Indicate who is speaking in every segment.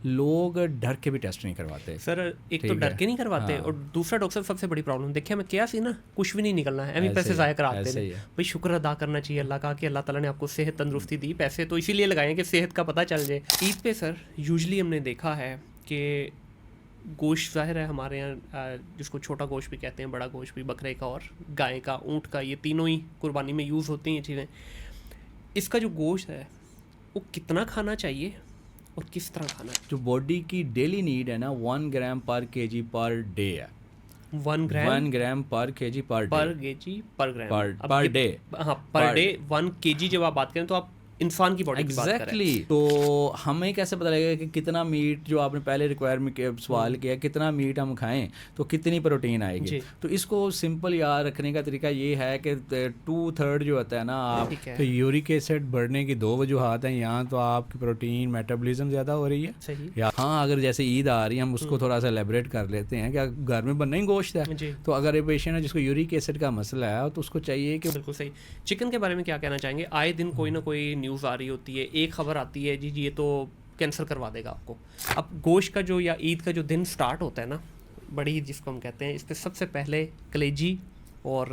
Speaker 1: लोग डर के भी टेस्ट नहीं करवाते
Speaker 2: सर। एक तो डर के नहीं करवाते,
Speaker 1: हाँ।
Speaker 2: और दूसरा डॉक्टर सबसे बड़ी प्रॉब्लम देखिए हमें क्या सी ना, कुछ भी नहीं निकलना है, एम पैसे ज़ाया कराते हैं। भाई शुक्र अदा करना चाहिए अल्लाह का कि अल्लाह ताला ने आपको सेहत तंदुरुस्ती दी, पैसे तो इसीलिए लगाए कि सेहत का पता चल जाए। ईद पे सर यूजली हमने देखा है कि गोश्त ज़ाहिर है हमारे यहाँ जिसको छोटा गोश्त भी कहते हैं, बड़ा गोश्त भी, बकरे का और गाय का, ऊँट का, ये तीनों ही कुर्बानी में यूज़ होती हैं चीज़ें। इसका जो गोश्त है वो कितना खाना चाहिए और किस तरह खाना है?
Speaker 1: जो बॉडी की डेली नीड है ना 1 ग्राम पर केजी पर डे है।
Speaker 2: 1
Speaker 1: ग्राम पर केजी पर
Speaker 2: डे। हाँ, पर डे 1 केजी जब आप बात करें तो आप इंसान की बॉडी की बात कर रहे हैं।
Speaker 1: तो हमें कैसे पता लगेगा कि कितना मीट, जो आपने पहले रिक्वायरमेंट के सवाल किया, कितना मीट हम खाएं तो कितनी प्रोटीन आएगी। तो इसको सिंपल याद रखने का तरीका ये है कि 2/3 जो होता है ना आप,
Speaker 3: तो यूरिक एसिड बढ़ने की 2 वजूहात हैं। यहाँ तो आपकी प्रोटीन मेटाबॉलिज्म ज़्यादा हो रही है,
Speaker 2: सही।
Speaker 1: या हाँ, अगर जैसे ईद आ रही है हम उसको थोड़ा सा एलेबरेट कर लेते हैं कि घर में बनना ही गोश्त है, तो अगर ये पेशेंट है जिसको यूरिक एसिड का मसला है तो उसको चाहिए कि।
Speaker 2: बिल्कुल सही। चिकन के बारे में क्या कहना चाहेंगे? आए दिन कोई ना कोई न्यूज़ आ रही होती है, एक खबर आती है जी ये तो कैंसर करवा देगा आपको। अब गोश्त का जो, या ईद का जो दिन स्टार्ट होता है ना, बड़ी जिसको हम कहते हैं, इस पर सबसे पहले कलेजी और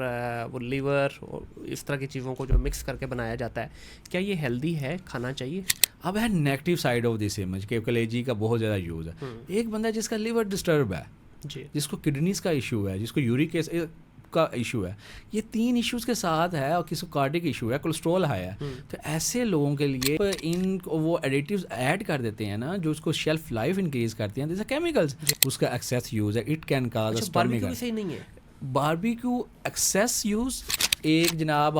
Speaker 2: वो लीवर और इस तरह की चीज़ों को जो मिक्स करके बनाया जाता है, क्या ये हेल्दी है, खाना चाहिए?
Speaker 1: अब है negative side of this image कि कलेजी का बहुत ज़्यादा यूज़ है। एक बंदा जिसका लिवर डिस्टर्ब है जी, जिसको किडनीज का इशू है, जिसको यूरिक एसिड का इशू है, ये 3 इश्यूज के साथ है, और किसी कार्डिक इशू है, कोलेस्ट्रॉल हाई है, तो ऐसे लोगों के लिए इन वो एडिटिव्स ऐड कर देते हैं ना जो उसको शेल्फ लाइफ इंक्रीज करते हैं, जैसे केमिकल्स, उसका एक्सेस यूज है, इट कैन काज
Speaker 2: अच्छा, बारबेक्यू सही नहीं है।
Speaker 1: बारबेक्यू एक्सेस यूज, एक जनाब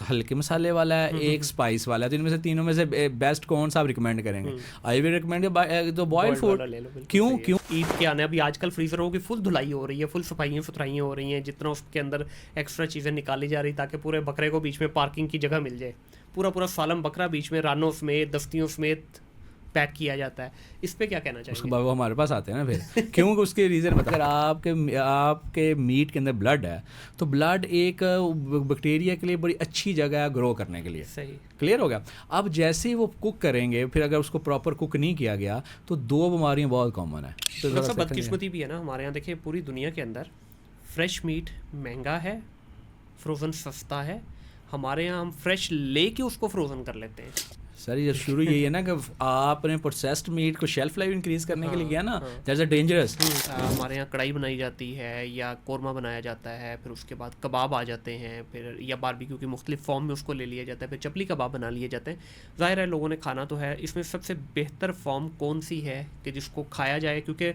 Speaker 1: हल्के मसाले वाला है, एक स्पाइस वाला है, तो इनमें से तीनों में से बेस्ट कौन सा आप रिकमेंड करेंगे? आई विल रिकमेंड तो बॉइल्ड फूड। क्यों?
Speaker 2: ईद के आने अभी आजकल फ्रीजरों की फुल धुलाई हो रही है, फुल सफाइयाँ सुथराइयाँ हो रही हैं, जितना उसके अंदर एक्स्ट्रा चीज़ें निकाली जा रही ताकि पूरे बकरे को बीच में पार्किंग की जगह मिल जाए। पूरा सालम बकरा बीच में रानों समेत, दस्तियों समेत पैक किया जाता है। इस पे क्या कहना चाहिए?
Speaker 1: उसके बाद वो हमारे पास आते हैं ना फिर क्योंकि उसके रीज़न बता, अगर आपके मीट के अंदर ब्लड है तो ब्लड एक बैक्टीरिया के लिए बड़ी अच्छी जगह है ग्रो करने के लिए।
Speaker 2: सही,
Speaker 1: क्लियर हो गया। अब जैसे ही वो कुक करेंगे, फिर अगर उसको प्रॉपर कुक नहीं किया गया तो 2 बीमारियां बहुत कॉमन है।
Speaker 2: तो सब बदकिस्मती भी है ना हमारे यहाँ। देखिए पूरी दुनिया के अंदर फ्रेश मीट महंगा है, फ्रोज़न सस्ता है। हमारे यहाँ हम फ्रेश लेके उसको फ्रोज़न कर लेते हैं।
Speaker 1: सर ये शुरू यही है ना कि आपने प्रोसेस्ड मीट को शेल्फ लाइफ इंक्रीज करने के लिए किया ना, दैट्स अ डेंजरस।
Speaker 2: हमारे यहाँ कढ़ाई बनाई जाती है या कोरमा बनाया जाता है, फिर उसके बाद कबाब आ जाते हैं, फिर या बारबेक्यू की मुख्तलिफ फॉर्म में उसको ले लिया जाता है, फिर चपली कबाब बना लिए जाते हैं। ज़ाहिर है लोगों ने खाना तो है, इसमें सबसे बेहतर फॉर्म कौन सी है कि जिसको खाया जाए? क्योंकि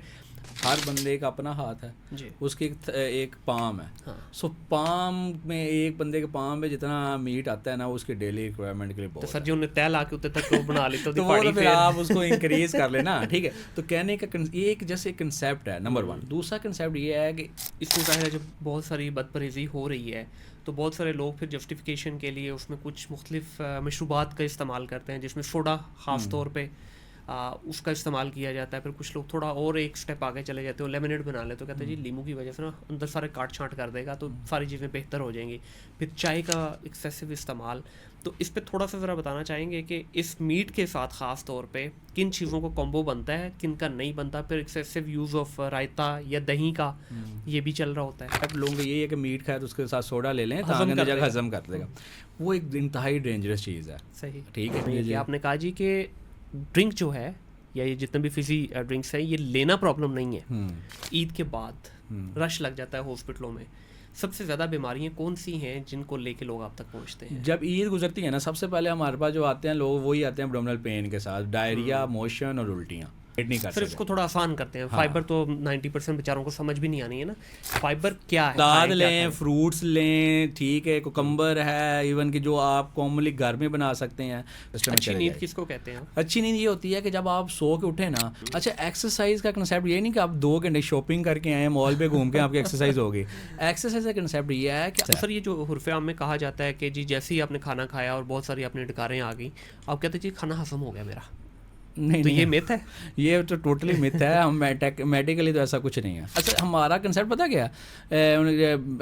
Speaker 1: हर बंदे का अपना हाथ है जी, उसकी एक पाम है। हाँ। सो पाम में, एक बंदे के पाम में जितना मीट आता है ना उसके डेली रिक्वायरमेंट के लिए बहुत।
Speaker 2: तो सर जी उन्हें तय ला के उतने तक वो बना ली तो
Speaker 1: वो फिर आप उसको इंक्रीज कर लेना। ठीक है, तो कहने का ये एक जैसे कंसेप्ट है नंबर 1। दूसरा कंसेप्ट ये है कि
Speaker 2: इसमें ज़ाहिर है जब बहुत सारी बदपरहेज़ी हो रही है तो बहुत सारे लोग फिर जस्टिफिकेशन के लिए उसमें कुछ मुख्तलिफ मशरूबात का इस्तेमाल करते हैं, जिसमें सोडा ख़ास तौर पे उसका इस्तेमाल किया जाता है। फिर कुछ लोग थोड़ा और एक स्टेप आगे चले जाते हो, लेमनेड बना ले, तो कहते हैं जी लीमू की वजह से ना अंदर सारे काट छाँट कर देगा तो सारी चीज़ें बेहतर हो जाएंगी। फिर चाय का एक्सेसिव इस्तेमाल। तो इस पे थोड़ा सा ज़रा बताना चाहेंगे कि इस मीट के साथ ख़ास तौर पे किन चीज़ों को कॉम्बो बनता है, किन का नहीं बनता? फिर एक्सेसिव यूज़ ऑफ रायता या दही का ये भी चल रहा होता है।
Speaker 1: अब लोगों को यही है कि मीट खाए तो उसके साथ सोडा ले लें, हजम कर देगा। वो एक इंतहाई डेंजरस चीज़ है।
Speaker 2: सही,
Speaker 1: ठीक है।
Speaker 2: आपने कहा जी कि ड्रिंक जो है या ये जितने भी फिजी ड्रिंक्स हैं ये लेना प्रॉब्लम नहीं है। ईद के बाद रश लग जाता है हॉस्पिटलों में। सबसे ज़्यादा बीमारियां कौन सी हैं जिनको लेके लोग आप तक पहुंचते हैं?
Speaker 1: जब ईद गुजरती है ना, सबसे पहले हमारे पास जो आते हैं लोग वही आते हैं एब्डोमिनल पेन के साथ, डायरिया, मोशन और उल्टियाँ। नहीं कर
Speaker 2: फिर इसको थोड़ा आसान करते हैं। फाइबर तो 90% बेचारों को समझ भी नहीं आनी है ना, फाइबर क्या है?
Speaker 1: सलाद लें, फ्रूट्स लें, ठीक है, कुकम्बर है, इवन कि जो आप कॉमनली घर में बना सकते हैं।
Speaker 2: अच्छी नींद किसको कहते हैं?
Speaker 1: अच्छी नींद ये होती है कि जब आप सो के उठे ना। अच्छा, एक्सरसाइज का कंसेप्ट ये नहीं कि आप 2 घंटे शॉपिंग करके आए, मॉल पे घूम के आपकी एक्सरसाइज होगी। एक्सरसाइज का कंसेप्ट ये है कि
Speaker 2: सर ये जो हुर्फ़े आम में कहा जाता है कि जी जैसे ही आपने खाना खाया और बहुत सारी अपनी डकारें आ गई, आप कहते जी खाना हजम हो गया मेरा,
Speaker 1: नहीं
Speaker 2: तो
Speaker 1: नहीं,
Speaker 2: ये मिथ है,
Speaker 1: ये तो टोटली मिथ है। हम मेडिकली तो ऐसा कुछ नहीं है। अच्छा, हमारा कंसेप्ट पता क्या है,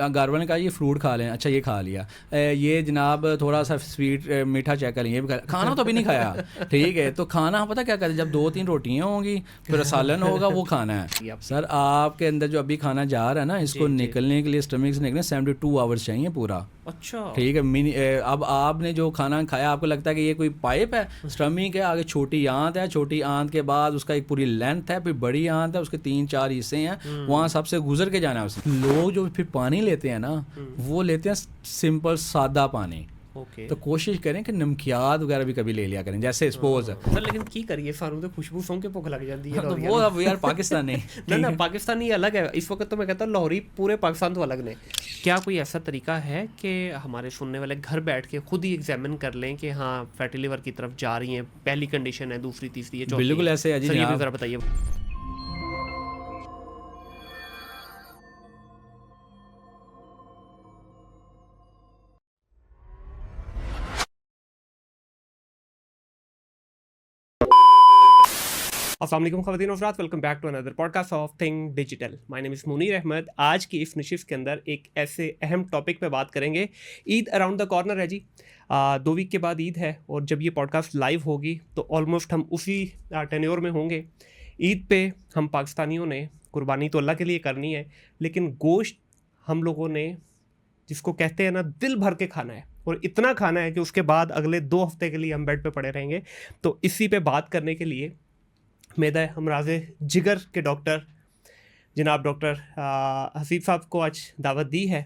Speaker 1: घर वाले ने कहा ये फ्रूट खा लें, अच्छा ये खा लिया, ये जनाब थोड़ा सा स्वीट मीठा चेक कर लें, ये भी खाना तो अभी नहीं खाया, ठीक है। तो खाना पता क्या करते, जब 2-3 रोटियाँ होंगी फिर सालन होगा, वो खाना है। सर आपके अंदर जो अभी खाना जा रहा है ना, इसको निकलने के लिए, स्टमक से निकलने 72 आवर्स चाहिए पूरा।
Speaker 2: अच्छा,
Speaker 1: ठीक है। अब आपने जो खाना खाया, आपको लगता है कि ये कोई पाइप है, स्टमक है, आगे छोटी आंत है, छोटी आंत के बाद उसका एक पूरी लेंथ है, फिर बड़ी आंत है, उसके 3-4 हिस्से हैं, वहाँ सबसे गुजर के जाना है उसे। लोग जो फिर पानी लेते हैं ना, वो लेते हैं सिंपल सादा पानी। तो कोशिश करें कि नमकियात वगैरह भी कभी ले लिया करें, जैसे सपोज
Speaker 2: सर लेकिन की करिए सारों तो खुशबू सौं के भूख लग जाती है।
Speaker 1: तो वो अब यार पाकिस्तानी
Speaker 2: ना पाकिस्तानी अलग है इस वक्त, तो मैं कहता हूँ लाहौरी पूरे पाकिस्तान तो अलग ने। क्या कोई ऐसा तरीका है कि हमारे सुनने वाले घर बैठ के खुद ही एग्जामिन कर लें कि हाँ फैटी लिवर की तरफ जा रही हैं, पहली कंडीशन है, दूसरी, तीसरी है, चौथी?
Speaker 1: बिल्कुल ऐसे है जी,
Speaker 2: ये भी ज़रा बताइए। अस्सलाम वालेकुम ख़वातीन और हज़रात, welcome back to another podcast of thing digital. My name is Munir Ahmad. आज की इस नशिस्त के अंदर एक ऐसे अहम टॉपिक पे बात करेंगे। ईद अराउंड द कॉर्नर है जी, 2 वीक के बाद ईद है, और जब ये पॉडकास्ट लाइव होगी तो ऑलमोस्ट हम उसी टेन्योर में होंगे। ईद पे हम पाकिस्तानियों ने कुर्बानी तो अल्लाह के लिए करनी है, लेकिन गोश्त हम लोगों ने, जिसको कहते हैं ना, दिल भर के खाना है, और इतना खाना है कि उसके बाद अगले 2 हफ्ते के लिए हम बेड पे पड़े रहेंगे। तो इसी पे बात करने के लिए मेरा हमराज़े जिगर के डॉक्टर जनाब डॉक्टर हसीब साहब को आज दावत दी है।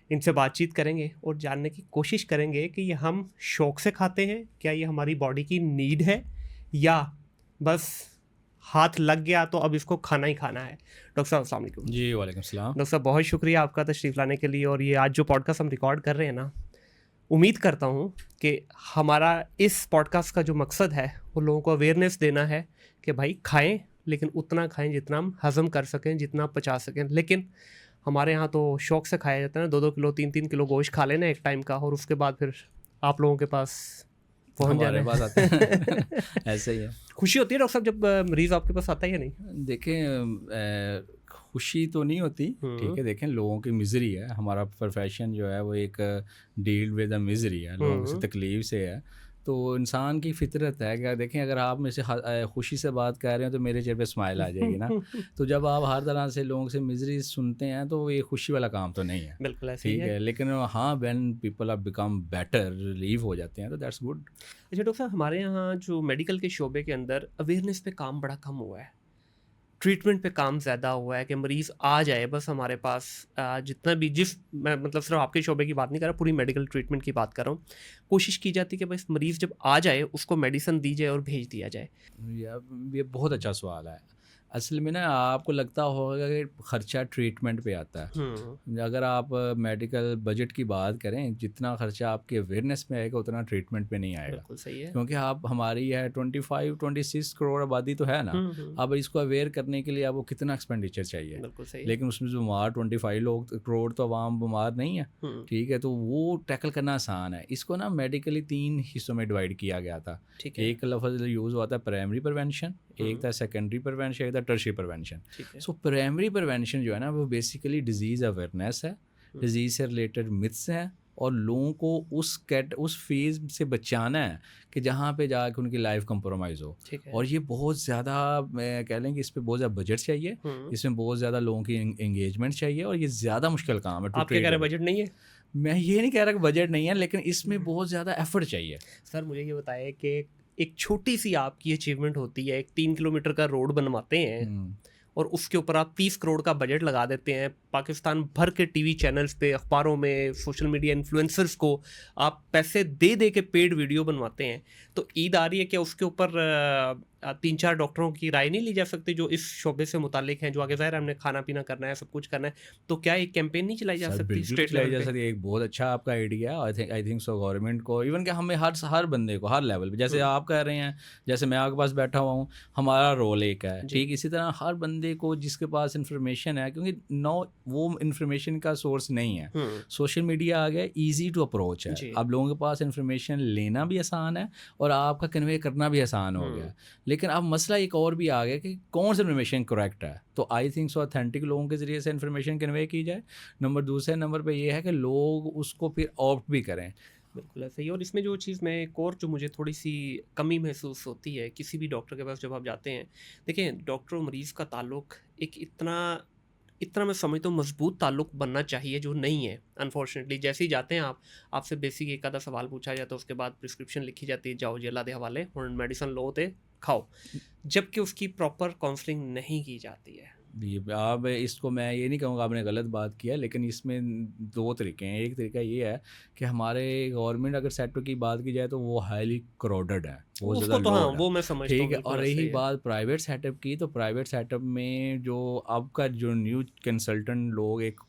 Speaker 2: इनसे बातचीत करेंगे और जानने की कोशिश करेंगे कि ये हम शौक़ से खाते हैं, क्या ये हमारी बॉडी की नीड है, या बस हाथ लग गया तो अब इसको खाना ही खाना है। डॉक्टर साहब अस्सलाम वालेकुम।
Speaker 1: जी वालेकुम सलाम।
Speaker 2: डॉक्टर साहब बहुत शुक्रिया आपका तशरीफ़ लाने के लिए। और ये आज जो पॉडकास्ट हम रिकॉर्ड कर रहे हैं ना, उम्मीद करता हूँ कि हमारा इस पॉडकास्ट का जो मकसद है वो लोगों को अवेयरनेस देना है कि भाई खाएं, लेकिन उतना खाएं जितना हम हज़म कर सकें, जितना पचा सकें। लेकिन हमारे यहाँ तो शौक़ से खाया जाता है ना, 2-2 किलो 3-3 किलो गोश्त खा लेना एक टाइम का, और उसके बाद फिर आप लोगों के पास पहुँच जाने
Speaker 1: पास आते हैं ऐसे ही है।
Speaker 2: खुशी होती है डॉक्टर साहब जब मरीज़ आपके पास आता है या नहीं?
Speaker 1: देखें, खुशी तो नहीं होती, ठीक है। देखें, लोगों की मिज़री है, हमारा प्रोफेशन जो है वो एक डील विद अ मिज़री है, लोगों से तकलीफ़ से है। तो इंसान की फितरत है कि देखें, अगर आप में से खुशी से बात कर रहे हो तो मेरे चेहरे पे स्माइल आ जाएगी ना। तो जब आप हर तरह से लोगों से मिज़री सुनते हैं तो ये खुशी वाला काम तो नहीं है।
Speaker 2: बिल्कुल ऐसे
Speaker 1: ठीक है। लेकिन हाँ, when people are become better, relieve हो जाते हैं, तो दैट्स गुड।
Speaker 2: अच्छा डॉक्टर साहब, हमारे यहाँ जो मेडिकल के शोबे के अंदर अवेयरनेस पे काम बड़ा कम हुआ है, ट्रीटमेंट पे काम ज़्यादा हुआ है कि मरीज़ आ जाए बस हमारे पास, जितना भी मैं मतलब सिर्फ आपके शोबे की बात नहीं कर रहा, पूरी मेडिकल ट्रीटमेंट की बात कर रहा हूँ। कोशिश की जाती है कि बस मरीज़ जब आ जाए उसको मेडिसिन दी जाए और भेज दिया जाए।
Speaker 1: ये बहुत अच्छा सवाल है। असल में ना, आपको लगता होगा कि ख़र्चा ट्रीटमेंट पे आता है। अगर आप मेडिकल बजट की बात करें, जितना ख़र्चा आपके अवेयरनेस में आएगा उतना ट्रीटमेंट पे नहीं आएगा।
Speaker 2: बिल्कुल सही है।
Speaker 1: क्योंकि आप हमारी है 25-26 करोड़ आबादी तो है ना। अब इसको अवेयर करने के लिए आपको कितना एक्सपेंडिचर चाहिए।
Speaker 2: बिल्कुल सही।
Speaker 1: लेकिन उसमें जो बीमार 25 करोड़ तो आवाम बीमार नहीं है, ठीक है। तो वो टैकल करना आसान है। इसको ना मेडिकली 3 हिस्सों में डिवाइड किया गया था। एक लफ्ज़ यूज़ हुआ था प्राइमरी प्रिवेंशन, एक था सेकेंडरी प्रिवेंशन, एक था tertiary prevention. So primary prevention जो है ना, वो बेसिकली डिजीज़ अवेयरनेस है, डिजीज़ से रिलेटेड मिथ्स हैं, और लोगों को उस फेज़ से बचाना है कि जहाँ पे जाके उनकी लाइफ कंप्रोमाइज़ हो। और ये बहुत ज़्यादा, मैं कह लें कि इस पे बहुत ज़्यादा बजट चाहिए, इसमें बहुत ज़्यादा लोगों की एंगेजमेंट चाहिए, और ये ज़्यादा मुश्किल काम है।
Speaker 2: आप क्या कह रहे हैं, बजट नहीं है?
Speaker 1: मैं ये नहीं कह रहा कि बजट नहीं है, लेकिन इसमें बहुत ज़्यादा एफर्ट चाहिए।
Speaker 2: सर मुझे ये बताइए कि एक छोटी सी आपकी अचीवमेंट होती है, एक 3 किलोमीटर का रोड बनवाते हैं और उसके ऊपर आप 30 करोड़ का बजट लगा देते हैं। पाकिस्तान भर के टीवी चैनल्स पे, अखबारों में, सोशल मीडिया इन्फ्लुएंसर्स को आप पैसे दे दे के पेड वीडियो बनवाते हैं। तो ईद आ रही है, क्या उसके ऊपर 3-4 डॉक्टरों की राय नहीं ली जा सकती जो इस शोबे से मुतालिक हैं, जो आगे ज़ाहिर हमने खाना पीना करना है, सब कुछ करना है, तो क्या एक कैंपेन नहीं चलाई जा सकती स्टेट लेवल पे?
Speaker 1: एक बहुत अच्छा आपका आइडिया है। आई थिंक सो गवर्नमेंट को, इवन कि हमें हर बंदे को हर लेवल पे, जैसे आप कह रहे हैं, जैसे मैं आपके पास बैठा हुआ हूँ, हमारा रोल एक है, ठीक। इसी तरह हर बंदे को जिसके पास इंफॉर्मेशन है, क्योंकि वो इन्फॉर्मेशन का सोर्स नहीं है। सोशल मीडिया आ गया, ईजी टू अप्रोच है, अब लोगों के पास इन्फॉर्मेशन लेना भी आसान है और आपका कन्वे करना भी आसान हो गया। लेकिन अब मसला एक और भी आ गया कि कौन सा इन्फॉर्मेशन करेक्ट है। तो आई थिंक सो ऑथेंटिक लोगों के ज़रिए से इन्फॉर्मेशन कन्वे की जाए। दूसरे नंबर पे ये है कि लोग उसको फिर ऑप्ट भी करें।
Speaker 2: बिल्कुल ऐसा ही। और इसमें जो चीज़ मैं एक और जो मुझे थोड़ी सी कमी महसूस होती है किसी भी डॉक्टर के पास जब आप जाते हैं, देखें डॉक्टर और मरीज़ का ताल्लुक एक इतना मैं समझता हूँ मजबूत ताल्लुक बनना चाहिए, जो नहीं है अनफॉर्चुनेटली। जैसे ही जाते हैं आपसे बेसिक एक आधा सवाल पूछा जाता है, उसके बाद प्रिस्क्रिप्शन लिखी जाती है, जाओ जेला दे हवाले और मेडिसिन लो ते खाओ, जबकि उसकी प्रॉपर काउंसलिंग नहीं की जाती है।
Speaker 1: ये आप इसको मैं ये नहीं कहूँगा आपने गलत बात किया, लेकिन इसमें दो तरीके हैं। एक तरीका ये है कि हमारे गवर्नमेंट अगर सेक्टर की बात की जाए तो वो हाईली क्राउडेड है, बहुत ज़्यादा
Speaker 2: तो हाँ,
Speaker 1: लोड है,
Speaker 2: वो मैं समझता हूँ,
Speaker 1: ठीक है। और रही बात प्राइवेट सेटअप की, तो प्राइवेट सेटअप में जो आपका जो न्यू कंसल्टेंट लोग एक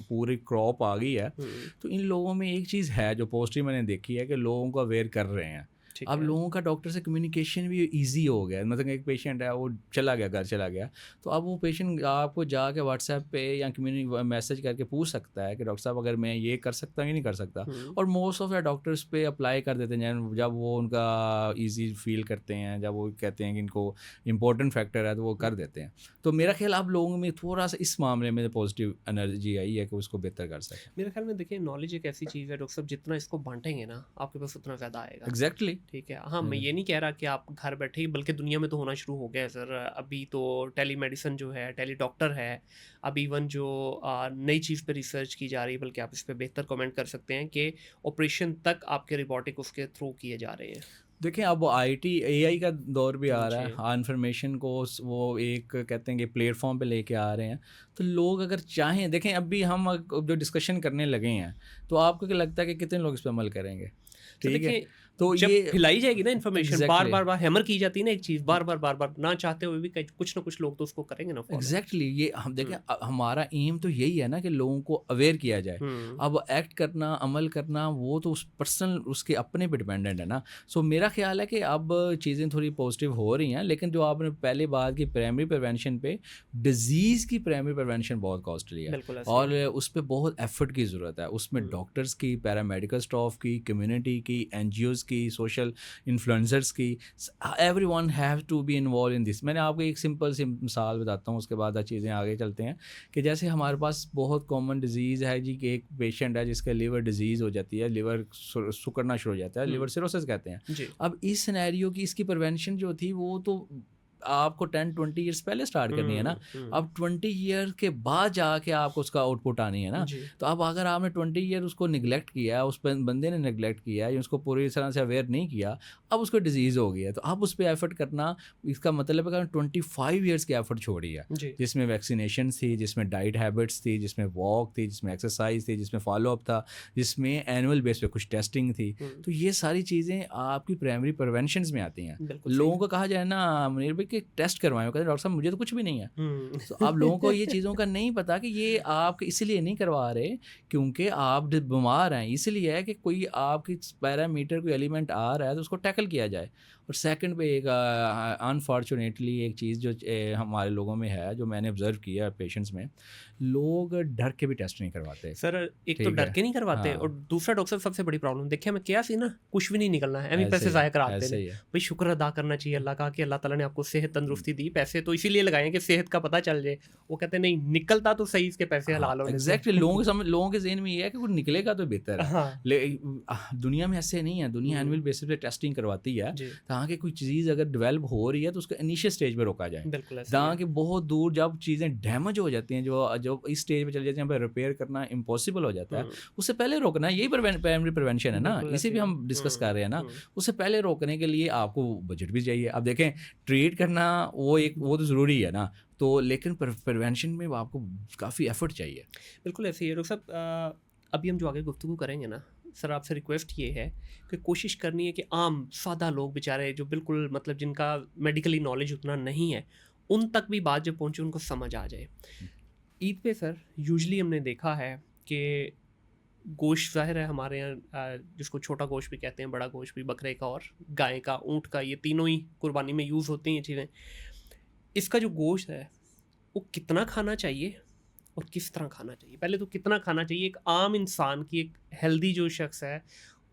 Speaker 1: पूरी क्रॉप आ गई है, तो इन लोगों में एक चीज़ है जो पॉजिटिव मैंने देखी है कि लोगों को अवेयर कर रहे हैं। अब लोगों का डॉक्टर से कम्युनिकेशन भी इजी हो गया। मतलब एक पेशेंट है, वो चला गया, घर चला गया, तो अब वो पेशेंट आपको जाके व्हाट्सएप पे या कम्युनिटी मैसेज करके पूछ सकता है कि डॉक्टर साहब अगर मैं ये कर सकता हूँ या नहीं कर सकता। और मोस्ट ऑफ द डॉक्टर्स पे अप्लाई कर देते हैं जब वो उनका ईजी फील करते हैं, जब वो कहते हैं कि इनको इंपॉर्टेंट फैक्टर है तो वो कर देते हैं। तो मेरा ख्याल अब लोगों में थोड़ा सा इस मामले में पॉजिटिव एनर्जी आई है कि उसको बेहतर कर सकें।
Speaker 2: मेरे ख्याल में देखिए नॉलेज एक ऐसी चीज़ है डॉक्टर साहब, जितना इसको बांटेंगे ना आपके पास उतना ज़्यादा आएगा।
Speaker 1: एग्जैक्टली,
Speaker 2: ठीक है। हाँ, मैं ये नहीं कह रहा कि आप घर बैठे ही, बल्कि दुनिया में तो होना शुरू हो गया है सर। अभी तो टेली मेडिसिन जो है, टेली डॉक्टर है, अब इवन जो नई चीज़ पे रिसर्च की जा रही है, बल्कि आप इस पर बेहतर कमेंट कर सकते हैं कि ऑपरेशन तक आपके रिबॉटिक उसके थ्रू किए जा रहे हैं।
Speaker 1: देखें अब IT AI का दौर भी आ रहा है, इन्फॉर्मेशन को वो एक कहते हैं कि प्लेटफॉर्म पे लेके आ रहे हैं। तो लोग अगर चाहें, देखें अभी हम जो डिस्कशन करने लगे हैं, तो आपको क्या लगता है कि कितने लोग इस पर अमल करेंगे? ठीक है, तो
Speaker 2: जब
Speaker 1: ये
Speaker 2: फैलाई जाएगी ना इन्फॉर्मेशन, बार बार हैमर की जाती है ना एक चीज़, बार बार ना चाहते हुए भी कुछ ना कुछ लोग तो उसको करेंगे ना।
Speaker 1: एग्जैक्टली, ये हम देखें हमारा एम तो यही है ना कि लोगों को अवेयर किया जाए। अब एक्ट करना, अमल करना, वो तो उस पर्सनल उसके अपने पे डिपेंडेंट है ना। सो मेरा ख्याल है कि अब चीज़ें थोड़ी पॉजिटिव हो रही हैं। लेकिन जो आपने पहले बात की प्राइमरी प्रिवेंशन पे, डिजीज़ की प्राइमरी प्रिवेंशन बहुत कॉस्टली है और उस पर बहुत एफर्ट की ज़रूरत है। उसमें डॉक्टर्स की, पैरामेडिकल स्टाफ की, कम्युनिटी की, NGOs की, सोशल इन्फ्लुएंसर्स की, everyone have to be involve in this. मैंने आपको एक सिंपल सी मिसाल बताता हूँ, उसके बाद चीज़ें आगे चलते हैं। कि जैसे हमारे पास बहुत कॉमन डिजीज़ है जी, कि एक पेशेंट है जिसका लिवर डिजीज़ हो जाती है, लिवर सुकड़ना शुरू हो जाता है, लिवर सिरोसिस कहते हैं। अब इस सिनेरियो की इसकी प्रिवेंशन जो थी वो तो आपको 10-20 ईयर्स पहले स्टार्ट करनी है ना। अब 20 ईयर के बाद जाके आपको उसका आउटपुट आनी है ना। तो अब अगर आपने 20 ईयर उसको निगलेक्ट किया, उस बंदे ने निगलेक्ट किया या उसको पूरी तरह से अवेयर नहीं किया, अब उसको डिजीज़ हो गई है, तो अब उस पर एफर्ट करना, इसका मतलब है कि 25 ईयर्स की एफर्ट छोड़ी है, जिसमें वैक्सीनेशन थी, जिसमें डाइट हैबिट्स थी, जिसमें वॉक थी, जिसमें एक्सरसाइज थी, जिसमें फॉलोअप था, जिसमें एनुअल बेस पे कुछ टेस्टिंग थी। तो ये सारी चीज़ें आपकी प्राइमरी प्रिवेंशन में आती हैं। लोगों को कहा जाए ना मुनीर भाई कि टेस्ट करवाएं, कहते हैं डॉक्टर साहब मुझे तो कुछ भी नहीं है। तो अब लोगों को ये चीज़ों का नहीं पता कि ये आप इसलिए नहीं करवा रहे क्योंकि आप बीमार हैं, इसलिए है कि कोई आपकी पैरामीटर कोई एलिमेंट आ रहा है तो उसको टैकल किया जाए। और सेकंड पे एक अनफॉर्चुनेटली एक चीज़ जो हमारे लोगों में है, जो मैंने ऑब्जर्व किया पेशेंट्स में, लोग डर के भी टेस्ट नहीं करवाते
Speaker 2: सर। एक तो डर के नहीं करवाते, और दूसरा डॉक्टर सबसे बड़ी प्रॉब्लम देखिए मैं क्या सी ना, कुछ भी नहीं निकलना है, पैसे ज़ाया कराते हैं। भाई शुक्र अदा करना चाहिए अल्लाह का कि अल्लाह ताला ने आपको सेहत तंदुरुस्ती दी, पैसे तो इसीलिए लगाए कि सेहत का पता चल जाए। वो कहते हैं नहीं निकलता तो सही, इसके पैसे हलाल होने।
Speaker 1: एग्जैक्टली, लोगों के ज़हन में ये है कि कुछ निकलेगा तो बेहतर है। दुनिया में ऐसे नहीं है, दुनिया एनुअल बेसिस पे टेस्टिंग करवाती है ताकि कोई चीज़ अगर डेवलप हो रही है तो उसको इनिशियल स्टेज पे रोका जाए। जहाँ कि बहुत दूर जब चीज़ें डैमेज हो जाती हैं, जो इस स्टेज पे चली जाती हैं, यहाँ पर रिपेयर करना इम्पॉसिबल हो जाता है, उससे पहले रोकना है। यही प्राइमरी प्रिवेंशन है ना, इसी भी हम डिस्कस कर रहे हैं ना। उससे पहले रोकने के लिए आपको बजट भी चाहिए। अब देखें ट्रीट करना वो तो ज़रूरी है ना, तो लेकिन प्रिवेंशन में आपको काफ़ी एफर्ट चाहिए।
Speaker 2: बिल्कुल ऐसे ही है डॉक्टर साहब। अभी हम जो आगे गुफ्तगू करेंगे ना सर, आपसे रिक्वेस्ट ये है कि कोशिश करनी है कि आम सादा लोग बेचारे जो बिल्कुल मतलब जिनका मेडिकली नॉलेज उतना नहीं है, उन तक भी बात जब पहुँचे उनको समझ आ जाए। ईद पे सर यूजुअली हमने देखा है कि गोश्त ज़ाहिर है हमारे यहाँ, जिसको छोटा गोश्त भी कहते हैं, बड़ा गोश्त भी, बकरे का और गाय का, ऊँट का, ये तीनों ही कुर्बानी में यूज़ होती हैं चीज़ें। इसका जो गोश्त है वो कितना खाना चाहिए और किस तरह खाना चाहिए? पहले तो कितना खाना चाहिए? एक आम इंसान की, एक हेल्दी जो शख्स है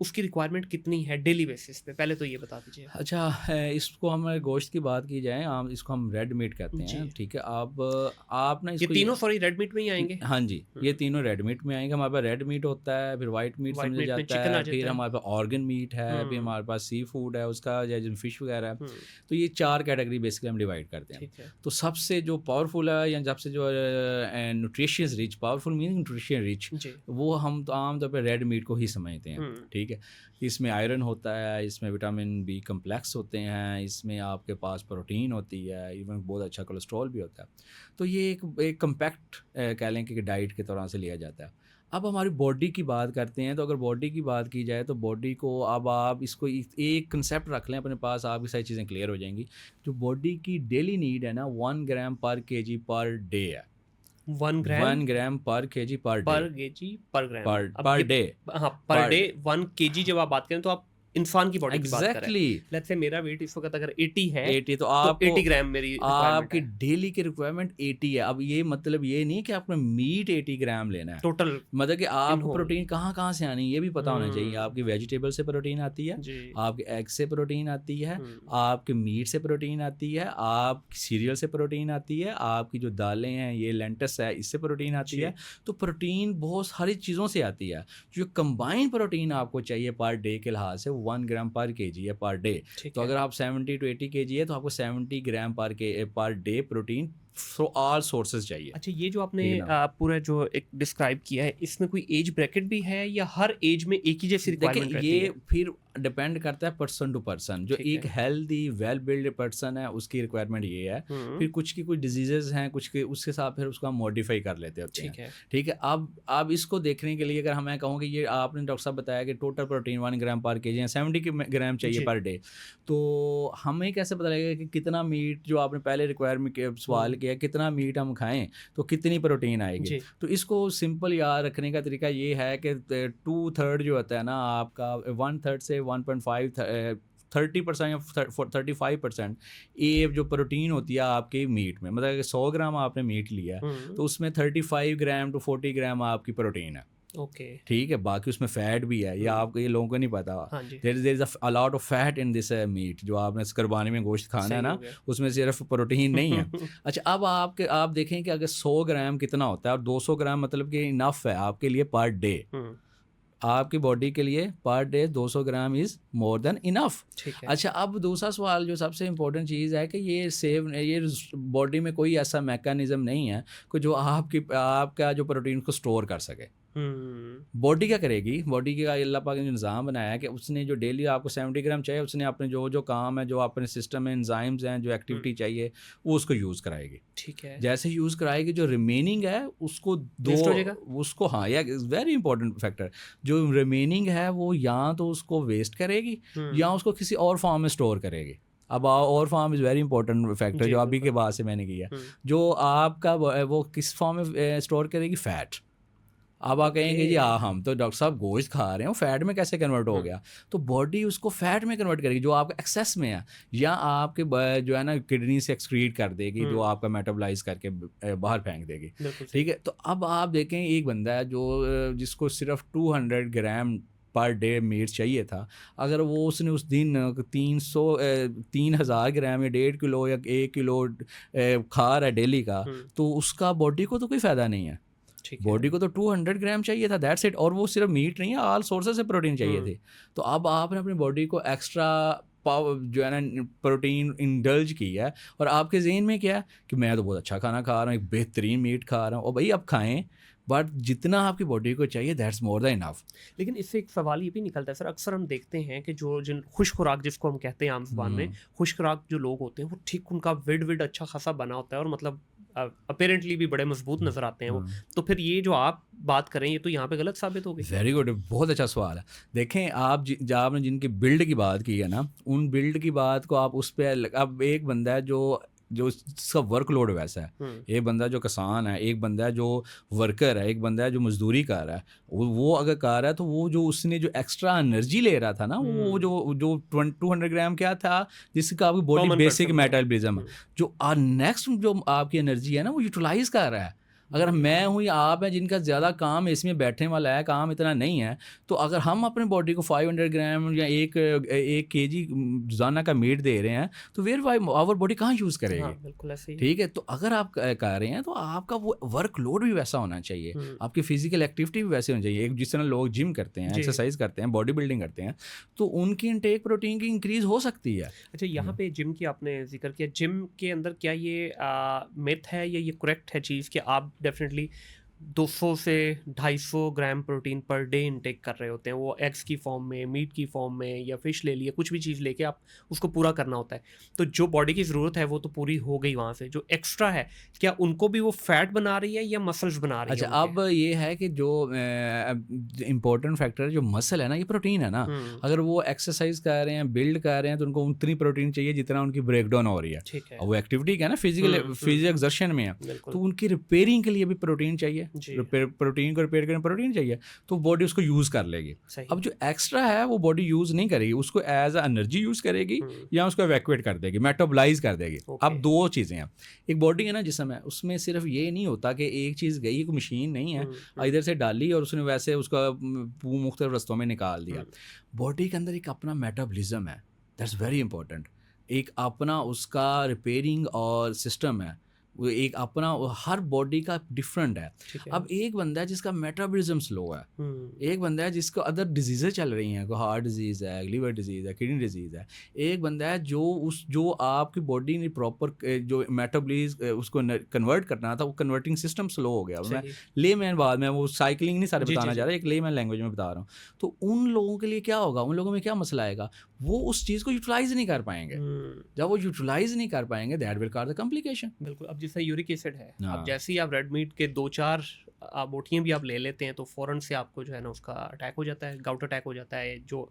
Speaker 2: उसकी रिक्वायरमेंट कितनी है डेली बेसिस पे, पहले तो ये बता दीजिए।
Speaker 1: अच्छा, इसको हम गोश्त की बात की जाए, हम इसको हम रेड मीट कहते हैं, ठीक है। आप ना
Speaker 2: ये
Speaker 1: इसको
Speaker 2: तीनों सॉरी रेड मीट में ही आएंगे?
Speaker 1: हाँ जी, ये तीनों रेड मीट में आएंगे। हमारे पास रेड मीट होता है, फिर वाइट मीट समझा जाता है, फिर हमारे पास ऑर्गन मीट है, फिर हमारे पास सी फूड है उसका, जैसे फिश वगैरह है। तो ये 4 कैटेगरी बेसिकली हम डिवाइड करते हैं। तो सबसे जो पावरफुल है या सबसे जो nutritious rich, powerful meaning nutrition rich, वो हम तो आमतौर पर रेड मीट को ही समझते हैं, ठीक है। इसमें आयरन होता है, इसमें विटामिन बी कम्प्लेक्स होते हैं, इसमें आपके पास प्रोटीन होती है, इवन बहुत अच्छा कोलेस्ट्रॉल भी होता है। तो ये एक कम्पैक्ट कह लें कि डाइट के तरह से लिया जाता है। अब हमारी बॉडी की बात करते हैं, तो अगर बॉडी की बात की जाए तो बॉडी को अब आप इसको एक कंसेप्ट रख लें अपने पास, आपकी सारी चीज़ें क्लियर हो जाएंगी। जो बॉडी की डेली नीड है ना, 1 ग्राम पर kg पर डे है।
Speaker 2: 1
Speaker 1: ग्राम पर kg per
Speaker 2: day per day 1 kg जब आप बात करें तो आप इंसान की बॉडी की बात कर रहे हैं। लेट्स से मेरा वेट इस वक्त अगर 80 है,
Speaker 1: 80 तो आप
Speaker 2: 80 ग्राम मेरी
Speaker 1: आपकी डेली की रिक्वायरमेंट 80 है। अब ये मतलब ये नहीं कि आपने मीट 80 ग्राम लेना है
Speaker 2: टोटल,
Speaker 1: मतलब कि आपको प्रोटीन कहाँ से आनी है ये भी पता होना चाहिए। आपकी वेजिटेबल से प्रोटीन आती है, आपके एग से प्रोटीन आती है, आपके मीट से प्रोटीन आती है, आपकी सीरियल से प्रोटीन आती है, आपकी जो दालें हैं ये लेंटस है इससे प्रोटीन आती है। तो प्रोटीन बहुत सारी चीज़ों से आती है। जो कंबाइंड प्रोटीन आपको चाहिए पर डे के लिहाज से 1 ग्राम पर kg है पर डे। तो अगर आप 70 to 80 kg है तो आपको 70 gram per day protein from all sources चाहिए।
Speaker 2: अच्छा, ये जो आपने पूरा जो एक डिस्क्राइब किया है, इसमें कोई एज ब्रैकेट भी है या हर एज में एक ही जैसी रिक्वायरमेंट रहती है?
Speaker 1: ये फिर डिपेंड करता है पर्सन टू पर्सन। जो एक हेल्दी वेल बिल्ड पर्सन है उसकी रिक्वायरमेंट ये है। फिर कुछ की कुछ डिजीजेज हैं, कुछ के उसके साथ फिर उसको हम मॉडिफाई कर लेते होते हैं, ठीक है। अब इसको देखने के लिए अगर मैं कहूँ कि ये आपने डॉक्टर साहब बताया कि टोटल प्रोटीन 1 ग्राम पर kg या 70 ग्राम चाहिए पर डे, तो हमें कैसे पता लगेगा कि कितना मीट, जो आपने पहले रिक्वायरमेंट सवाल किया कितना मीट हम खाएं तो कितनी प्रोटीन आएगी। तो इसको सिंपल याद रखने का तरीका ये है कि 2/3 जो होता है ना आपका, 1/3 से 1.5 30% या 35% ये जो प्रोटीन होती है आपके मीट में, मतलब 100 ग्राम आपने मीट लिया तो उसमें 35 ग्राम टू 40 ग्राम आपकी प्रोटीन है,
Speaker 2: ओके
Speaker 1: ठीक है। बाकी उसमें फैट भी है, ये आपको ये लोगों को नहीं पता। There is a lot of fat in this meat. जो आपने कुर्बानी में गोश्त खाना है ना, उसमें सिर्फ प्रोटीन नहीं है। अच्छा, अब आप देखें कि अगर 100 ग्राम कितना होता है और 200 ग्राम मतलब कि इनफ है आपके लिए पर डे, आपकी बॉडी के लिए per day 200 gram is more than enough. अच्छा, अब दूसरा सवाल जो सबसे इम्पोर्टेंट चीज़ है कि ये बॉडी में कोई ऐसा मैकेनिज्म नहीं है कि जो आपका जो प्रोटीन को स्टोर कर सके। बॉडी क्या करेगी? बॉडी का अल्लाह पाक ने जो निज़ाम बनाया है कि उसने जो डेली आपको 70 ग्राम चाहिए, उसने अपने जो काम है, जो अपने सिस्टम में एंजाइम्स हैं, जो एक्टिविटी चाहिए वो उसको यूज़ कराएगी, ठीक है। जैसे यूज़ कराएगी जो रिमेनिंग है उसको उसको हाँ, या वेरी इंपॉर्टेंट फैक्टर, जो रिमेनिंग है वो या तो उसको वेस्ट करेगी या उसको किसी और फॉर्म में स्टोर करेगी। अब और form is very important factor जो अभी के बाद से मैंने किया, जो आपका वो किस फॉर्म में स्टोर करेगी? फैट। अब आप कहेंगे जी हम तो डॉक्टर साहब गोश्त खा रहे हैं, फैट में कैसे कन्वर्ट हो गया? तो बॉडी उसको फैट में कन्वर्ट करेगी जो आपका एक्सेस में है, या आपके जो है ना किडनी से एक्सक्रीट कर देगी, जो आपका मेटाबोलाइज करके बाहर फेंक देगी, ठीक है। तो अब आप देखें एक बंदा है जिसको सिर्फ 200 ग्राम पर डे मीट चाहिए था, अगर वो उसने उस दिन 3000 ग्राम या 1.5 किलो या 1 किलो खा रहा है डेली का, तो उसका बॉडी को तो कोई फ़ायदा नहीं है। बॉडी को तो 200 ग्राम चाहिए था, दैट्स इट। और वो सिर्फ मीट नहीं है, ऑल सोर्सेज से प्रोटीन चाहिए थे। तो अब आपने अपनी बॉडी को एक्स्ट्रा पावर जो है ना प्रोटीन इंडल्ज किया है, और आपके ज़हन में क्या है कि मैं तो बहुत अच्छा खाना खा रहा हूँ, एक बेहतरीन मीट खा रहा हूँ। और भाई अब खाएं, बट जितना आपकी बॉडी को चाहिए दैट्स मोर देन इनफ।
Speaker 2: लेकिन इससे एक सवाल ये भी निकलता है सर, अक्सर हम देखते हैं कि जिन खुश खुराक जिसको हम कहते हैं आम जुबान में, खुश खुराक जो लोग होते हैं वो ठीक उनका विड अच्छा खासा बना होता है और मतलब अपेरेंटली भी बड़े मजबूत नजर आते हैं वो। तो फिर ये जो आप बात करें ये तो यहाँ पे गलत साबित हो गई।
Speaker 1: वेरी गुड, बहुत अच्छा सवाल है। देखें आपने जिनकी बिल्ड की बात की है ना, उन बिल्ड की बात को आप उस पर, अब एक बंदा है जो इसका वर्कलोड वैसा है, एक बंदा जो किसान है, एक बंदा जो वर्कर है, एक बंदा है जो मजदूरी कर रहा है, वो अगर कर रहा है तो वो जो उसने जो एक्स्ट्रा एनर्जी ले रहा था ना, वो जो 200 ग्राम क्या था जिसका आपकी बॉडी बेसिक मेटाबॉलिज्म है, जो नेक्स्ट जो आपकी एनर्जी है ना वो यूटिलाइज कर रहा है। अगर मैं हूँ या आप हैं जिनका ज़्यादा काम इसमें बैठने वाला है, काम इतना नहीं है, तो अगर हम अपने बॉडी को 500 ग्राम या एक केजी रोज़ाना का मीट दे रहे हैं, तो वेयर आवर बॉडी कहाँ यूज़ करेगी?
Speaker 2: हाँ, बिल्कुल ऐसे ही।
Speaker 1: ठीक है, तो अगर आप कर रहे हैं तो आपका वो वर्कलोड भी वैसा होना चाहिए, आपकी फिजिकल एक्टिविटी भी वैसे होनी चाहिए। एक जिस तरह लोग जिम करते हैं, एक्सरसाइज करते हैं, बॉडी बिल्डिंग करते हैं, तो उनकी इनटेक प्रोटीन की इंक्रीज हो सकती है।
Speaker 2: अच्छा, यहाँ पे जिम की आपने जिक्र किया, जिम के अंदर क्या ये मिथ है या ये करेक्ट है चीज़ कि आप डेफिनेटली 200 से 250 gram protein per day intake कर रहे होते हैं, वो एग्स की फॉर्म में, मीट की फॉर्म में, या फिश ले लिए, कुछ भी चीज़ लेके आप उसको पूरा करना होता है। तो जो बॉडी की ज़रूरत है वो तो पूरी हो गई, वहाँ से जो एक्स्ट्रा है क्या उनको भी वो फैट बना रही है या मसल्स बना रही है?
Speaker 1: अच्छा, अब ये है कि जो इम्पोर्टेंट फैक्टर है, जो मसल है ना, ये प्रोटीन है ना। अगर वो एक्सरसाइज कर रहे हैं, बिल्ड कर रहे हैं, तो उनको उतनी प्रोटीन चाहिए जितना उनकी ब्रेक डाउन हो रही है।
Speaker 2: ठीक है,
Speaker 1: वो एक्टिविटी क्या है ना, फिजिकल एक्सर्शन में है, तो उनकी रिपेयरिंग के लिए भी प्रोटीन चाहिए। प्रोटीन को रिपेयर करने प्रोटीन चाहिए, तो बॉडी उसको यूज़ कर लेगी। अब जो एक्स्ट्रा है वो बॉडी यूज़ नहीं करेगी, उसको एज एनर्जी यूज़ करेगी या उसको इवैक्यूएट कर देगी, मेटाबोलाइज कर देगी। अब दो चीज़ें हैं, एक बॉडी है ना जिसम है, उसमें सिर्फ ये नहीं होता कि एक चीज़ गई, एक मशीन नहीं है इधर से डाली और उसने वैसे उसका मुख्तलिफ रस्तों में निकाल दिया। बॉडी के अंदर एक अपना मेटाबॉलिज्म है, दैट्स वेरी इंपॉर्टेंट। एक अपना उसका रिपेयरिंग और सिस्टम है, वो एक अपना, हर बॉडी का डिफरेंट है। अब एक बंदा है जिसका मेटाबॉलिज्म स्लो है, एक बंदा है जिसको अदर डिजीज़ें चल रही हैं, कोई हार्ट डिजीज़ है, लिवर डिजीज़ है, किडनी डिजीज़ है। एक बंदा है जो आपकी बॉडी ने प्रॉपर जो मेटाबॉलिज्म उसको कन्वर्ट करना था, वो कन्वर्टिंग सिस्टम स्लो हो गया। मैं लेमैन बाद में वो साइकिलिंग नहीं सारे बताना चाह रहा, एक लेमैन लैंग्वेज में बता रहा हूँ। तो उन लोगों के लिए क्या होगा, उन लोगों में क्या मसला आएगा, वो उस चीज़ को यूटिलाइज नहीं कर पाएंगे। जब वो यूटिलाइज नहीं कर पाएंगे, that will cause the complication.
Speaker 2: बिल्कुल। अब जैसे यूरिक एसिड है, अब जैसे ही आप रेड मीट के 2-4 बोटियाँ भी आप ले लेते हैं तो फ़ौरन से आपको जो है ना उसका अटैक हो जाता है, गाउट अटैक हो जाता है, जो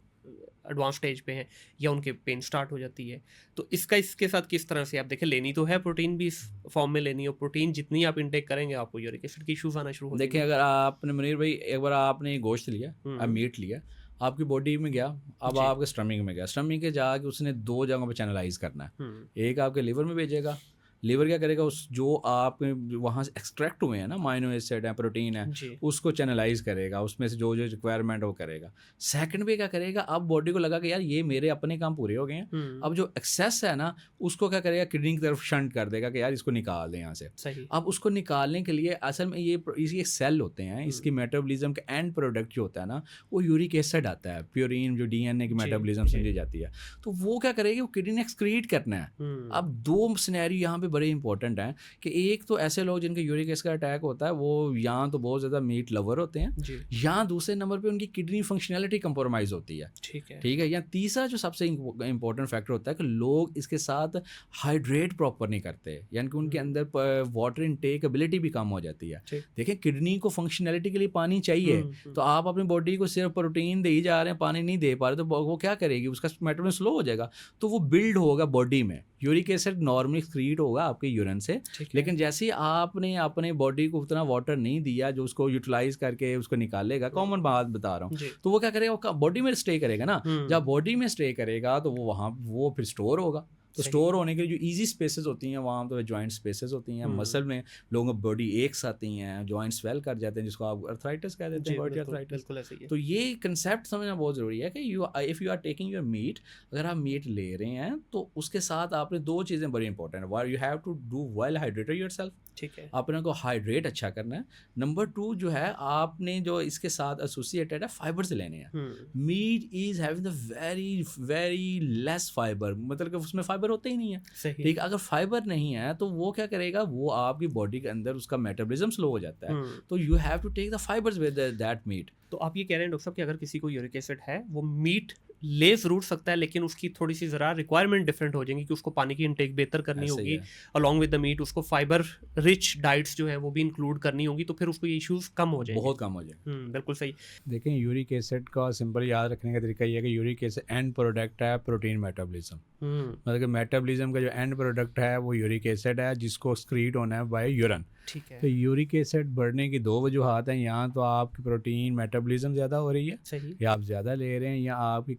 Speaker 2: एडवांस स्टेज पे हैं, या उनके पेन स्टार्ट हो जाती है। तो इसके साथ किस तरह से आप देखें, लेनी तो है प्रोटीन भी, इस फॉर्म में लेनी हो, प्रोटीन जितनी आप इंटेक करेंगे आपको यूरिक एसिड के इशूज़ आना शुरू हो जाएंगे।
Speaker 1: देखिए, अगर आपने मुनीर भाई एक बार आपने गोश्त लिया, आप मीट लिया, आपकी बॉडी में गया, अब आपके स्टमक में गया, स्टमक के जाके उसने 2 जगहों पे चैनलाइज करना है। एक आपके लिवर में भेजेगा, लीवर क्या करेगा, उस जो आप वहाँ से एक्सट्रैक्ट हुए हैं ना, अमाइनो एसिड है, प्रोटीन है, उसको चैनलाइज करेगा, उसमें से जो रिक्वायरमेंट वो करेगा। सेकंड पे क्या करेगा, अब बॉडी को लगा कि यार ये मेरे अपने काम पूरे हो गए हैं, अब जो एक्सेस है ना उसको क्या करेगा, किडनी की तरफ शंट कर देगा कि यार इसको निकाल दें यहाँ से। अब उसको निकालने के लिए असल में ये सेल होते हैं, इसकी मेटाबॉलिज्म का एंड प्रोडक्ट जो होता है ना, वो यूरिक एसिड आता है, प्यूरिन, जो डीएनए की मेटाबॉलिज्म समझी जाती है। तो वो क्या करेगी, वो किडनी ने एक्सक्रीट करना है। अब 2 सिनेरियो यहाँ पे बड़े इंपॉर्टेंट हैं कि एक तो ऐसे लोग जिनके यूरिक एसिड का अटैक होता है, वो या तो बहुत ज़्यादा मीट लवर होते हैं, या दूसरे नंबर पे उनकी किडनी फंक्शनैलिटी कंप्रोमाइज़ होती है। ठीक है। या तीसरा जो सबसे इंपॉर्टेंट फैक्टर होता है कि लोग इसके साथ हाइड्रेट प्रॉपर नहीं करते, यानी कि उनके अंदर वाटर इनटेक एबिलिटी भी कम हो जाती है। देखिए, किडनी को फंक्शनैलिटी के लिए पानी चाहिए, तो आप अपनी बॉडी को सिर्फ प्रोटीन दे ही जा रहे हैं, पानी नहीं दे पा रहे, तो वो क्या करेगी, उसका मेटाबॉलिज्म स्लो हो जाएगा, तो वो बिल्ड होगा बॉडी में। यूरिक एसिड नॉर्मली एक्सक्रीट होगा आपके यूरिन से, लेकिन जैसे ही आपने अपने बॉडी को उतना वाटर नहीं दिया जो उसको यूटिलाइज करके उसको निकालेगा, कॉमन बात बता रहा हूँ, तो वो क्या करेगा, बॉडी में स्टे करेगा ना। जब बॉडी में स्टे करेगा तो वो फिर स्टोर होगा। तो स्टोर होने के लिए जो इजी स्पेसेस होती हैं, वहाँ तो जॉइंट स्पेसेस होती हैं। मसल में लोगों को बॉडी एक्स आती हैं, जॉइंट स्वेल कर जाते हैं, जिसको आप अर्थराइटिस कह देते हैं, बॉडी अर्थराइटिस। तो ये कंसेप्ट समझना बहुत ज़रूरी है कि if you are taking your meat, अगर आप मीट ले रहे हैं तो उसके साथ आपने 2 चीज़ें बड़ी इंपॉर्टेंट है। You have to do well hydrated yourself, ठीक है, आपने को हाइड्रेट अच्छा करना है। नंबर 2 जो है, आपने जो इसके साथ एसोसिएटेड है फाइबर्स लेने हैं। Meat is having the very very less fibre, मतलब कि उसमें फाइबर होते ही नहीं है। ठीक, अगर फाइबर नहीं है तो वो क्या करेगा, वो आपकी बॉडी के अंदर उसका मेटाबॉलिज्म स्लो हो जाता है। तो you have to take the fibres with that meat.
Speaker 2: तो आप ये कह रहे हैं डॉक्टर साहब कि अगर किसी को यूरिक एसिड है, वो मीट ले ज़रूर सकता है, लेकिन उसकी थोड़ी सी ज़रा रिक्वायरमेंट डिफरेंट हो जाएंगी कि उसको पानी की इंटेक बेहतर करनी होगी, अलॉन्ग विद द मीट उसको फाइबर रिच डाइट्स जो है वो भी इंक्लूड करनी होगी, तो फिर उसको ये इश्यूज़ कम हो जाएंगे,
Speaker 1: बहुत कम हो जाए।
Speaker 2: बिल्कुल सही।
Speaker 3: देखें, यूरिक एसिड का सिंपल याद रखने का तरीका ये है कि यूरिक एसिड एंड प्रोडक्ट है प्रोटीन मेटाबॉलिज्म। मतलब कि मेटाबॉलिज्म का जो एंड प्रोडक्ट है वो यूरिक एसिड है, जिसको एक्सक्रीट होना है बाय यूरिन।
Speaker 2: ठीक है।
Speaker 3: तो यूरिक एसिड बढ़ने की 2 वजूहात हैं, यहाँ तो आपकी प्रोटीन मेटाबॉलिज्म ज़्यादा हो रही है,
Speaker 2: सही,
Speaker 3: या आप ज़्यादा ले रहे हैं, या आपकी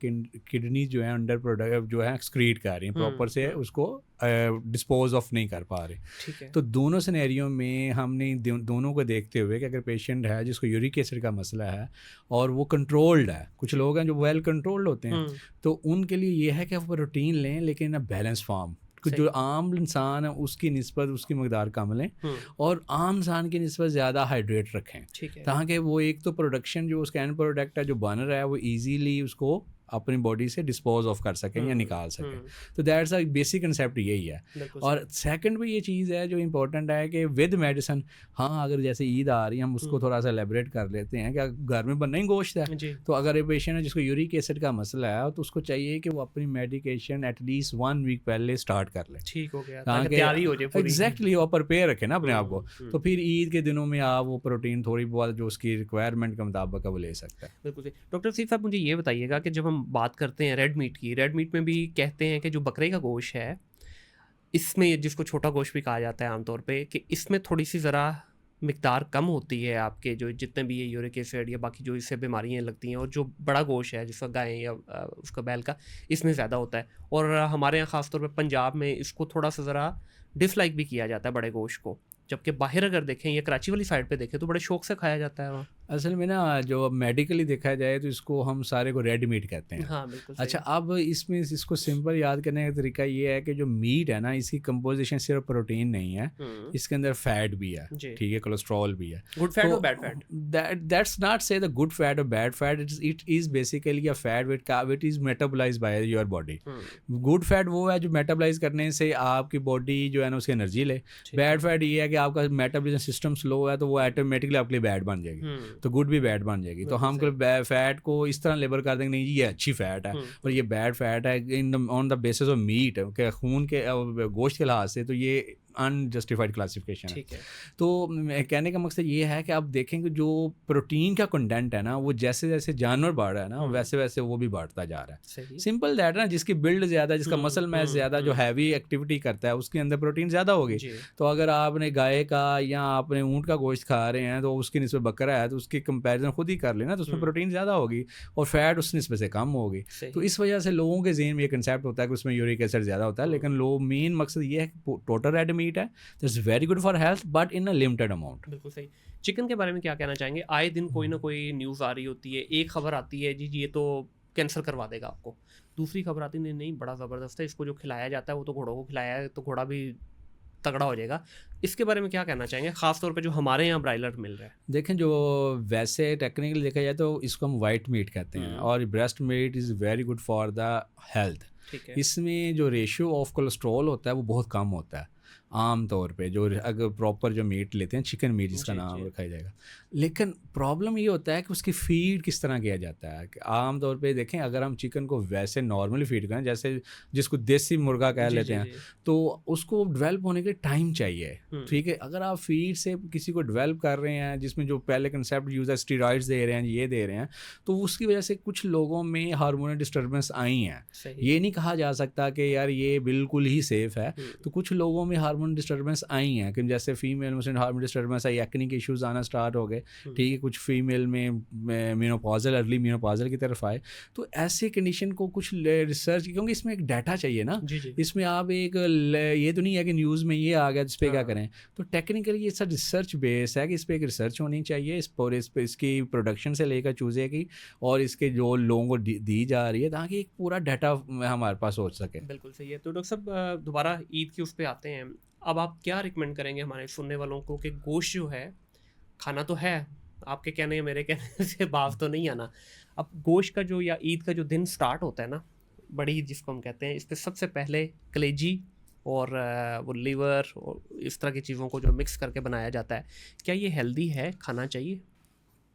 Speaker 3: किडनी जो है अंडर प्रोडक्ट जो है एक्सक्रीट कर रही हैं प्रॉपर से उसको डिस्पोज ऑफ नहीं कर पा रहे। तो दोनों सिनेरियो में हमने दोनों को देखते हुए कि अगर पेशेंट है जिसको यूरिक एसिड का मसला है और वो कंट्रोल्ड है, कुछ लोग हैं जो वेल कंट्रोल्ड होते हैं, तो उनके लिए ये है कि वो प्रोटीन लें लेकिन इन बैलेंस फॉर्म, जो आम इंसान है उसकी निस्बत उसकी मकदार कम लें और आम इंसान की निस्बत ज़्यादा हाइड्रेट रखें ताकि वो एक तो प्रोडक्शन जो उसका एंड प्रोडक्ट है जो बन रहा है वो ईजीली उसको अपनी बॉडी से डिस्पोज ऑफ कर सकें या निकाल सकें। तो दैट्स अ बेसिक कंसेप्ट यही है। और सेकंड भी ये चीज़ है जो इम्पोर्टेंट है कि विद मेडिसिन, हाँ अगर जैसे ईद आ रही है हम उसको थोड़ा सा एलेबरेट कर लेते हैं कि घर में बनना ही गोश्त है, तो अगर ये पेशेंट है जिसको यूरिक एसिड का मसला है तो उसको चाहिए कि वो अपनी मेडिकेशन एटलीस्ट 1 वीक पहले स्टार्ट कर ले,
Speaker 2: ठीक हो गया, ताकि तैयारी हो जाए पूरी।
Speaker 3: एग्जैक्टली, और प्रिपेयर रखें ना अपने आप को, तो फिर ईद के दिनों में आप वो प्रोटीन थोड़ी बहुत जो उसकी रिक्वायरमेंट के मुताबिक वो ले सकता है।
Speaker 2: बिल्कुल। डॉक्टर सईद साहब मुझे ये बताइएगा कि जब हम बात करते हैं रेड मीट की, रेड मीट में भी कहते हैं कि जो बकरे का गोश्त है इसमें, जिसको छोटा गोश्त भी कहा जाता है आमतौर पे, कि इसमें थोड़ी सी ज़रा मिकदार कम होती है आपके जो जितने भी ये यूरिक एसिड या बाकी जो इससे बीमारियाँ लगती हैं, और जो बड़ा गोश्त है जिसका गाय या उसका बैल का, इसमें ज़्यादा होता है। और हमारे यहाँ ख़ासतौर पे पंजाब में इसको थोड़ा सा ज़रा डिसलाइक भी किया जाता है बड़े गोश्त को, जबकि बाहर अगर देखें या कराची वाली साइड पे देखें तो बड़े शौक से खाया जाता है वहाँ।
Speaker 3: असल में ना जो मेडिकली देखा जाए तो इसको हम सारे को रेड मीट कहते हैं।
Speaker 2: हाँ, बिल्कुल।
Speaker 3: अच्छा, अब इसमें इसको सिंपल याद करने का तरीका ये है कि जो मीट है ना इसकी कंपोजिशन सिर्फ प्रोटीन नहीं है, इसके अंदर फैट भी है, ठीक है, कोलेस्ट्रॉल भी है।
Speaker 2: गुड फैट और बैड फैट,
Speaker 3: दैट्स नॉट से द गुड फैट और bad fat, it is basically a fat which is metabolised by your body. Good fat वो है जो मेटाबोलाइज करने से आपकी बॉडी जो है ना उसकी एनर्जी ले। बैड फैट ये है कि आपका मेटाबॉलिज्म सिस्टम स्लो है तो वो ऑटोमेटिकली आपके लिए बैड बन जाएगी, तो गुड भी बैड बन जाएगी। तो हम फैट को इस तरह लेबल कर देंगे, नहीं जी ये अच्छी फैट है और ये बैड फैट है on the basis of meat के खून के गोश्त के लिहाज से, तो ये अनजस्टिफाइड क्लासिफिकेशन है। तो कहने का मकसद ये है कि आप देखेंगे जो प्रोटीन का कंटेंट है ना वो जैसे जैसे जानवर बढ़ रहा है ना वैसे वैसे वो भी बढ़ता जा रहा है। सिंपल दैट ना, जिसकी बिल्ड ज़्यादा, जिसका मसल मैस ज़्यादा, जो हैवी एक्टिविटी करता है उसके अंदर प्रोटीन ज़्यादा होगी। तो अगर आपने गाय का या आपने ऊँट का गोश्त खा रहे हैं तो उसकी निस्बत बकरा है तो उसकी कंपैरिजन खुद ही कर लेना, तो उसमें प्रोटीन ज़्यादा होगी और फैट उस निस्बत से कम होगी। तो इस वजह से लोगों के ज़हन में ये कंसेप्ट होता है कि उसमें यूरिक एसिड ज़्यादा होता है, लेकिन लोग मेन मकसद ये है कि टोटल रेड मीट है, that's very good for health but in a limited amount.
Speaker 2: बिल्कुल सही। चिकन के बारे में क्या कहना चाहेंगे? आए दिन कोई ना कोई न्यूज़ आ रही होती है, एक खबर आती है जी ये तो कैंसर करवा देगा आपको, दूसरी खबर आती है नहीं बड़ा ज़बरदस्त है, इसको जो खिलाया जाता है वो तो घोड़ों को खिलाया है तो घोड़ा भी तगड़ा हो जाएगा। इसके बारे में क्या कहना चाहेंगे, ख़ास तौर पे जो हमारे यहाँ ब्रायलर मिल रहा है?
Speaker 3: देखें, जो वैसे टेक्निकली देखा जाए तो इसको हम वाइट मीट कहते हैं और breast meat is very good for the health. इसमें जो रेशियो ऑफ कोलेस्ट्रॉल होता है वो बहुत कम होता है आम तौर पे, जो अगर प्रॉपर जो मीट लेते हैं, चिकन मीट जिसका नाम रखा जाएगा। लेकिन प्रॉब्लम ये होता है कि उसकी फीड किस तरह किया जाता है। आम तौर पे देखें, अगर हम चिकन को वैसे नॉर्मली फीड करें जैसे जिसको देसी मुर्गा कह लेते हैं, तो उसको डेवलप होने के टाइम चाहिए, ठीक है। अगर आप फीड से किसी को डेवलप कर रहे हैं जिसमें जो पहले कंसेप्ट यूज़ है स्टीरॉइड्स दे रहे हैं, ये दे रहे हैं, तो उसकी वजह से कुछ लोगों में हार्मोनल डिस्टर्बेंस आई हैं। ये नहीं कहा जा सकता कि यार ये बिल्कुल ही सेफ़ है, तो कुछ लोगों में हार्मोन डिस्टर्बेंस आई हैं कि जैसे फीमेल में हार्मोन डिस्टर्बेंस आई, एक्ने के इश्यूज आना स्टार्ट हो गए, ठीक है। कुछ फीमेल में मेनोपॉजल, अर्ली मेनोपॉजल की तरफ आए, तो ऐसे कंडीशन को कुछ रिसर्च, क्योंकि इसमें एक डाटा चाहिए ना, इसमें आप एक ये तो नहीं है कि न्यूज़ में ये आ गया इस पर क्या करें। तो टेक्निकली ये सब रिसर्च बेस है कि इस पर एक रिसर्च होनी चाहिए, इस पर इसकी प्रोडक्शन से लेकर चूज़े की और इसके जो लोगों को दी जा रही है, ताकि एक पूरा डाटा हमारे पास हो सके।
Speaker 2: बिल्कुल सही है। तो डॉक्टर साहब दोबारा ईद की उस पर आते हैं, अब आप क्या रिकमेंड करेंगे हमारे सुनने वालों को कि गोश्त जो है खाना तो है, आपके कहने मेरे कहने से बात तो नहीं आना, अब गोश्त का जो या ईद का जो दिन स्टार्ट होता है ना, बड़ी जिसको हम कहते हैं, इस पर सबसे पहले कलेजी और वो लीवर और इस तरह की चीज़ों को जो मिक्स करके बनाया जाता है, क्या ये हेल्दी है, खाना चाहिए?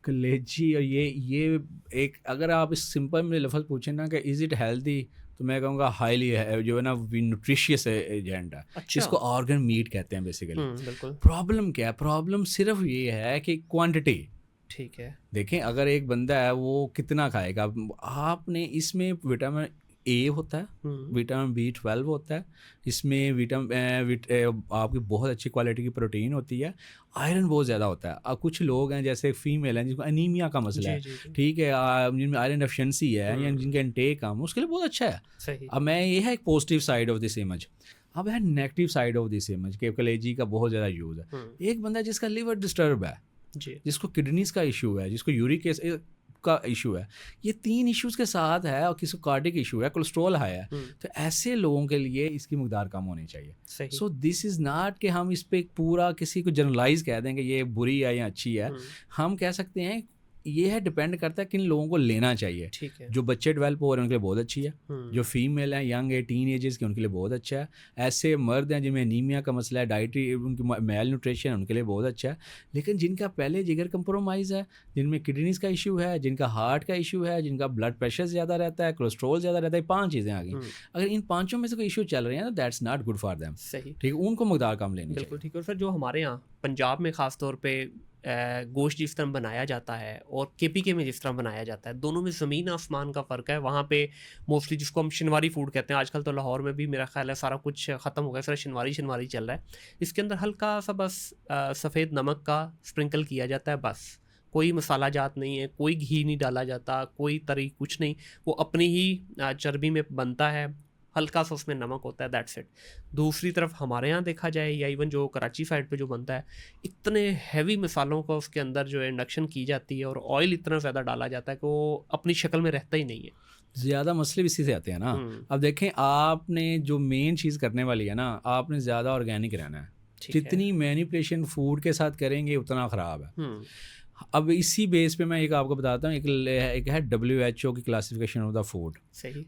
Speaker 3: कलेजी और ये एक, अगर आप इस सिंपल में लफ्ज़ पूछें ना कि इज़ इट हेल्दी, तो मैं कहूँगा हाईली है, जो है ना न्यूट्रिशियस एजेंट है। अच्छा। इसको ऑर्गन मीट कहते हैं बेसिकली।
Speaker 2: बिल्कुल।
Speaker 3: प्रॉब्लम क्या है? प्रॉब्लम सिर्फ ये है कि क्वांटिटी,
Speaker 2: ठीक है।
Speaker 3: देखें अगर एक बंदा है वो कितना खाएगा, आपने इसमें विटामिन
Speaker 1: ए होता है, विटामिन B12 होता है, इसमें आपकी बहुत अच्छी क्वालिटी की प्रोटीन होती है, आयरन बहुत ज़्यादा होता है। अब कुछ लोग हैं जैसे फीमेल हैं जिनको एनीमिया का मसला है, ठीक है, जिनमें आयरन डेफिशिएंसी है या जिनका इंटेक कम, उसके लिए बहुत अच्छा है। अब मैं ये है एक positive side of this image. अब है negative side of this image कि कलेजी का बहुत ज़्यादा यूज़ है। एक बंदा जिसका लिवर डिस्टर्ब है, जिसको किडनीज का इशू है, जिसको यूरिक एसिड का इशू है, ये 3 इश्यूज़ के साथ है, और किसी को कार्डिक इशू है, कोलेस्ट्रॉल हाई है, तो ऐसे लोगों के लिए इसकी मकदार कम होनी चाहिए। सो दिस इज़ नॉट कि हम इस पर पूरा किसी को जनरलाइज कह दें कि ये बुरी है या अच्छी है। हम कह सकते हैं ये है, डिपेंड करता है किन लोगों को लेना चाहिए। ठीक है, जो बच्चे डेवलप हो रहे हैं उनके लिए बहुत अच्छी है, जो फीमेल हैं यंग है टीन एजेस के उनके लिए बहुत अच्छा है, ऐसे मर्द हैं जिनमें एनीमिया का मसला है, डाइटरी उनकी मेल न्यूट्रिशन उनके लिए बहुत अच्छा है। लेकिन जिनका पहले जिगर कंप्रोमाइज़ है, जिनमें किडनीज का इशू है, जिनका हार्ट का इशू है, जिनका ब्लड प्रेशर ज़्यादा रहता है, कोलेस्ट्रॉल ज़्यादा रहता है, 5 चीज़ें आ गई। अगर इन 5 में से कोई इशू चल रहे हैं तो that's not good for them. सही, ठीक है, उनको मकदार कम लेनी चाहिए।
Speaker 2: बिल्कुल ठीक है। और सर जो हमारे यहाँ पंजाब में ख़ास तौर पर गोश्त जिस तरह बनाया जाता है और KPK में जिस तरह बनाया जाता है, दोनों में ज़मीन आसमान का फ़र्क है। वहाँ पे मोस्टली जिसको हम शनवारी फूड कहते हैं, आजकल तो लाहौर में भी मेरा ख्याल है सारा कुछ ख़त्म हो गया, सारा शनवारी चल रहा है। इसके अंदर हल्का सा बस सफ़ेद नमक का स्प्रिंकल किया जाता है, बस कोई मसाला जात नहीं है, कोई घी नहीं डाला जाता, कोई तरी कुछ नहीं, वो अपनी ही चर्बी में बनता है, हल्का सा उसमें नमक होता है, दैट्स इट। दूसरी तरफ हमारे यहाँ देखा जाए या इवन जो कराची साइड पे जो बनता है, इतने हैवी मसालों का उसके अंदर जो है इंडक्शन की जाती है और ऑयल इतना ज़्यादा डाला जाता है कि वो अपनी शक्ल में रहता ही नहीं है।
Speaker 1: ज़्यादा मसले भी इसी से आते हैं ना। अब देखें, आपने जो मेन चीज़ करने वाली है ना, आपने ज़्यादा ऑर्गेनिक रहना है। जितनी मैनिपुलेशन फूड के साथ करेंगे उतना ख़राब है। अब इसी बेस पे मैं एक आपको बताता हूँ, एक है WHO की क्लासिफिकेशन ऑफ द फूड,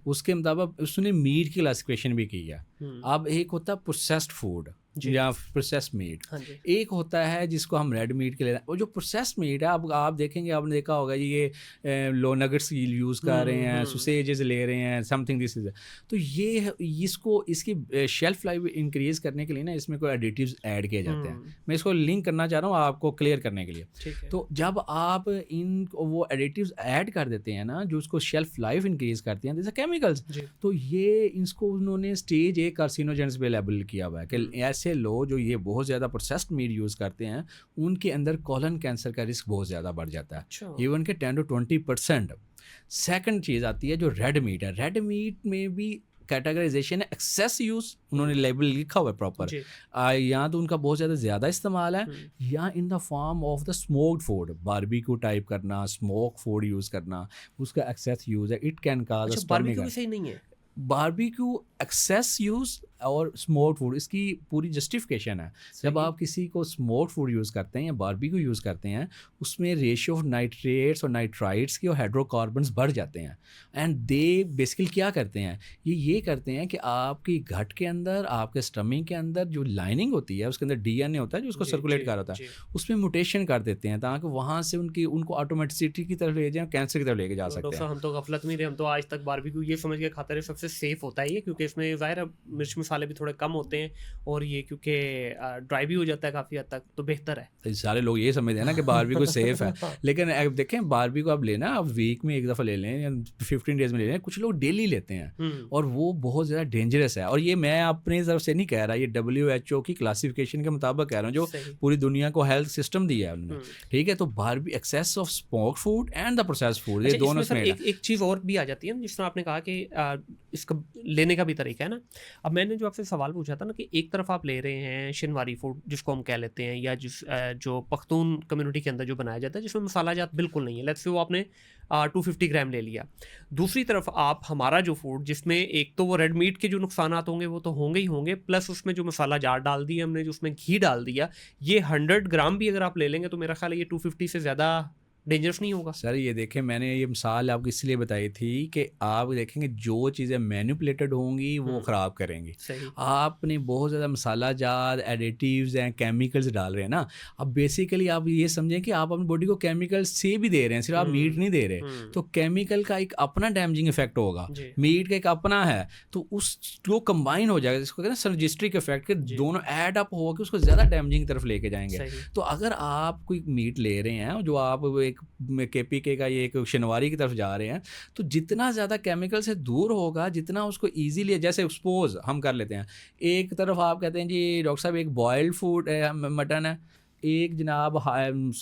Speaker 1: उसके मुताबिक उसने मीट की क्लासिफिकेशन भी की है। अब एक होता है प्रोसेस्ड फूड या प्रोसेस्ड मीट, एक होता है जिसको हम रेड मीट के लिए, वो जो प्रोसेस्ड मीट है, अब आप देखेंगे, आपने देखा होगा ये लो नगट्स यूज़ कर रहे हैं, सोसेजेस ले रहे हैं, समथिंग दिस इज, तो ये इसको इसकी शेल्फ लाइफ इंक्रीज़ करने के लिए ना इसमें कोई एडिटिव्स ऐड किए जाते हैं। मैं इसको लिंक करना चाह रहा हूँ आपको क्लियर करने के लिए। तो जब आप इन वो एडिटिव्स ऐड कर देते हैं ना, जो उसको शेल्फ लाइफ इंक्रीज़ करते हैं, जैसे केमिकल्स, तो ये इसको उन्होंने स्टेज A कार्सिनोजेंस पे लेबल किया हुआ है कि ऐसे लोग जो ये बहुत ज़्यादा प्रोसेस्ड मीट यूज़ करते हैं उनके अंदर कॉलन कैंसर का रिस्क बहुत ज़्यादा बढ़ जाता है, इवन के 10 to 20%। सेकंड चीज़ आती है जो रेड मीट है। रेड मीट में भी कैटेगराइजेशन है एक्सेस यूज़, उन्होंने लेबल लिखा हुआ है प्रॉपर, या तो उनका बहुत ज़्यादा इस्तेमाल है, या in the form of the smoked food, barbecue type करना, स्मोक फूड यूज़ करना, उसका एक्सेस यूज़ है, इट कैन काज।
Speaker 2: बारबेक्यू सही नहीं है,
Speaker 1: बारबेक्यू एक्सेस यूज़ और स्मोक्ड फूड, इसकी पूरी जस्टिफिकेशन है। जब आप किसी को स्मोक्ड फूड यूज़ करते हैं या बारबेक्यू यूज़ करते हैं, उसमें रेशियो ऑफ नाइट्रेट्स और नाइट्राइड्स की और हाइड्रोकार्बन्स बढ़ जाते हैं। एंड दे बेसिकली क्या करते हैं, ये करते हैं कि आपकी गट के अंदर, आपके स्टमक के अंदर जो लाइनिंग होती है, उसके अंदर DNA होता है जो उसको सर्कुलेट कर होता है, उसमें म्यूटेशन कर देते हैं ताकि वहाँ से उनको ऑटोमेटिसिटी की तरफ ले जाएं, कैंसर की तरफ लेके जा सकते हैं।
Speaker 2: हम तो गफलत में रहे, हम तो आज तक बारबेक्यू ये समझ के खाते रहे सबसे सेफ होता है ये, क्योंकि इसमें ज़ाहिर है मिर्च मसाले भी थोड़े कम होते हैं और ये क्योंकि ड्राई भी हो जाता है काफ़ी हद तक, तो बेहतर है।
Speaker 1: तो सारे लोग ये समझते हैं ना कि बारबेक्यू सेफ है, लेकिन अब देखें बारबेक्यू आप लेना, आप वीक में एक दफ़ा ले लें या 15 डेज़ में ले लें, कुछ लोग डेली लेते हैं और वो बहुत ज़्यादा डेंजरस है। और ये मैं अपनी तरफ से नहीं कह रहा, ये WHO की क्लासिफिकेशन के मुताबिक कह रहा हूँ, जो पूरी दुनिया को हेल्थ सिस्टम दिया है उन्होंने, ठीक है। तो barbecue excess of smoked food and the processed food, ये दोनों में
Speaker 2: एक चीज़ और भी आ जाती है, जिस तरह आपने कहा कि इसका लेने का भी तरीका है ना। अब मैंने जो आपसे सवाल पूछा था ना कि एक तरफ आप ले रहे हैं शनवारी फूड जिसको हम कह लेते हैं, या जो पख्तून कम्युनिटी के अंदर जो बनाया जाता है जिसमें मसाला जात बिल्कुल नहीं है, लेट्स से वो आपने 250 ग्राम ले लिया। दूसरी तरफ आप हमारा जो फूड, जिसमें एक तो वो रेड मीट के जो नुकसानात होंगे वो तो होंगे ही होंगे, प्लस उसमें जो मसाला जार डाल दिया हमने, जो उसमें घी डाल दिया, ये 100 ग्राम भी अगर आप ले लेंगे तो मेरा ख्याल है ये 250 से ज़्यादा डेंजरस नहीं होगा।
Speaker 1: सर ये देखें, मैंने ये मिसाल आपको इसलिए बताई थी कि आप देखेंगे जो चीज़ें मैनिपुलेटेड होंगी वो ख़राब करेंगी। आपने बहुत ज़्यादा मसाला जात, एडिटिव्स हैं, केमिकल्स डाल रहे हैं ना। अब बेसिकली आप ये समझें कि आप अपनी बॉडी को केमिकल से भी दे रहे हैं, सिर्फ आप मीट नहीं दे रहे। तो केमिकल का एक अपना डैमेजिंग इफेक्ट होगा, मीट का एक अपना है, तो उसको कंबाइन हो जाएगा, जिसको कहते हैं सर्जिस्ट्रिक इफेक्ट, के दोनों ऐड अप होकर उसको ज़्यादा डैमेजिंग की तरफ लेके जाएंगे। तो अगर आप कोई मीट ले रहे हैं जो आप एक KPK का ये एक शनवारी की तरफ जा रहे हैं, तो जितना ज़्यादा केमिकल से दूर होगा, जितना उसको ईजीली, जैसे सपोज हम कर लेते हैं, एक तरफ आप कहते हैं जी डॉक्टर साहब एक बॉयल्ड फूड मटन है, एक जनाब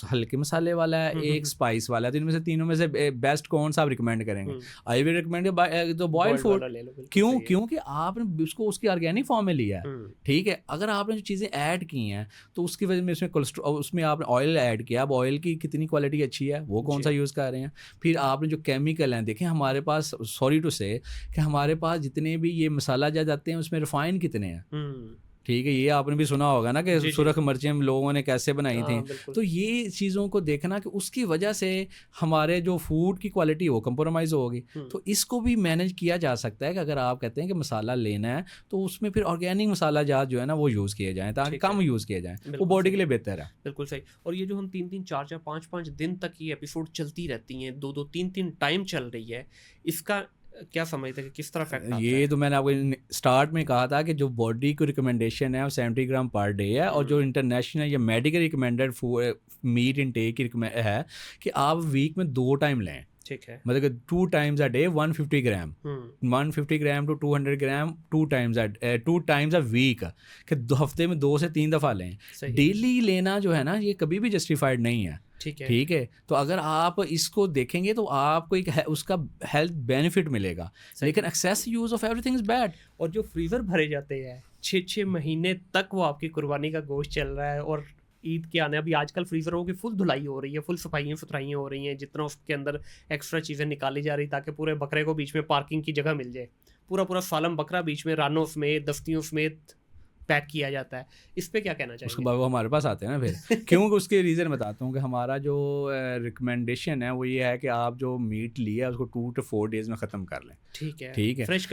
Speaker 1: हल्के मसाले वाला है, एक स्पाइस वाला है, तो इनमें से तीनों में से बेस्ट कौन सा आप रिकमेंड करेंगे? आई विल रिकमेंड तो बॉइल्ड फूड। क्यों? क्योंकि आपने उसको उसकी ऑर्गेनिक फॉर्म में लिया है, ठीक है। अगर आपने जो चीज़ें ऐड की हैं तो उसकी वजह में उसमें कोलेस्ट्रॉल, उसमें आपने ऑयल ऐड किया, अब ऑयल की कितनी क्वालिटी अच्छी है, वो कौन सा यूज़ कर रहे हैं। फिर आपने जो केमिकल हैं, देखें हमारे पास, सॉरी टू से कि हमारे पास जितने भी ये मसाला जाते हैं उसमें रिफाइन कितने हैं, ठीक है। ये आपने भी सुना होगा ना कि सुरख मिर्चें लोगों ने कैसे बनाई थी। तो ये चीज़ों को देखना कि उसकी वजह से हमारे जो फूड की क्वालिटी वो कंप्रोमाइज़ होगी। तो इसको भी मैनेज किया जा सकता है कि अगर आप कहते हैं कि मसाला लेना है तो उसमें फिर ऑर्गेनिक मसाला जात जो है ना वो यूज़ किए जाएँ, ताकि कम यूज़ किए जाएँ, वो बॉडी के लिए बेहतर है।
Speaker 2: बिल्कुल सही। और ये जो हम 3-3 4-4 5-5 दिन तक ये एपिसोड चलती रहती हैं, 2-2 3-3 टाइम चल रही है, इसका क्या समझते हैं कि किस तरह इफेक्ट आता है?
Speaker 1: ये तो मैंने आपको स्टार्ट में कहा था कि जो बॉडी को रिकमेंडेशन है वो 70 ग्राम पर डे है, और जो इंटरनेशनल या मेडिकल रिकमेंडेड मीट इनटेक है कि आप वीक में 2 टाइम लें,
Speaker 2: ठीक है।
Speaker 1: मतलब कि 2 times a day 150 gram, 150 gram to 200 gram 2 times a week, कि हफ्ते में 2 से 3 दफ़ा लें। डेली लेना जो है ना ये कभी भी जस्टिफाइड नहीं है, ठीक है। तो अगर आप इसको देखेंगे तो आपको एक उसका हेल्थ बेनिफिट मिलेगा, लेकिन excess use of everything is bad.
Speaker 2: और जो फ्रीज़र भरे जाते हैं 6-6 महीने तक वो आपकी कुर्बानी का गोश्त चल रहा है, और ईद के आने अभी आजकल फ्रीज़रों की फुल धुलाई हो रही है, फुल सफाइयाँ सुथराइयाँ हो रही हैं, जितना उसके अंदर एक्स्ट्रा चीज़ें निकाली जा रही ताकि पूरे बकरे को बीच में पार्किंग की जगह मिल जाए। पूरा सालम बकरा बीच में रानों समेत, दस्तियों समेत पैक किया जाता है। इस पे क्या कहना चाहिए?
Speaker 1: उसके बाद वो हमारे पास आते हैं ना फिर क्योंकि उसके रीज़न बताता हूँ कि हमारा जो रिकमेंडेशन है वो ये है कि आप जो मीट लिया उसको 2 to 4 डेज़ में ख़त्म कर लें, ठीक है, फ्रेश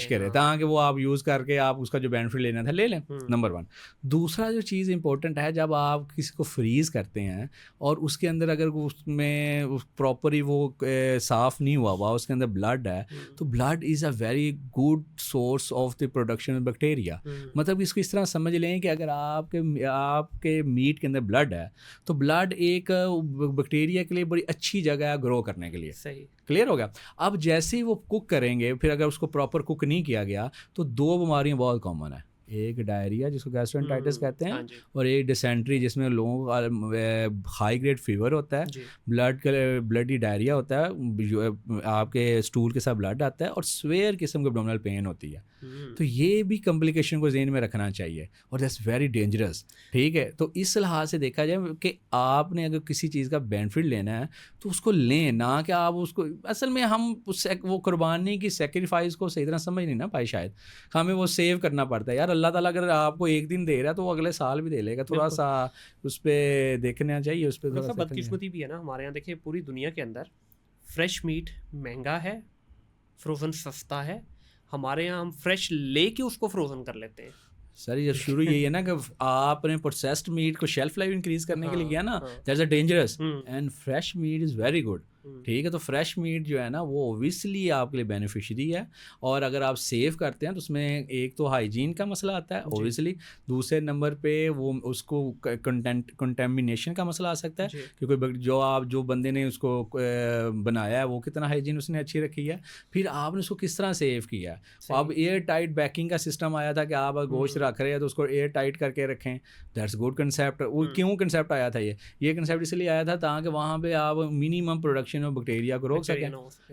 Speaker 1: करें, ताकि वो आप यूज़ करके आप उसका जो बेनिफिट लेना था ले लें, नंबर 1। दूसरा जो चीज़ इंपॉर्टेंट है, जब आप किसी को फ्रीज़ करते हैं और उसके अंदर अगर उसमें प्रॉपरली वो साफ़ नहीं हुआ उसके अंदर ब्लड है, तो blood is a very good source of the production of bacteria. मतलब इसको इस तरह समझ लें कि अगर आपके मीट के अंदर ब्लड है तो ब्लड एक बैक्टीरिया के लिए बड़ी अच्छी जगह है ग्रो करने के लिए।
Speaker 2: सही,
Speaker 1: क्लियर हो गया। अब जैसे ही वो कुक करेंगे, फिर अगर उसको प्रॉपर कुक नहीं किया गया तो 2 बीमारियां बहुत कॉमन है, एक डायरिया जिसको गैस्ट्रोएंटाइटिस कहते हैं, और एक डिसेंट्री जिसमें लोगों का हाई ग्रेड फीवर होता है, ब्लडी डायरिया होता है, आपके स्टूल के साथ ब्लड आता है, और स्वेयर किस्म की एब्डोमिनल पेन होती है। तो ये भी कॉम्प्लिकेशन को ज़हन में रखना चाहिए, और दैट्स वेरी डेंजरस, ठीक है। तो इस लिहाज से देखा जाए कि आपने अगर किसी चीज़ का बेनिफिट लेना है तो उसको लें, ना कि आप उसको, असल में हम वो कुर्बानी की सेक्रीफाइस को सही तरह समझ नहीं ना पाए, शायद हमें वो सेव करना पड़ता है। यार अल्लाह ताला अगर आपको एक दिन दे रहा है तो वो अगले साल भी दे लेगा, थोड़ा सा उस पर देखना चाहिए, उस पर थोड़ा
Speaker 2: बदकिस्मती भी है ना हमारे यहाँ। देखिए पूरी दुनिया के अंदर फ्रेश मीट महंगा है, फ्रोज़न सस्ता है, हमारे यहाँ हम फ्रेश लेके उसको फ्रोज़न कर लेते हैं।
Speaker 1: सर ये शुरू यही है ना कि आपने प्रोसेस्ड मीट को शेल्फ लाइफ इंक्रीज करने के लिए किया ना, that's a dangerous, and fresh meat is very good, ठीक है। तो फ्रेश मीट जो है ना वो ओबियसली आपके लिए बेनिफिशियरी है, और अगर आप सेव करते हैं तो उसमें एक तो हाइजीन का मसला आता है ओबियसली, दूसरे नंबर पे वो उसको कंटेमिनेशन का मसला आ सकता है, क्योंकि जो बंदे ने उसको बनाया है वो कितना हाइजीन उसने अच्छी रखी है, फिर आपने उसको किस तरह सेव किया है। तो अब एयर टाइट बैकिंग का सिस्टम आया था कि आप गोश्त रख रहे हैं तो उसको एयर टाइट करके रखें, दैट्स गुड कंसेप्ट। वो क्यों कंसेप्ट आया था? ये कंसेप्ट इसलिए आया था ताकि वहाँ पे आप मिनिमम प्रोडक्शन और बैक्टीरिया को रोक सकें,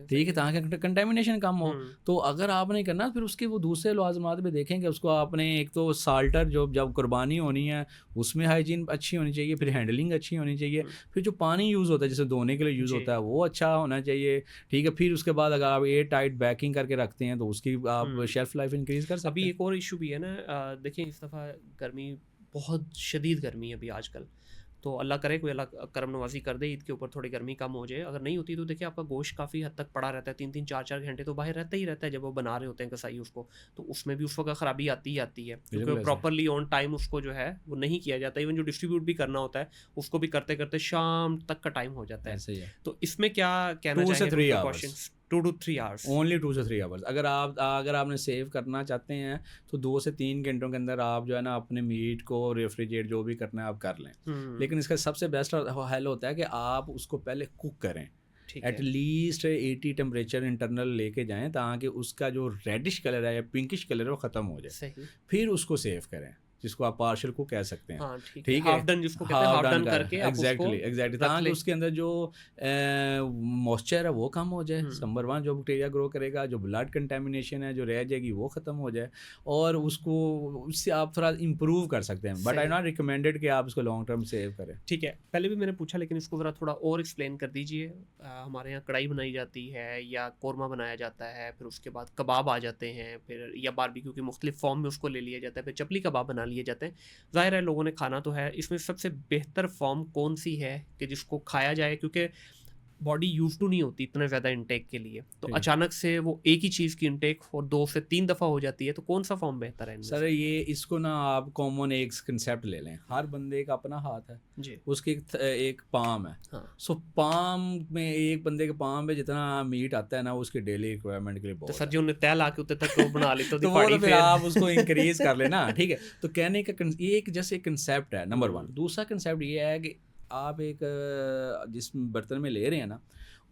Speaker 1: ठीक है, ताकि कंटेमिनेशन कम हो। तो अगर आपने करना फिर उसके वो दूसरे लाज़िमात भी देखेंगे, उसको आपने एक तो साल्टर जो जब कुर्बानी होनी है उसमें हाइजीन अच्छी होनी चाहिए, फिर हैंडलिंग अच्छी होनी चाहिए, फिर जो पानी यूज़ होता है जैसे धोने के लिए यूज़ होता है वो अच्छा होना चाहिए, ठीक है। फिर उसके बाद अगर आप एयर टाइट बैकिंग करके रखते हैं तो उसकी आप शेल्फ लाइफ इंक्रीज़ कर सकते हैं।
Speaker 2: अभी एक और इशू भी है ना, देखिए इस दफ़ा गर्मी, बहुत शदीद गर्मी है अभी आजकल, तो अल्लाह करे कोई अल्लाह करम नवाजी कर दे, ईद के ऊपर थोड़ी गर्मी कम हो जाए। अगर नहीं होती तो देखिए आपका गोश्त काफ़ी हद तक पड़ा रहता है, 3-3 4-4 घंटे तो बाहर रहता ही रहता है जब वो बना रहे होते हैं कसाई उसको, तो उसमें भी उस वक्त ख़राबी आती ही आती है, क्योंकि प्रॉपरली ऑन टाइम उसको जो है वो नहीं किया जाता। इवन जो डिस्ट्रीब्यूट भी करना होता है उसको भी करते करते शाम तक का टाइम हो जाता है। तो इसमें क्या कहना चाहिए? 2 to 3 आवर्स,
Speaker 3: ओनली 2 से 3 आवर्स। अगर आपने सेव करना चाहते हैं तो 2 से 3 घंटों के अंदर आप जो है ना अपने मीट को रेफ्रिजरेट जो भी करना है आप कर लें। लेकिन इसका सबसे बेस्ट हल होता है कि आप उसको पहले कुक करें, एटलीस्ट 80 टेम्परेचर इंटरनल लेके जाएं ताकि उसका जो रेडिश कलर है या पिंकिश कलर है वो ख़त्म हो जाए, फिर उसको सेव करें, जिसको आप पार्शियल कुक कह सकते हैं।
Speaker 2: ठीक है, हाफ डन जिसको कहते हैं, हाफ डन करके
Speaker 3: एग्जैक्टली ताकि उसके अंदर जो मॉइस्चर है वो कम हो जाए, नंबर 1 जो बैक्टीरिया ग्रो करेगा, जो ब्लड कंटेमिनेशन है जो रह जाएगी वो ख़त्म हो जाए, और उससे आप थोड़ा इम्प्रूव कर सकते हैं। बट आई नॉट रिकमेंडेड कि आप इसको लॉन्ग टर्म सेव करें।
Speaker 2: ठीक है, पहले भी मैंने पूछा लेकिन इसको ज़रा थोड़ा और एक्सप्लेन कर दीजिए। हमारे यहाँ कढ़ाई बनाई जाती है या कौरमा बनाया जाता है, फिर उसके बाद कबाब आ जाते हैं, फिर या बारबेक्यू की मुख्तलिफ फॉर्म में उसको ले लिया जाता है, फिर चपली कबाब बना लिए जाते हैं। ज़ाहिर है लोगों ने खाना तो है, इसमें सबसे बेहतर फॉर्म कौन सी है कि जिसको खाया जाए, क्योंकि बॉडी यूज टू नहीं होती इतना ज़्यादा इंटेक के लिए, तो अचानक से वो एक ही चीज़ की इंटेक और 2 से 3 दफ़ा हो जाती है, तो कौन सा फॉर्म बेहतर है?
Speaker 3: सर ये इसको ना आप कॉमन एक कंसेप्ट ले लें, हर बंदे का अपना हाथ है जी, उसकी एक पाम है। सो पाम में एक बंदे के पाम में जितना मीट आता है ना उसकी डेली रिक्वायरमेंट के लिए बहुत,
Speaker 2: तो सर जी उन्हें तय ला के उतने तक वो बना ली तो
Speaker 3: फिर आप उसको इंक्रीज कर लेना। ठीक है, तो कहने का ये एक जैसे कंसेप्ट है नंबर 1। दूसरा कंसेप्ट ये है कि आप एक जिस बर्तन में ले रहे हैं ना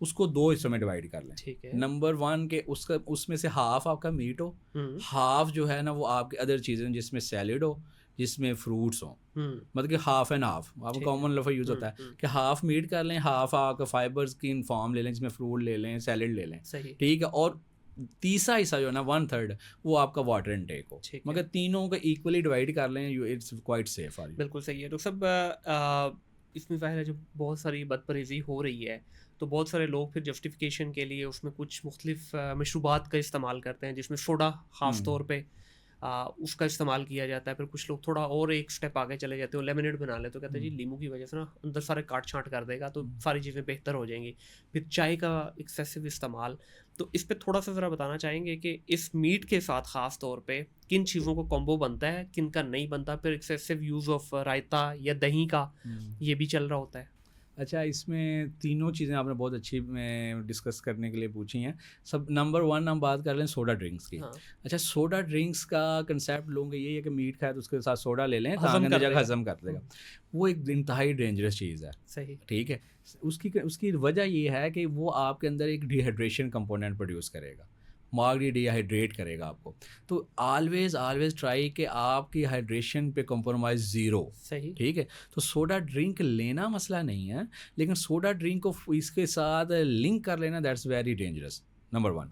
Speaker 3: उसको 2 हिस्सों में डिवाइड कर लें। ठीक है, नंबर 1 के उसमें से हाफ आपका मीट हो, हाफ जो है ना वो आपकी अदर चीज़ें जिसमें सैलेड हो, जिसमें फ्रूट्स हो, मतलब कि हाफ एंड हाफ आपका कॉमन लफ्ज़ यूज़ होता है कि हाफ मीट कर लें, हाफ आपका फाइबर्स की फॉर्म ले लें जिसमें फ्रूट ले लें, सैलेड ले लें। ठीक है, और तीसरा हिस्सा जो है ना 1/3 वो आपका वाटर इनटेक हो, मगर तीनों को इक्वली डिवाइड कर लें, इट्स क्वाइट सेफ।
Speaker 2: बिल्कुल सही है। तो सब इसमें ज़ाहिर है जब बहुत सारी बदपरहेज़ी हो रही है तो बहुत सारे लोग फिर जस्टिफिकेशन के लिए उसमें कुछ मुख्तलिफ मशरूबात का इस्तेमाल करते हैं, जिसमें सोडा ख़ास तौर पे उसका इस्तेमाल किया जाता है। फिर कुछ लोग थोड़ा और एक स्टेप आगे चले जाते हैं, लेमनेड बना ले, तो कहते हैं जी लीमू की वजह से ना अंदर सारे काट छाँट कर देगा तो सारी चीज़ें बेहतर हो जाएंगी। फिर चाय का एक्सेसिव इस्तेमाल, तो इस पर थोड़ा सा ज़रा बताना चाहेंगे कि इस मीट के साथ ख़ास तौर पे किन चीज़ों को कॉम्बो बनता है, किन का नहीं बनता। फिर एक्सेसिव यूज़ ऑफ रायता या दही का ये भी चल रहा होता है।
Speaker 3: अच्छा, इसमें तीनों चीज़ें आपने बहुत अच्छी डिस्कस करने के लिए पूछी हैं। सब नंबर 1 हम बात कर लें सोडा ड्रिंक्स की। अच्छा, सोडा ड्रिंक्स का कंसेप्ट लोगों का यही है कि मीट खाए तो उसके साथ सोडा ले लें, जगह हज़म कर देगा। वो एक इंतहाई डेंजरस चीज़ है। सही, ठीक है, उसकी वजह ये है कि वो आपके अंदर एक डिहाइड्रेशन कंपोनेंट प्रोड्यूस करेगा, मार्गली डिहाइड्रेट करेगा आपको। तो ऑलवेज ट्राई कि आपकी हाइड्रेशन पे कॉम्प्रोमाइज़ ज़ीरो। सही, ठीक है, तो सोडा ड्रिंक लेना मसला नहीं है, लेकिन सोडा ड्रिंक को इसके साथ लिंक कर लेना दैट्स वेरी डेंजरस, नंबर 1।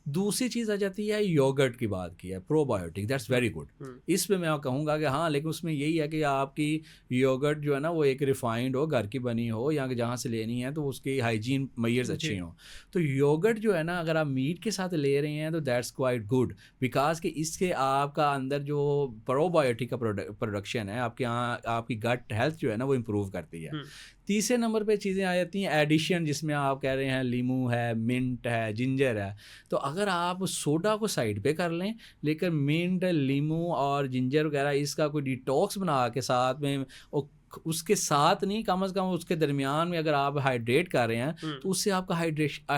Speaker 3: दूसरी चीज़ आ जाती है योगर्ट की बात की है, प्रोबायोटिक, दैट्स वेरी गुड। इस पे मैं कहूँगा कि हाँ, लेकिन उसमें यही है कि आपकी योगर्ट जो है ना वो एक रिफाइंड हो, घर की बनी हो, या जहाँ से लेनी है तो उसकी हाइजीन मेजर्स अच्छी हो। तो योगर्ट जो है ना अगर आप मीट के साथ ले रहे हैं तो दैट्स क्वाइट गुड, बिकॉज कि इसके आपका अंदर जो प्रोबायोटिक का प्रोडक्शन है आपके यहाँ, आपकी गट हेल्थ जो है ना वो इम्प्रूव करती है। तीसरे नंबर पे चीज़ें आ जाती हैं एडिशन, जिसमें आप कह रहे हैं लीमू है, मिंट है, जिंजर है। तो अगर आप सोडा को साइड पे कर लें, लेकिन मिंट, लीमू और जिंजर वगैरह इसका कोई डिटॉक्स बना के साथ में, और उसके साथ नहीं, कम से कम उसके दरमियान में अगर आप हाइड्रेट कर रहे हैं तो उससे आपका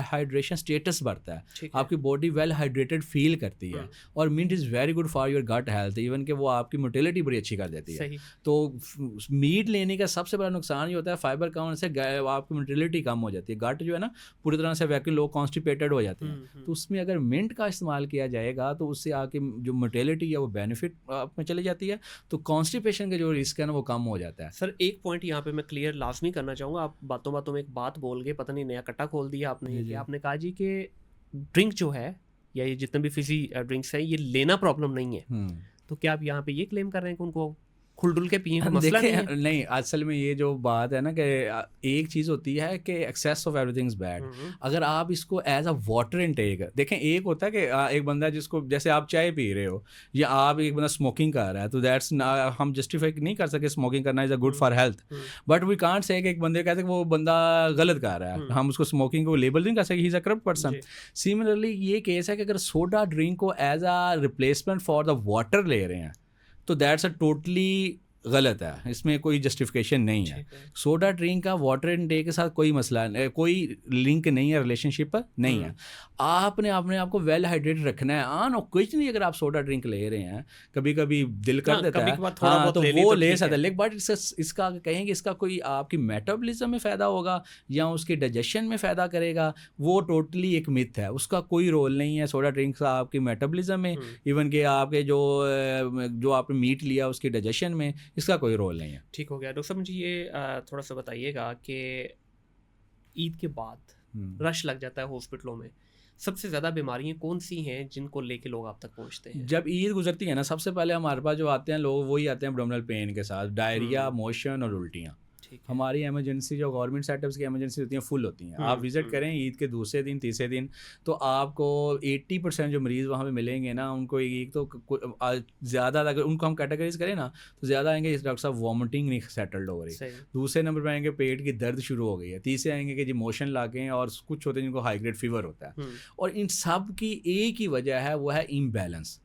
Speaker 3: हाइड्रेशन स्टेटस बढ़ता है, आपकी बॉडी वेल हाइड्रेटेड फील करती है। और mint is very good for your gut health, even कि वो आपकी मोटिलिटी बड़ी अच्छी कर देती है। तो मीट लेने का सबसे बड़ा नुकसान ये होता है फाइबर कम से आपकी मोटिलिटी कम हो जाती है, गट जो है ना पूरी तरह से वैक्यूम लोग कॉन्स्टिपेटेड हो जाते हैं। तो उसमें अगर मिंट का इस्तेमाल किया जाएगा तो उससे आपकी जो मोटिलिटी है वो बेनिफिट में चली जाती है, तो कॉन्स्टिपेशन का जो रिस्क है ना वो कम हो जाता है।
Speaker 2: सर एक पॉइंट यहाँ पे मैं क्लियर लाजमी करना चाहूँगा, आप बातों बातों में एक बात बोल गए, पता नहीं नया कट्टा खोल दिया आपने, कि आपने कहा जी कि ड्रिंक जो है या ये जितने भी फिजी ड्रिंक्स हैं ये लेना प्रॉब्लम नहीं है, तो क्या आप यहाँ पे ये क्लेम कर रहे हैं कि उनको खुलडुल के पिए मसला
Speaker 3: नहीं, असल में ये जो बात है ना कि एक चीज़ होती है कि excess of everything is bad. अगर आप इसको एज अ वाटर इनटेक, देखें एक होता है कि एक बंदा जिसको, जैसे आप चाय पी रहे हो या आप एक बंदा स्मोकिंग कर रहा है, तो दैट्स हम जस्टिफाई नहीं कर सके स्मोकिंग करना is a good for health, but we can't say कि एक बंदे कहते हैं कि वो बंदा गलत कर रहा है, हम उसको स्मोकिंग को लेबल नहीं कर सके, he is a corrupt person. Similarly ये केस है कि अगर सोडा ड्रिंक को as a replacement for the water ले रहे हैं तो दैट्स अ टोटली
Speaker 1: गलत है, इसमें कोई जस्टिफिकेशन नहीं है। सोडा ड्रिंक का वाटर इनटेक के साथ कोई मसला नहीं, कोई लिंक नहीं है, रिलेशनशिप नहीं है। आपने अपने आप को वेल हाइड्रेटेड रखना है। ऑन ओकेजनली अगर आप सोडा ड्रिंक ले रहे हैं, कभी कभी दिल कर देता है, हाँ, तो वो ले सकता है, लेकिन बट इसका कहेंगे इसका कोई आपकी मेटाबॉलिज्म में फ़ायदा होगा या उसके डाइजेशन में फ़ायदा करेगा, वो टोटली एक मिथ है, उसका कोई रोल नहीं है सोडा ड्रिंक का आपकी मेटाबॉलिज्म में, इवन कि आपके जो आपने मीट लिया उसके डाइजेशन में, इसका कोई रोल नहीं है।
Speaker 2: ठीक हो गया। डॉक्टर साहब मुझे ये थोड़ा सा बताइएगा कि ईद के बाद रश लग जाता है हॉस्पिटलों में, सबसे ज़्यादा बीमारियां कौन सी हैं जिनको लेके लोग आप तक पहुंचते हैं?
Speaker 1: जब ईद गुजरती है ना, सबसे पहले हमारे पास जो आते हैं लोग वही आते हैं एब्डोमिनल पेन के साथ, डायरिया, मोशन और उल्टियाँ। हमारी इमरजेंसी जो गवर्नमेंट सेटअप्स की इमरजेंसी होती हैं फुल होती हैं। आप विजिट करें ईद के दूसरे दिन तीसरे दिन, तो आपको 80% जो मरीज़ वहाँ पे मिलेंगे ना, उनको एक तो ज़्यादा अगर उनको हम कैटेगरीज करें ना, तो ज़्यादा आएंगे डॉक्टर साहब वॉमिटिंग नहीं सेटल्ड हो रही, दूसरे नंबर पर आएंगे पेट की दर्द शुरू हो गई है, तीसरे आएंगे कि जी मोशन लागे हैं, और कुछ होते हैं जिनको हाई ग्रेड फीवर होता है। और इन सब की एक ही वजह है, वो है इम्बैलेंस।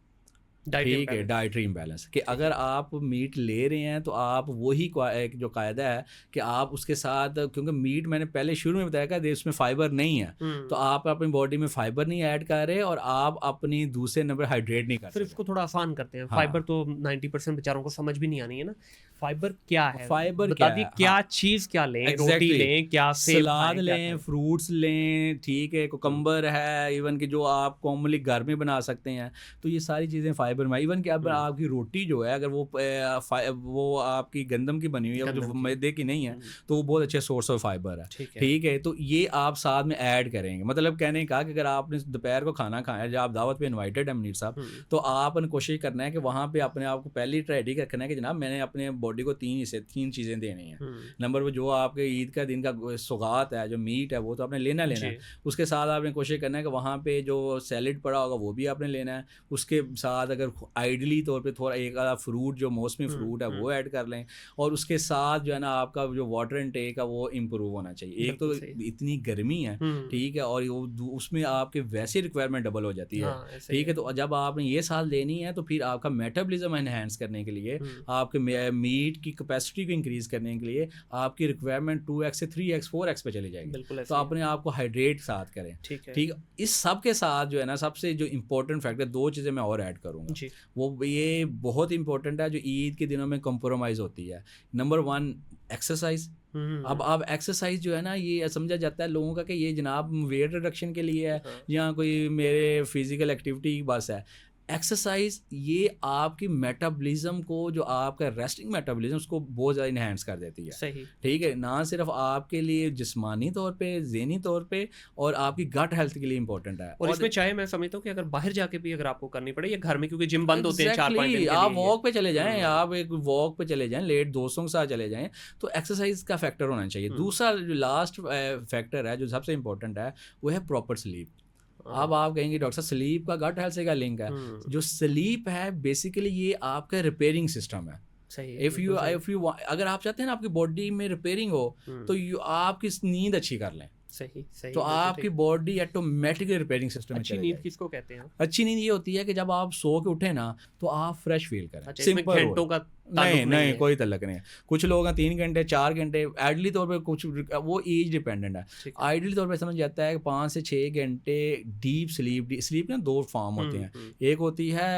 Speaker 1: ठीक है, डाइटरी इम्बैलेंस, कि अगर आप मीट ले रहे हैं तो आप वही एक जो कायदा है कि आप उसके साथ, क्योंकि मीट मैंने पहले शुरू में बताया कि उसमें फाइबर नहीं है, तो आप अपनी बॉडी में फाइबर नहीं ऐड कर रहे और आप अपनी दूसरे नंबर हाइड्रेट नहीं कर रहे।
Speaker 2: फिर इसको थोड़ा आसान करते हैं। फाइबर तो 90% बेचारों को समझ भी नहीं आनी है ना, फाइबर क्या है,
Speaker 1: फाइबर
Speaker 2: बता दी, क्या चीज़ क्या लें, रोटी लें, क्या
Speaker 1: सलाद लें, फ्रूट्स लें, ठीक है, कुकम्बर है, इवन कि जो आप कॉमनली घर में बना सकते हैं, तो ये सारी चीज़ें फाइबर में। इवन कि अब आपकी रोटी जो है अगर वो आपकी गंदम की बनी हुई है, जो मैदे की नहीं है, तो वो बहुत अच्छे सोर्स ऑफ फाइबर है। ठीक है, तो ये आप साथ में ऐड करेंगे। मतलब कहने का कि अगर आपने दोपहर को खाना खाया, जब आप दावत पे इन्वाइटेड है मुनीर साहब, तो आपने कोशिश करना है कि वहाँ पे अपने आप को पहले ही रेडी रखना है कि जनाब मैंने अपने बॉडी को तीन चीज़ें देनी है। नंबर वो जो आपके ईद का दिन का सौगात है, जो मीट है, वो तो आपने लेना है। उसके साथ आपने कोशिश करना है कि वहाँ पे जो सैलेड पड़ा होगा वो भी आपने लेना है। उसके साथ अगर आइडली तौर पे थोड़ा एक आधा फ्रूट, जो मौसमी फ्रूट है, वो ऐड कर लें। और उसके साथ जो है ना आपका जो वाटर इनटेक है वो इम्प्रूव होना चाहिए। एक तो इतनी गर्मी है, ठीक है, और उसमें आपके वैसे रिक्वायरमेंट डबल हो जाती है। ठीक है, तो जब आपने ये साथ लेनी है, तो फिर आपका मेटाबॉलिज्म एनहांस करने के लिए, आपके मीट की कैपेसिटी को इंक्रीज करने के लिए आपकी रिक्वायरमेंट 2x से 3x 4x पे चली जाएगी। तो अपने आप को हाइड्रेट साथ करें। ठीक, इस सब के साथ जो है ना, सबसे जो इम्पोर्टेंट फैक्टर, दो चीज़ें मैं और ऐड करूँगा, वो ये बहुत इंपॉर्टेंट है, जो ईद के दिनों में कंप्रोमाइज़ होती है। Number 1 exercise. अब एक्सरसाइज जो है ना, ये समझा जाता है लोगों का कि ये जनाब वेट रिडक्शन के लिए है या कोई मेरे फिजिकल एक्टिविटी बस है। एक्सरसाइज ये आपकी मेटाबॉलिज्म को, जो आपका रेस्टिंग मेटाबॉलिज्म, उसको बहुत ज़्यादा इन्हेंस कर देती है।
Speaker 2: सही,
Speaker 1: ठीक है, ना सिर्फ आपके लिए जिस्मानी तौर पे, ज़हनी तौर पे, और आपकी गट हेल्थ के लिए इंपॉर्टेंट है।
Speaker 2: और इसमें चाहे मैं समझता हूँ कि अगर बाहर जाके भी अगर आपको करनी पड़े, या घर में क्योंकि जिम बंद होते हैं 4-5 दिन के लिए,
Speaker 1: आप वॉक पे चले जाएं, आप एक वॉक पे चले जाएं, लेट दोस्तों के साथ चले जाएं, तो एक्सरसाइज का फैक्टर होना चाहिए। दूसरा जो लास्ट फैक्टर है, जो सबसे इंपॉर्टेंट है, वो है प्रॉपर स्लीप। अब आप कहेंगे डॉक्टर साहब स्लीप का गट हेल्थ से क्या लिंक है? जो स्लीप है बेसिकली ये आपका रिपेयरिंग सिस्टम है। इफ यू अगर आप चाहते हैं ना आपकी बॉडी में रिपेयरिंग हो, तो आपकी नींद अच्छी कर लें।
Speaker 2: सही,
Speaker 1: तो आपकी बॉडी ऑटोमेटिकली रिपेयरिंग सिस्टम में चली जाएगी।
Speaker 2: नींद किसको कहते हैं?
Speaker 1: अच्छी नींद ये होती है कि जब आप सो के उठे ना, तो आप फ्रेश फील करें।
Speaker 2: सिंपल घंटों का
Speaker 1: नहीं, कोई तल्लक नहीं है। कुछ लोग हैं 3 घंटे 4 घंटे, आइडली तौर पे कुछ वो एज डिपेंडेंट है। आइडली तौर पे समझ जाता है कि 5 से 6 घंटे डीप स्लीप ना 2 फॉर्म होते हैं। एक होती है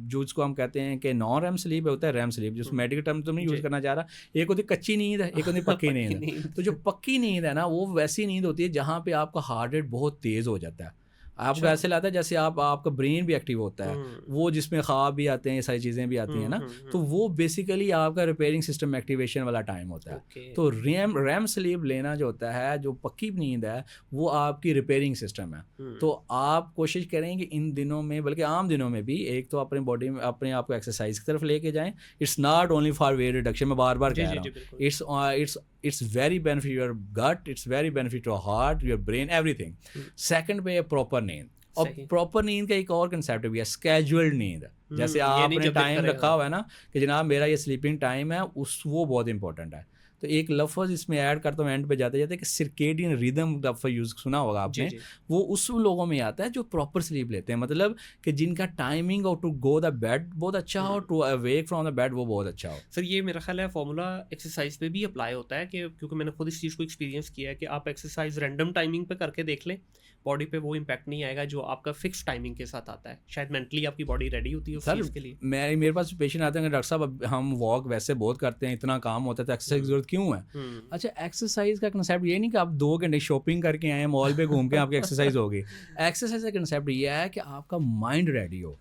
Speaker 1: जिसको हम कहते हैं कि नॉन रेम स्लीप, होता है रेम स्लीप, जिसको मेडिकल टर्म तो नहीं यूज़ करना चाह रहा। एक होती है कच्ची नींद है, एक होती है पक्की नींद है। तो जो पक्की नींद है ना, वो वैसी नींद होती है जहाँ पे आपका हार्ट रेट बहुत तेज़ हो जाता है। आपको ऐसे लगता है जैसे आपका ब्रेन भी एक्टिव होता है, वो जिसमें ख्वाब भी आते हैं, ये सारी चीज़ें भी आती हैं ना, तो वो बेसिकली आपका रिपेयरिंग सिस्टम एक्टिवेशन वाला टाइम होता है। तो रैम स्लीप लेना जो होता है, जो पक्की नींद है, वो आपकी रिपेयरिंग सिस्टम है। तो आप कोशिश करेंगे इन दिनों में, बल्कि आम दिनों में भी, एक तो अपनी बॉडी में अपने आप को एक्सरसाइज की तरफ लेके जाएं। It's not only for weight reduction, मैं बार बार कह रहा हूँ, it's very benefit your gut, it's very benefit your heart, your brain, everything. Second पे प्रॉपर नींद। और प्रॉपर नींद का एक और कंसेप्ट भी है, स्केड्यूल्ड नींद।
Speaker 3: जैसे आपने टाइम रखा हुआ है ना कि जनाब मेरा ये स्लीपिंग टाइम है, वो बहुत इंपॉर्टेंट है। तो एक लफ्ज़ इसमें ऐड करता हूँ एंड पे जाते जाते कि सर्केडियन रिदम लफ्ज़ यूज़ सुना होगा आपने, वो उस लोगों में आता है जो प्रॉपर स्लीप लेते हैं, मतलब कि जिनका टाइमिंग और टू गो द बेड बहुत अच्छा हो, to awake from the bed वो बहुत अच्छा हो।
Speaker 2: सर ये मेरा ख्याल है फॉर्मूला एक्सरसाइज पे भी अप्लाई होता है कि क्योंकि मैंने खुद इस चीज़ को एक्सपीरियंस किया है कि आप एक्सरसाइज रैंडम टाइमिंग पे करके देख लें, बॉडी पे वो इम्पैक्ट नहीं आएगा जो आपका फिक्स टाइमिंग के साथ आता है। शायद मेंटली आपकी बॉडी रेडी होती है उस चीज़ के लिए।
Speaker 3: मेरे पास पेशेंट आते हैं कि डॉक्टर साहब हम वॉक वैसे बहुत करते हैं, इतना काम होता है तो एक्सरसाइज की जरूरत क्यों है? अच्छा, एक्सरसाइज का कंसेप्ट ये नहीं कि आप 2 घंटे शॉपिंग करके आए, मॉल पे घूम के आपकी एक्सरसाइज होगी। एक्सरसाइज का कंसेप्ट ये है कि आपका माइंड रेडी हो।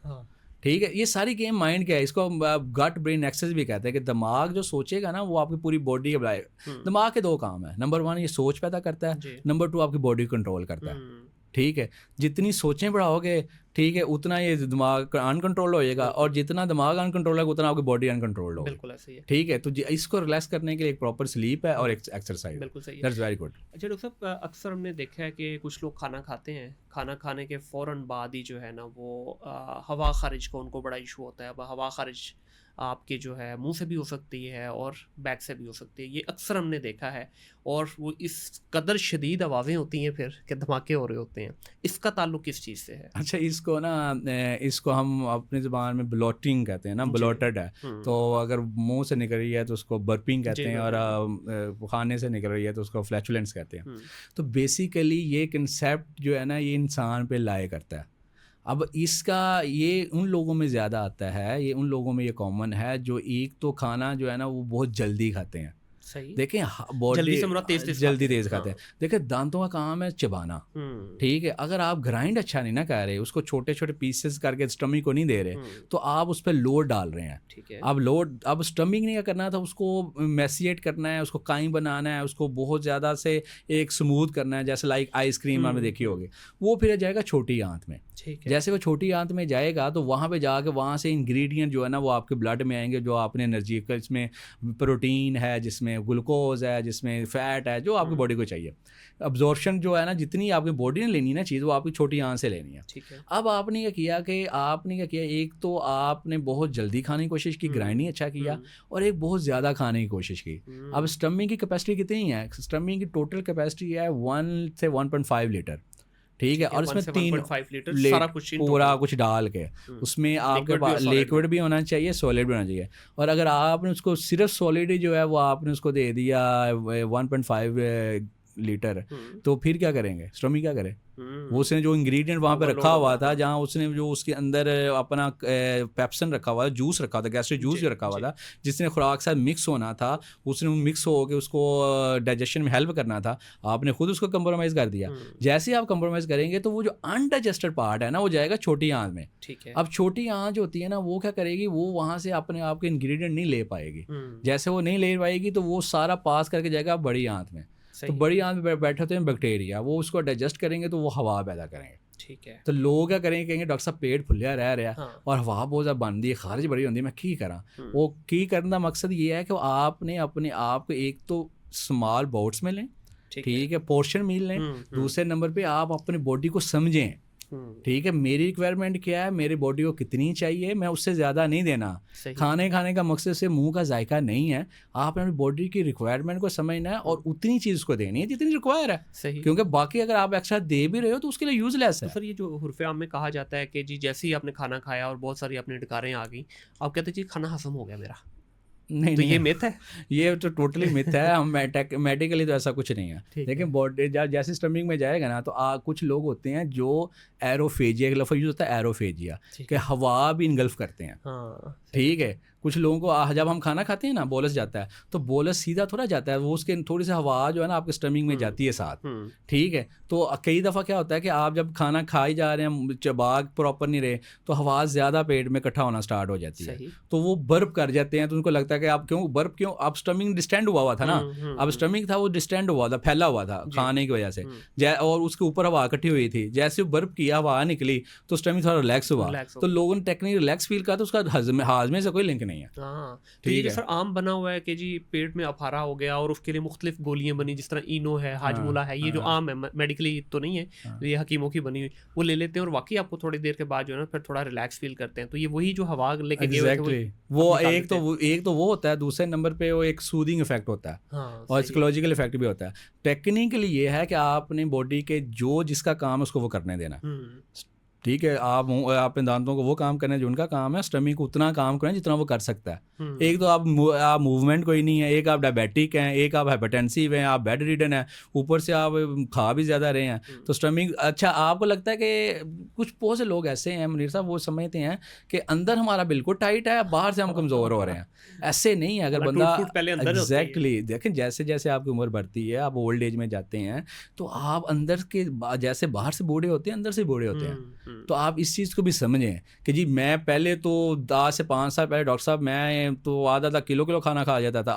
Speaker 3: ठीक है, ये सारी गेम माइंड क्या है, इसको गट ब्रेन एक्सरसाइज भी कहते हैं कि दिमाग जो सोचेगा ना वो आपकी पूरी बॉडी के बुलाए। दिमाग के 2 काम है, नंबर 1 ये सोच पैदा करता है, नंबर 2 आपकी बॉडी कंट्रोल करता है। ठीक है, जितनी सोचें बढ़ाओगे ठीक है उतना ये दिमाग अनकंट्रोल होएगा, और जितना दिमाग अनकंट्रोल होगा उतना आपकी बॉडी अनकंट्रोल होगी।
Speaker 2: बिल्कुल ऐसे ही है।
Speaker 3: ठीक है, तो इसको रिलैक्स करने के लिए एक प्रॉपर स्लीप है और एक्सरसाइज।
Speaker 2: बिल्कुल सही है,
Speaker 3: दैट्स वेरी गुड।
Speaker 2: अच्छा डॉक्टर साहब, अक्सर हमने देखा है कि कुछ लोग खाना खाते हैं, खाना खाने के फ़ौरन बाद ही जो है ना वो हवा खारिज का उनको बड़ा इशू होता है। अब हवा खारिज आपके जो है मुंह से भी हो सकती है और बैक से भी हो सकती है, ये अक्सर हमने देखा है, और वो इस कदर शदीद आवाज़ें होती हैं फिर कि धमाके हो रहे होते हैं। इसका ताल्लुक किस चीज़ से है?
Speaker 3: अच्छा, इसको हम अपनी ज़बान में ब्लोटिंग कहते हैं ना, ब्लोटेड है तो अगर मुंह से निकल रही है तो उसको बर्पिंग कहते हैं, और खाने से निकल रही है तो उसको फ्लैचुलेंस कहते हैं। तो बेसिकली ये कंसेप्ट जो है ना ये इंसान पे लाए करता है। अब इसका ये उन लोगों में ज़्यादा आता है, ये उन लोगों में ये कॉमन है जो एक तो खाना जो है ना वो बहुत जल्दी खाते हैं।
Speaker 2: सही।
Speaker 3: देखें बॉडी जल्दी तेज खाते हैं। देखें दांतों का काम है चबाना। ठीक है, अगर आप ग्राइंड अच्छा नहीं ना कर रहे, उसको छोटे छोटे पीसेस करके स्टमिक को नहीं दे रहे, तो आप उस पर लोड डाल रहे हैं।
Speaker 2: ठीक है,
Speaker 3: अब स्टमिक नहीं करना था, उसको मैसिएट करना है, उसको काई बनाना है, उसको बहुत ज़्यादा से एक स्मूथ करना है, जैसे लाइक आइसक्रीम आपने देखी होगी, वो फिर जाएगा छोटी आंत में। जैसे वो छोटी आंत में जाएगा तो वहाँ पे जाके वहाँ से इंग्रेडिएंट जो है ना वो आपके ब्लड में आएंगे, जो आपने एनर्जी का, इसमें प्रोटीन है, जिसमें ग्लूकोज है, जिसमें फैट है, जो आपकी बॉडी को चाहिए। अब्जॉर्प्शन जो है ना जितनी आपकी बॉडी ने लेनी ना चीज़ वो आपकी छोटी आंत से लेनी है।
Speaker 2: ठीक है।
Speaker 3: अब आपने क्या किया एक तो आपने बहुत जल्दी खाने की कोशिश की, ग्राइंडिंग अच्छा किया, और एक बहुत ज़्यादा खाने की कोशिश की। अब स्टमिक की कैपेसिटी कितनी है? स्टमिक की टोटल कैपेसिटी है 1 से 1.5 लीटर। ठीक है, और इसमें
Speaker 2: 3.5 लीटर सारा कुछ
Speaker 3: पूरा कुछ डाल के उसमें आपके पास लिक्विड भी होना चाहिए, सॉलिड भी होना चाहिए। और अगर आपने उसको सिर्फ सॉलिड जो है वो आपने उसको दे दिया 1.5 लीटर, तो फिर क्या करेंगे? स्टमी क्या करे? वो उसने जो इंग्रेडिएंट वहाँ पे रखा हुआ था, जहाँ उसने जो उसके अंदर अपना पेप्सन रखा हुआ था, जूस रखा था, गैस्ट्रिक जूस जो रखा हुआ था, जिसने खुराक साथ मिक्स होना था, उसने मिक्स हो के उसको डाइजेशन में हेल्प करना था, आपने खुद उसको कंप्रोमाइज़ कर दिया। जैसे ही आप कंप्रोमाइज़ करेंगे तो वो जो अनडाइजेस्टेड पार्ट है ना वो जाएगा छोटी आंत में।
Speaker 2: ठीक है। अब
Speaker 3: छोटी आंत जो होती है ना वो क्या करेगी, वो वहाँ से अपने आप के इंग्रेडिएंट नहीं ले पाएगी। जैसे वो नहीं ले पाएगी तो वो सारा पास करके जाएगा बड़ी आंत में। तो बड़ी आंत में बैठे होते हैं बैक्टीरिया, वो उसको डाइजेस्ट करेंगे तो वो हवा पैदा करेंगे।
Speaker 2: ठीक है।
Speaker 3: तो लोग क्या करेंगे, कहेंगे डॉक्टर साहब पेट फुलिया रह रहा है और हवा बहुत ज़्यादा बनती है, खारिज बड़ी होती है, मैं की करा। वो की करने का मकसद ये है कि आपने अपने आप को एक तो स्मॉल बाउट्स में लें, ठीक है, पोर्शन मील लें। दूसरे नंबर पे आप अपनी बॉडी को समझें। ठीक है, मेरी रिक्वायरमेंट क्या है, मेरी बॉडी को कितनी चाहिए, मैं उससे ज़्यादा नहीं देना। खाने का मकसद से मुंह का जायका नहीं है, आपने अपनी बॉडी की रिक्वायरमेंट को समझना है और उतनी चीज़ को देनी है जितनी रिक्वायर है।
Speaker 2: सही।
Speaker 3: क्योंकि बाकी अगर आप एक्स्ट्रा दे भी रहे हो तो उसके लिए यूजलेस है।
Speaker 2: तो सर ये जो हुर्फ़े आम में कहा जाता है कि जी जैसे ही आपने खाना खाया और बहुत सारी अपनी डकारें आ गई, आप कहते जी खाना हजम हो गया मेरा।
Speaker 3: नहीं,
Speaker 2: तो ये मिथ है?
Speaker 3: ये तो टोटली मिथ है। हम मेडिकली तो ऐसा कुछ नहीं है। लेकिन बॉडी जैसे स्टमिक में जाएगा ना तो कुछ लोग होते हैं जो एरोफेजिया, लफ्ज़ यूज होता है एरोफेजिया, कि हवा भी इनगल्फ करते हैं। ठीक है, कुछ लोगों को जब हम खाना खाते हैं ना बोलस जाता है, तो बोलस सीधा थोड़ा जाता है, वो उसके थोड़ी सी हवा जो है ना आपके स्टमिक में जाती है साथ। ठीक है, तो कई दफ़ा क्या होता है कि आप जब खाना खाई जा रहे हैं, चबाग प्रॉपर नहीं रहे, तो हवा ज़्यादा पेट में इकट्ठा होना स्टार्ट हो जाती है, तो वो बर्प कर जाते हैं। तो उनको लगता है कि आप क्यों आप स्टमिक डिस्टेंड हुआ था ना, अब स्टमिक था वो डिस्टेंड हुआ था, फैला हुआ था खाने की वजह से, और उसके ऊपर हवा इकट्ठी हुई थी। जैसे बर्प किया, हवा निकली तो स्टमिक थोड़ा रिलैक्स हुआ। तो लोगों ने टेक्निक रिलैक्स फील करा, तो उसका हाजमे से कोई लिंक नहीं नहीं है।
Speaker 2: हाँ, तो ये जो सर आम बना हुआ है कि जी पेट में अफारा हो गया और उसके लिए मुख्तलिफ गोलियां बनी, जिस तरह इनो है, हाजमोला है, ये जो आम है, मेडिकली तो नहीं है, ये हकीमों की बनी हुई, वो ले लेते हैं और वाकई आपको थोड़ी देर के बाद जो है ना फिर थोड़ा रिलैक्स फील करते हैं। तो ये वही जो हवा लेके गए हुए थे
Speaker 3: वो एक तो वो होता है, दूसरे नंबर पे वो एक सूदिंग इफेक्ट होता है।
Speaker 2: हाँ,
Speaker 3: और साइकोलॉजिकल इफेक्ट भी होता है। टेक्निकली ये है कि आपने बॉडी के जो जिसका काम है उसको वो करने देना, ठीक है। आप अपने दांतों को वो काम करना जो उनका काम है, स्टमक को उतना काम करना जितना वो कर सकता है। एक तो आप मूवमेंट कोई नहीं है, एक आप डायबिटिक हैं, एक आप हाइपरटेंसिव हैं, आप बेड रिडन हैं, ऊपर से आप खा भी ज़्यादा रहे हैं, तो स्टमक अच्छा आपको लगता है कि कुछ बहुत से लोग ऐसे हैं मुनीर साहब, वो समझते हैं कि अंदर हमारा बिल्कुल टाइट है, बाहर से हम कमज़ोर हो रहे हैं। ऐसे नहीं है। अगर बंदा एग्जैक्टली देखें, जैसे जैसे आपकी उम्र बढ़ती है, आप ओल्ड एज में जाते हैं, तो आप अंदर के जैसे बाहर से बूढ़े होते हैं, अंदर से बूढ़े होते हैं। तो आप इस चीज़ को भी समझें कि जी मैं पहले तो 10 से 5 साल पहले डॉक्टर साहब मैं तो आधा किलो खाना खा जाता था,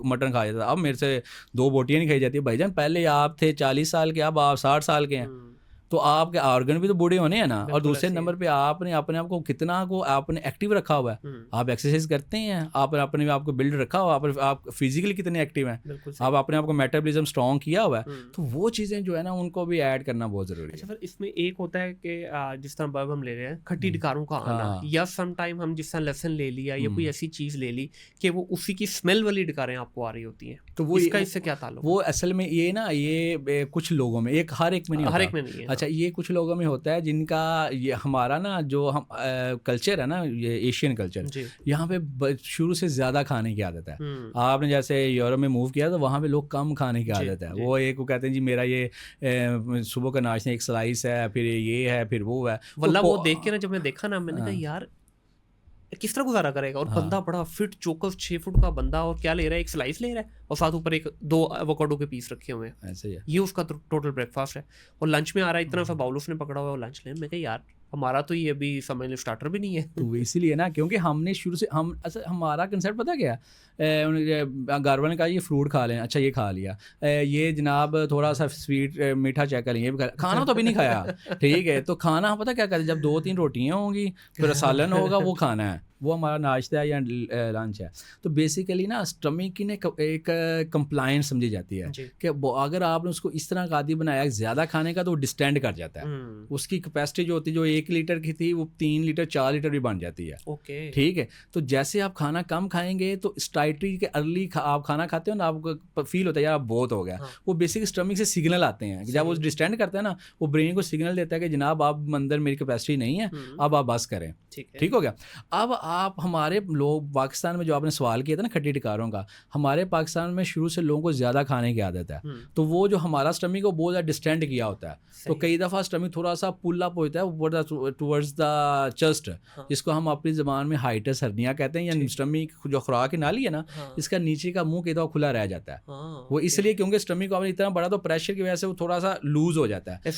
Speaker 3: मटन खा जाता था। अब मेरे से 2 बोटियाँ नहीं खाई जाती। भाईजान पहले आप थे 40 साल के, अब आप 60 साल के हैं, तो आपके ऑर्गन भी तो बूढ़े होने हैं ना। और दूसरे नंबर पे आपने अपने आप को कितना को आपने एक्टिव रखा हुआ है, आप एक्सरसाइज करते हैं, आपने अपने आप को बिल्ड रखा हुआ है, आप फिजिकली कितने एक्टिव हैं, आप अपने आप को मेटाबॉलिज्म स्ट्रॉन्ग किया हुआ है। तो वो चीज़ें जो है ना उनको भी ऐड करना बहुत ज़रूरी है।
Speaker 2: अच्छा, फिर इसमें एक होता है कि जिस तरह बर्ब हम ले रहे हैं, खट्टी डकारों का आना, या सम टाइम हम जिस तरह लहसुन ले लिया या कोई ऐसी चीज़ ले ली कि वो उसी की स्मेल वाली डकारें आपको आ रही होती हैं, तो वो इसका इससे क्या ताल्लुक?
Speaker 3: वो असल में ये ना, ये कुछ लोगों में, एक हर एक में नहीं होता,
Speaker 2: हर एक में नहीं है।
Speaker 3: अच्छा, ये कुछ लोगों में होता है जिनका, ये हमारा ना जो हम कल्चर है ना, ये एशियन कल्चर, यहाँ पे शुरू से ज़्यादा खाने की आदत है। आपने जैसे यूरोप में मूव किया तो वहाँ पे लोग कम खाने की आदत है। वो एक वो कहते हैं जी मेरा ये सुबह का नाश्ता एक स्लाइस है, फिर ये है, फिर वो है।
Speaker 2: वल्ला वो देख के ना, जब मैं देखा ना, मैंने कहा यार किस तरह गुजारा करेगा। और बंदा बड़ा फिट चौकस 6 फुट का बंदा, और क्या ले रहा है, एक स्लाइस ले रहा है और साथ ऊपर 2 एवोकाडो के पीस रखे हुए हैं।
Speaker 3: ऐसे ही है,
Speaker 2: ये उसका टोटल ब्रेकफास्ट है। और लंच में आ रहा है, इतना सा बाउल उसने पकड़ा हुआ है लंच ले। मैं कहा यार हमारा तो ये अभी समझ लो स्टार्टर भी नहीं है।
Speaker 3: तो इसीलिए ना, क्योंकि हमने शुरू से हमारा कंसेप्ट पता क्या है, घर वाले ने कहा ये फ्रूट खा लें, अच्छा ये खा लिया, ये जनाब थोड़ा सा स्वीट मीठा चेक करें, ये भी खाना तो अभी नहीं खाया, ठीक है। तो खाना पता क्या करें, जब 2-3 रोटियाँ होंगी, फिर सालन होगा, वो खाना है, वो हमारा नाश्ता है या लंच है। तो बेसिकली ना स्टमक की एक कंप्लायंस समझी जाती है कि अगर आपने उसको इस तरह का आदी बनाया ज़्यादा खाने का, तो वो डिस्टेंड कर जाता है। उसकी कैपेसिटी जो होती है, जो 1 लीटर की थी, वो 3 लीटर 4 लीटर भी बन जाती है। ठीक है। तो जैसे आप खाना कम खाएंगे, तो स्टाइट्री के अर्ली आप खाना खाते हो ना, आपको फील होता है यार आप बहुत हो गया। वो बेसिक स्टमक से सिग्नल आते हैं, जब वो डिस्टेंड करता है ना, वो ब्रेन को सिग्नल देता है कि जनाब आप अंदर मेरी कैपेसिटी नहीं है, अब आप बस करें। ठीक हो गया। अब आप हमारे लोग पाकिस्तान में, जो आपने सवाल किया था ना खट्टी डकारों का, हमारे पाकिस्तान में शुरू से लोगों को ज़्यादा खाने की आदत है। तो वो जो हमारा स्टमक को बहुत ज़्यादा डिस्टेंड किया होता है, तो कई दफ़ा स्टमक थोड़ा सा पुल अप होता है ऊपर टुवर्ड्स द चेस्ट, जिसको हम अपनी ज़बान में हाइटस हर्निया कहते हैं, या स्टमक जो खुराक की नाली है ना, इसका नीचे का मुंह कई दफ़ा खुला रह जाता है। वो इसलिए क्योंकि स्टमक को आपने इतना बड़ा, तो प्रेशर की वजह से वो थोड़ा सा लूज हो जाता है।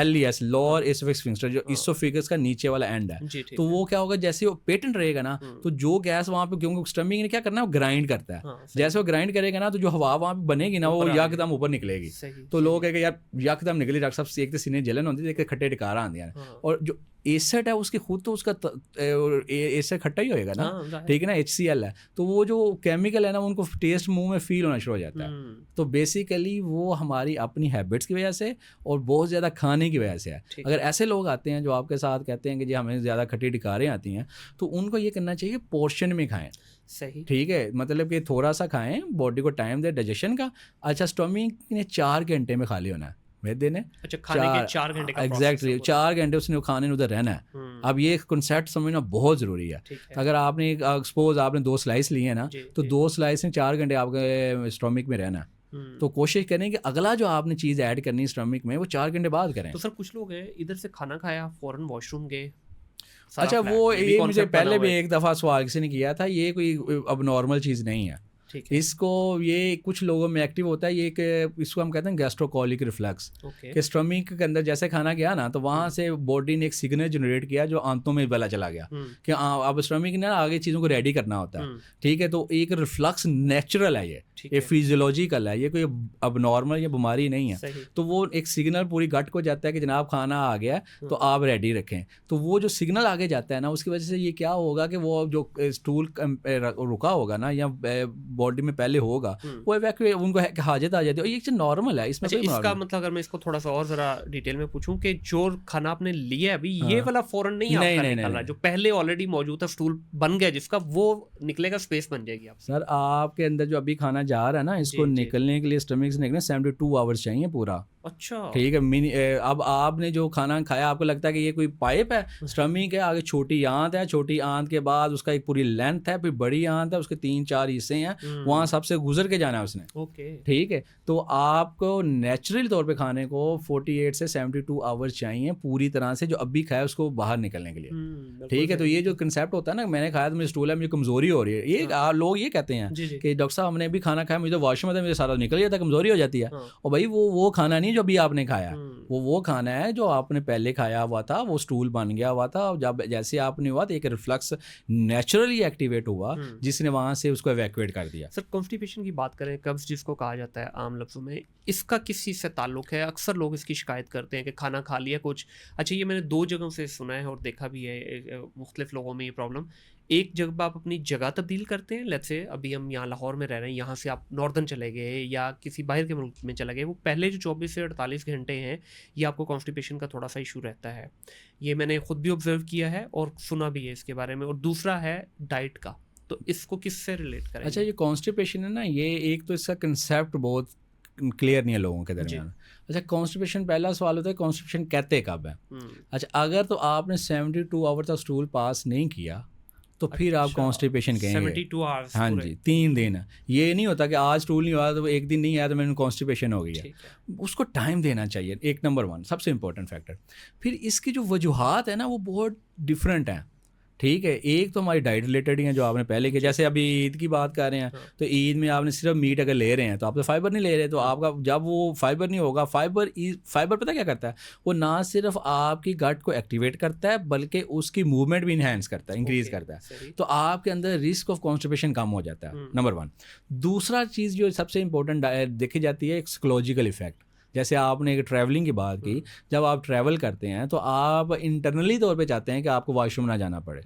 Speaker 3: LES लोअर एसोफेगिक स्फिंक्टर, जो इसोफेगस का नीचे वाला एंड है। तो वो क्या होगा, जैसे वो पेटेंट रहेगा ना, तो जो गैस वहाँ पे, क्योंकि स्टमक ने क्या करना है, वो ग्राइंड करता है। जैसे वो ग्राइंड करेगा ना, तो जो हवा वहाँ पे बनेगी ना, वो यकदम ऊपर निकलेगी। तो लोग कहेंगे यार यकदम निकली, डॉक्टर साहब एक तो सीने जलन होती है, एक खट्टे डकारा आंदी है। और जो एसिड है उसकी खुद तो उसका एसिड खट्टा ही होएगा ना, ठीक है ना, HCl है। तो वो जो केमिकल है ना, उनको टेस्ट मुंह में फील होना शुरू हो जाता है। तो बेसिकली वो हमारी अपनी हैबिट्स की वजह से और बहुत ज़्यादा खाने की वजह से है। अगर ऐसे लोग आते हैं जो आपके साथ कहते हैं कि जी हमें ज़्यादा खट्टी डकारें आती हैं, तो उनको ये करना चाहिए पोर्शन में खाएं।
Speaker 2: सही,
Speaker 3: ठीक है, मतलब कि थोड़ा सा खाएं, बॉडी को टाइम दे डाइजेशन का। अच्छा, स्टमक ने 4 घंटे में खाली होना है मैदे ने।
Speaker 2: अच्छा, खाने के 4 घंटे का
Speaker 3: एग्जैक्टली 4 घंटे उसने खाने उधर रहना है। अब ये कॉन्सेप्ट समझना बहुत ज़रूरी है। अगर आपने सपोज आपने 2 स्लाइस लिए हैं ना, तो 2 स्लाइस में 4 घंटे आपके स्टमक में रहना है। तो कोशिश करें कि अगला जो आपने चीज़ ऐड करनी है स्टमक में, वो 4 घंटे बाद करें।
Speaker 2: तो सर कुछ लोग हैं इधर से खाना खाया, फ़ौरन वॉशरूम गए।
Speaker 3: अच्छा, वो ये मुझे पहले भी एक दफ़ा सवाल किसी ने किया था, ये कोई अब नॉर्मल चीज़ नहीं है। इसको ये कुछ लोगों में एक्टिव होता है, ये इसको हम कहते हैं गैस्ट्रोकोलिक रिफ्लक्स। कि स्टमक के अंदर जैसे खाना गया ना, तो वहाँ से बॉडी ने एक सिग्नल जनरेट किया जो आंतों में पहला चला गया कि अब स्टमक ने आगे चीज़ों को रेडी करना होता है। ठीक है, तो एक रिफ्लक्स नेचुरल है ये,
Speaker 1: ये फिजियोलॉजिकल है, ये कोई अब नॉर्मल या बीमारी नहीं है। तो वो एक सिग्नल पूरी गट को जाता है कि जनाब खाना आ गया तो आप रेडी रखें। तो वो जो सिग्नल आगे जाता है ना, उसकी वजह से ये क्या होगा कि वो जो स्टूल रुका होगा ना या बॉडी में पहले होगा वो इवैक्यूएट, उनको हाजत आ जाती है। ये चीज़ नॉर्मल है, इसमें कोई
Speaker 2: इसका मतलब अगर मैं इसको थोड़ा सा और जरा डिटेल में पूछूं कि जो खाना आपने लिया अभी ये वाला फौरन नहीं निकल रहा, जो पहले ऑलरेडी मौजूद था, स्टूल बन गया जिसका, वो निकलेगा, स्पेस बन जाएगी आप
Speaker 1: सर। आपके अंदर जो अभी खाना जा रहा है ना, इसको निकलने के लिए स्टमक से निकलने 72 आवर्स चाहिए पूरा।
Speaker 2: अच्छा,
Speaker 1: ठीक है। अब आपने जो खाना खाया आपको लगता है कि ये कोई पाइप है, स्टमक है, आगे छोटी आंत है, छोटी आंत के बाद उसका एक पूरी लेंथ है, फिर बड़ी आंत है, उसके 3-4 हिस्से हैं, वहाँ सबसे गुजर के जाना है उसने। ठीक है। तो आपको नेचुरल तौर पे खाने को 48 से 72 आवर्स चाहिए पूरी तरह से, जो अभी खाया उसको बाहर निकलने के लिए। ठीक है। तो ये जो कंसेप्ट होता है ना, मैंने खाया तो मेरी स्टूल है, मुझे कमजोरी हो रही है, ये लोग ये कहते हैं कि डॉक्टर साहब हमने अभी खाना खाया, मुझे वॉशरूम में मुझे सारा निकल जाता है, कमजोरी हो जाती है। और भाई वो खाना नहीं जो अभी आपने खाया, वो खाना है जो आपने पहले खाया हुआ था, वो स्टूल बन गया हुआ था, जब जैसे आपने हुआ तो एक रिफ्लक्स नेचुरली एक्टिवेट हुआ जिसने वहां से उसको इवैक्यूएट कर दिया।
Speaker 2: सर, कॉन्स्टिपेशन की बात करें, कब्ज जिसको कहा जाता है आम लफ्जों में, इसका किस चीज़ से ताल्लुक है? अक्सर लोग इसकी शिकायत करते हैं कि खाना खा लिया कुछ। अच्छा, ये मैंने 2 जगहों से सुना है और देखा भी है मुख्तलिफ लोगों में ये प्रॉब्लम। एक जब आप अपनी जगह तब्दील करते हैं, लेट्स से अभी हम यहाँ लाहौर में रह रहे हैं, यहाँ से आप नॉर्दर्न चले गए या किसी बाहर के मुल्क में चले गए, वो पहले जो 24 से 48 घंटे हैं ये आपको कॉन्स्टिपेशन का थोड़ा सा इशू रहता है। ये मैंने खुद भी ऑब्जर्व किया है और सुना भी है इसके बारे में। और दूसरा है डाइट का, तो इसको किससे रिलेट करें?
Speaker 1: अच्छा, ये कॉन्स्टिपेशन है ना, ये एक तो इसका कंसेप्ट बहुत क्लियर नहीं है लोगों के दरमियान। अच्छा, कॉन्स्टिपेशन, पहला सवाल होता है कॉन्स्टिपेशन कहते कब है? अच्छा, अगर तो आपने 72 आवर तक स्टूल पास नहीं किया तो फिर आप कॉन्स्टिपेशन कहेंगे
Speaker 2: 72 आवर्स।
Speaker 1: हाँ जी, 3 दिन। ये नहीं होता कि आज स्टूल नहीं हुआ तो एक दिन नहीं आया तो मैंने कॉन्स्टिपेशन हो गई है। उसको टाइम देना चाहिए, एक नंबर 1 सबसे इंपॉर्टेंट फैक्टर। फिर इसकी जो वजूहात है ना वो बहुत डिफरेंट हैं। ठीक है। एक तो हमारी डाइट रिलेटेड ही है जो आपने पहले किया, जैसे अभी ईद की बात कर रहे हैं तो ईद में आपने सिर्फ मीट अगर ले रहे हैं तो आप तो फाइबर नहीं ले रहे, तो आपका जब वो फाइबर नहीं होगा, फाइबर पता क्या करता है, वो ना सिर्फ आपकी गट को एक्टिवेट करता है बल्कि उसकी मूवमेंट भी इन्हेंस करता है, इंक्रीज करता है। तो आपके अंदर रिस्क ऑफ कॉन्स्टिपेशन कम हो जाता है, नंबर 1। दूसरा चीज़ जो सबसे इंपॉर्टेंट देखी जाती है, एक साइकोलॉजिकल इफेक्ट। जैसे आपने एक ट्रैवलिंग की बात की, जब आप ट्रैवल करते हैं तो आप इंटरनली तौर पे चाहते हैं कि आपको वॉशरूम ना जाना पड़े।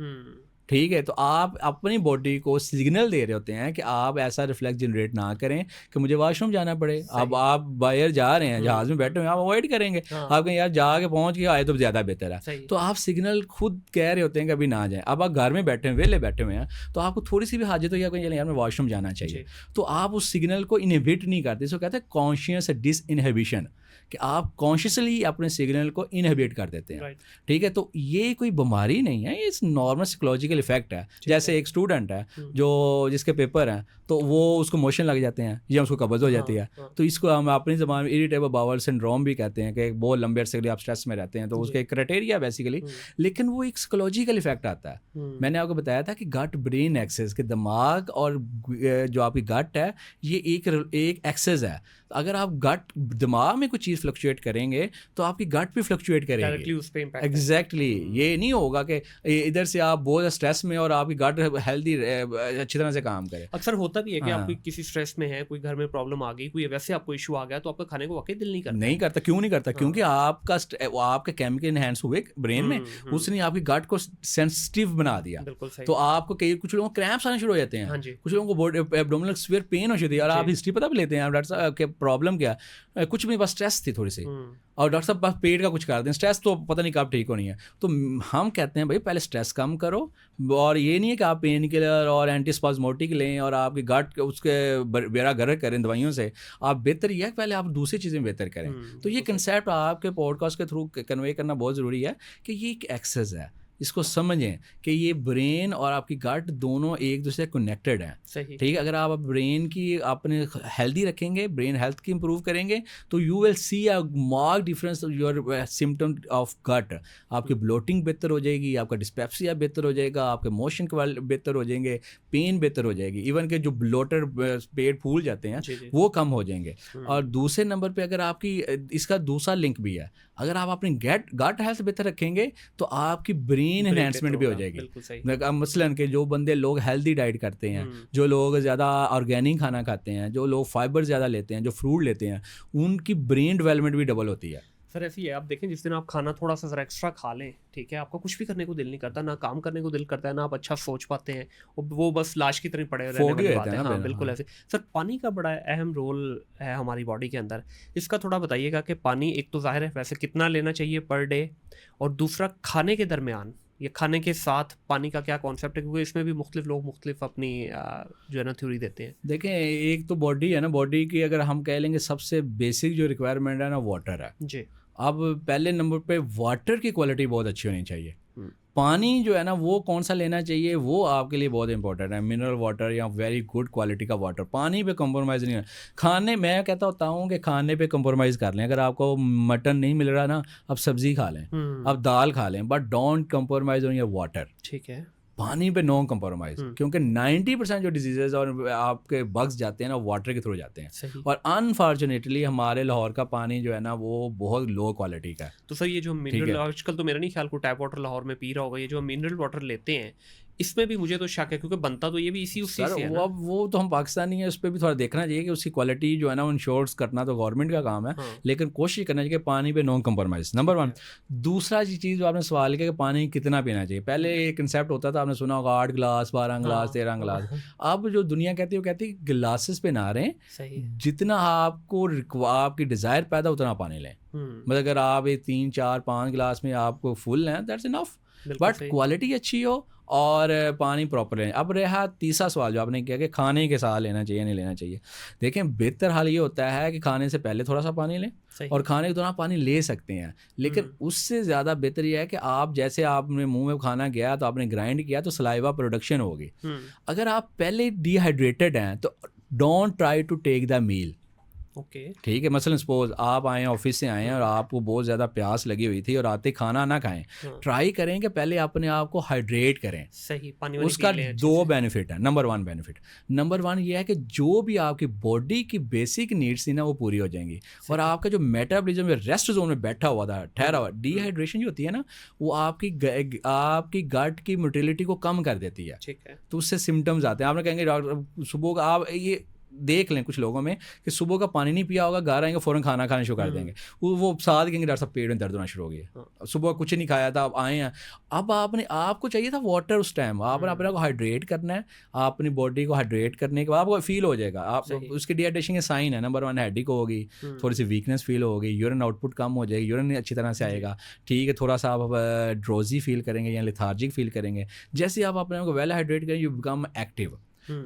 Speaker 1: ठीक है। तो आप अपनी बॉडी को सिग्नल दे रहे होते हैं कि आप ऐसा रिफ्लेक्स जनरेट ना करें कि मुझे वॉशरूम जाना पड़े। अब आप बाहर जा रहे हैं, जहाज़ में बैठे हुए, आप अवॉइड करेंगे। आप कहें यार जाके पहुंच के आए तो ज़्यादा बेहतर है। तो आप सिग्नल खुद कह रहे होते हैं कि अभी ना जाएं। अब आप घर में बैठे हैं, वेले बैठे हुए हैं, तो आपको थोड़ी सी भी हाजत हो, यार मैं वॉशरूम जाना चाहिए, तो आप उस सिग्नल को इनहिबिट नहीं करते। इसको कहते हैं कॉन्शियस डिसइनहिबिशन, कि आप कॉन्शियसली अपने सिग्नल को इनहिबिट कर देते हैं। ठीक है। तो ये कोई बीमारी नहीं है, ये नॉर्मल साइकोलॉजिकल इफेक्ट है। जैसे एक स्टूडेंट है जो जिसके पेपर हैं तो वो उसको मोशन लग जाते हैं या उसको कब्ज हो जाती है, तो इसको हम अपनी ज़बान में इरिटेबल बाउल सिंड्रोम भी कहते हैं कि बहुत लंबे अरसे के लिए आप स्ट्रेस में रहते हैं, तो उसका एक क्राइटेरिया बेसिकली। लेकिन वो एक साइकोलॉजिकल इफेक्ट आता है। मैंने आपको बताया था कि गट ब्रेन एक्सेस, के दिमाग और जो आपकी गट है ये एक एक्सेस है। अगर आप गट दिमाग में कुछ चीज़ फ्लक्चुएट करेंगे तो आपकी गट भी फ्लक्चुएट करेगी। एग्जैक्टली। ये नहीं होगा कि इधर से आप बहुत स्ट्रेस में और आपकी गट हेल्दी अच्छी तरह से काम करे।
Speaker 2: अक्सर होता भी है कि आप किसी स्ट्रेस में है, कोई घर में प्रॉब्लम आ गई, कोई वैसे आपको इशू आ गया, तो आपका खाने को वाकई दिल नहीं करता।
Speaker 1: क्यों नहीं करता? क्योंकि आपके केमिकल इनहेंस हुए ब्रेन में, उसने आपकी गट को सेंसिटिव बना दिया। तो आपको कुछ लोगों को क्रैम्प्स आने शुरू हो जाते हैं, कुछ लोगों को एब्डोमिनल स्फीयर पेन हो जाती है। और आप हिस्ट्री पता भी लेते हैं डॉक्टर साहब के प्रॉब्लम क्या, कुछ भी बस स्ट्रेस थी थोड़ी सी, और डॉक्टर साहब बस पेट का कुछ कर दें, स्ट्रेस तो पता नहीं कब ठीक होनी है। तो हम कहते हैं भाई पहले स्ट्रेस कम करो, और ये नहीं है कि आप पेन किलर और एंटीस्पाज्मोटिक लें और आपकी गट उसके बेड़ा गर्क करें दवाइयों से। आप बेहतर यह है कि पहले आप दूसरी चीज़ें बेहतर करें। तो ये कंसेप्ट आपके पॉडकास्ट के थ्रू कन्वे करना बहुत ज़रूरी है कि ये एक एक्सेस है, इसको समझें कि ये ब्रेन और आपकी गट दोनों एक दूसरे से कनेक्टेड हैं। ठीक है। अगर आप ब्रेन की अपने हेल्दी रखेंगे, ब्रेन हेल्थ की इंप्रूव करेंगे, तो you will see a mark difference your symptom of gut. आपकी ब्लोटिंग बेहतर हो जाएगी, आपका डिस्पेप्सिया बेहतर हो जाएगा, आपके मोशन बेहतर हो जाएंगे, पेन बेहतर हो जाएगी, इवन के जो ब्लोटर पेट फूल जाते हैं वो कम हो जाएंगे। और दूसरे नंबर पर अगर आपकी इसका दूसरा लिंक भी है, अगर आप अपनी गट हेल्थ बेहतर रखेंगे तो आपकी ब्रेन
Speaker 3: ब्रेन एनहेंसमेंट भी हो जाएगी। मसलन के जो बंदे लोग हेल्दी डाइट करते हैं, जो लोग ज़्यादा ऑर्गेनिक खाना खाते हैं, जो लोग फाइबर ज़्यादा लेते हैं, जो फ्रूट लेते हैं, उनकी ब्रेन डेवलपमेंट भी डबल होती है।
Speaker 2: सर ऐसी है, आप देखें जिस दिन आप खाना थोड़ा सा ज़रा एक्स्ट्रा खा लें, ठीक है, आपका कुछ भी करने को दिल नहीं करता, ना काम करने को दिल करता है, ना आप अच्छा सोच पाते हैं, वो बस लाश की तरह पड़े रहने वाली बात है। हाँ बिल्कुल ऐसे। सर पानी का बड़ा अहम रोल है हमारी बॉडी के अंदर, इसका थोड़ा बताइएगा कि पानी एक तो ज़ाहिर है वैसे कितना लेना चाहिए पर डे, और दूसरा खाने के दरमियान या खाने के साथ पानी का क्या कॉन्सेप्ट है, क्योंकि इसमें भी मुख्तलिफ लोग मुख्तलिफ अपनी जो है ना थ्योरी देते हैं।
Speaker 3: देखें एक तो बॉडी है ना, बॉडी की अगर हम कह लेंगे सबसे बेसिक जो रिक्वायरमेंट है ना वाटर है
Speaker 2: जी।
Speaker 3: अब पहले नंबर पे वाटर की क्वालिटी बहुत अच्छी होनी चाहिए। पानी जो है ना वो कौन सा लेना चाहिए वो आपके लिए बहुत इंपॉर्टेंट है, मिनरल वाटर या वेरी गुड क्वालिटी का वाटर। पानी पे कंप्रोमाइज़ नहीं है। खाने मैं कहता होता हूँ कि खाने पे कंप्रोमाइज़ कर लें, अगर आपको मटन नहीं मिल रहा ना आप सब्ज़ी खा लें, आप दाल खा लें, but don't compromise on your water.
Speaker 2: ठीक है,
Speaker 3: पानी पे नो कंप्रोमाइज़, क्योंकि 90% जो डिजीज़ और आपके बग्स जाते हैं ना वाटर के थ्रू जाते हैं, और अनफॉर्चुनेटली हमारे लाहौर का पानी जो है ना वो बहुत लो क्वालिटी का है।
Speaker 2: तो सर ये जो मिनरल, आजकल तो मेरा नहीं ख्याल को टैप वाटर लाहौर में पी रहा होगा, ये जो मिनरल वाटर लेते हैं इसमें भी मुझे तो शक है, क्योंकि बनता तो ये भी इसी उससे है ना।
Speaker 3: वो तो हम पाकिस्तानी है, उस पर भी थोड़ा देखना चाहिए कि उसकी क्वालिटी जो है ना इंश्योर करना तो गवर्नमेंट का काम है। लेकिन कोशिश करना चाहिए कि पानी पे नो कंप्रोमाइज़, नंबर 1। दूसरा चीज़ जो आपने सवाल किया कि पानी कितना पीना चाहिए, पहले एक कंसेप्ट होता था, आपने सुना होगा 8 गिलास 12 गिलास 13 गिलास। अब जो दुनिया कहती है वो कहती है गिलासेस पे ना रहें, जितना आपको आपकी डिज़ायर पैदा उतना पानी लें। मतलब अगर आप एक 3 4 5 गिलास में आपको फुल हैं दैट्स इनफ, बट क्वालिटी अच्छी हो और पानी प्रॉपर लें। अब रहा तीसरा सवाल जो आपने किया कि खाने के साथ लेना चाहिए नहीं लेना चाहिए। देखें बेहतर हाल ये होता है कि खाने से पहले थोड़ा सा पानी लें, और खाने के दौरान पानी ले सकते हैं, लेकिन उससे ज़्यादा बेहतर यह है कि आप जैसे आपने मुंह में खाना गया तो आपने ग्राइंड किया तो सलाइवा प्रोडक्शन होगी। अगर आप पहले डिहाइड्रेटेड हैं तो don't try to take the meal.
Speaker 2: Okay
Speaker 3: ठीक है, मसलन सपोज आप आए ऑफिस से आए हैं और आपको बहुत ज़्यादा प्यास लगी हुई थी और आते खाना ना खाएं, ट्राई करें कि पहले अपने आप को हाइड्रेट करें।
Speaker 2: सही, पानी
Speaker 3: उसका 2 बेनिफिट है। नंबर 1 ये है कि जो भी आपकी बॉडी की बेसिक नीड्स थी ना वो पूरी हो जाएंगी, और आपका जो मेटाबॉलिज्म रेस्ट जोन में बैठा हुआ था, ठहरा हुआ, डिहाइड्रेशन जो होती है ना वो आपकी गट की मोटिलिटी को कम कर देती है।
Speaker 2: ठीक है,
Speaker 3: तो उससे सिम्टम्स आते हैं। आपने कहेंगे डॉक्टर सुबह का आप ये देख लें कुछ लोगों में कि सुबह का पानी नहीं पिया होगा, घर आएंगे फ़ौरन खाना खाना शुरू कर देंगे, वो साथ कहेंगे डॉक्टर साहब पेट में दर्द होना शुरू हो गया, सुबह कुछ नहीं खाया था, आप आए हैं। अब आपको चाहिए था वाटर उस टाइम, आपने अपने को हाइड्रेट करना है। आप अपनी बॉडी को हाइड्रेट करने के बाद आपको फील हो जाएगा, आप उसके डिहाइड्रेशन के साइन है। नंबर 1 हेडेक होगी, थोड़ी सी वीकनेस फील होगी, यूरिन आउटपुट कम हो जाएगी, यूरिन अच्छी तरह से आएगा। ठीक है, थोड़ा सा आप ड्रोजी फील करेंगे या लेथार्जिक फील करेंगे। जैसे आप अपने को वेल हाइड्रेट करें यू बिकम एक्टिव।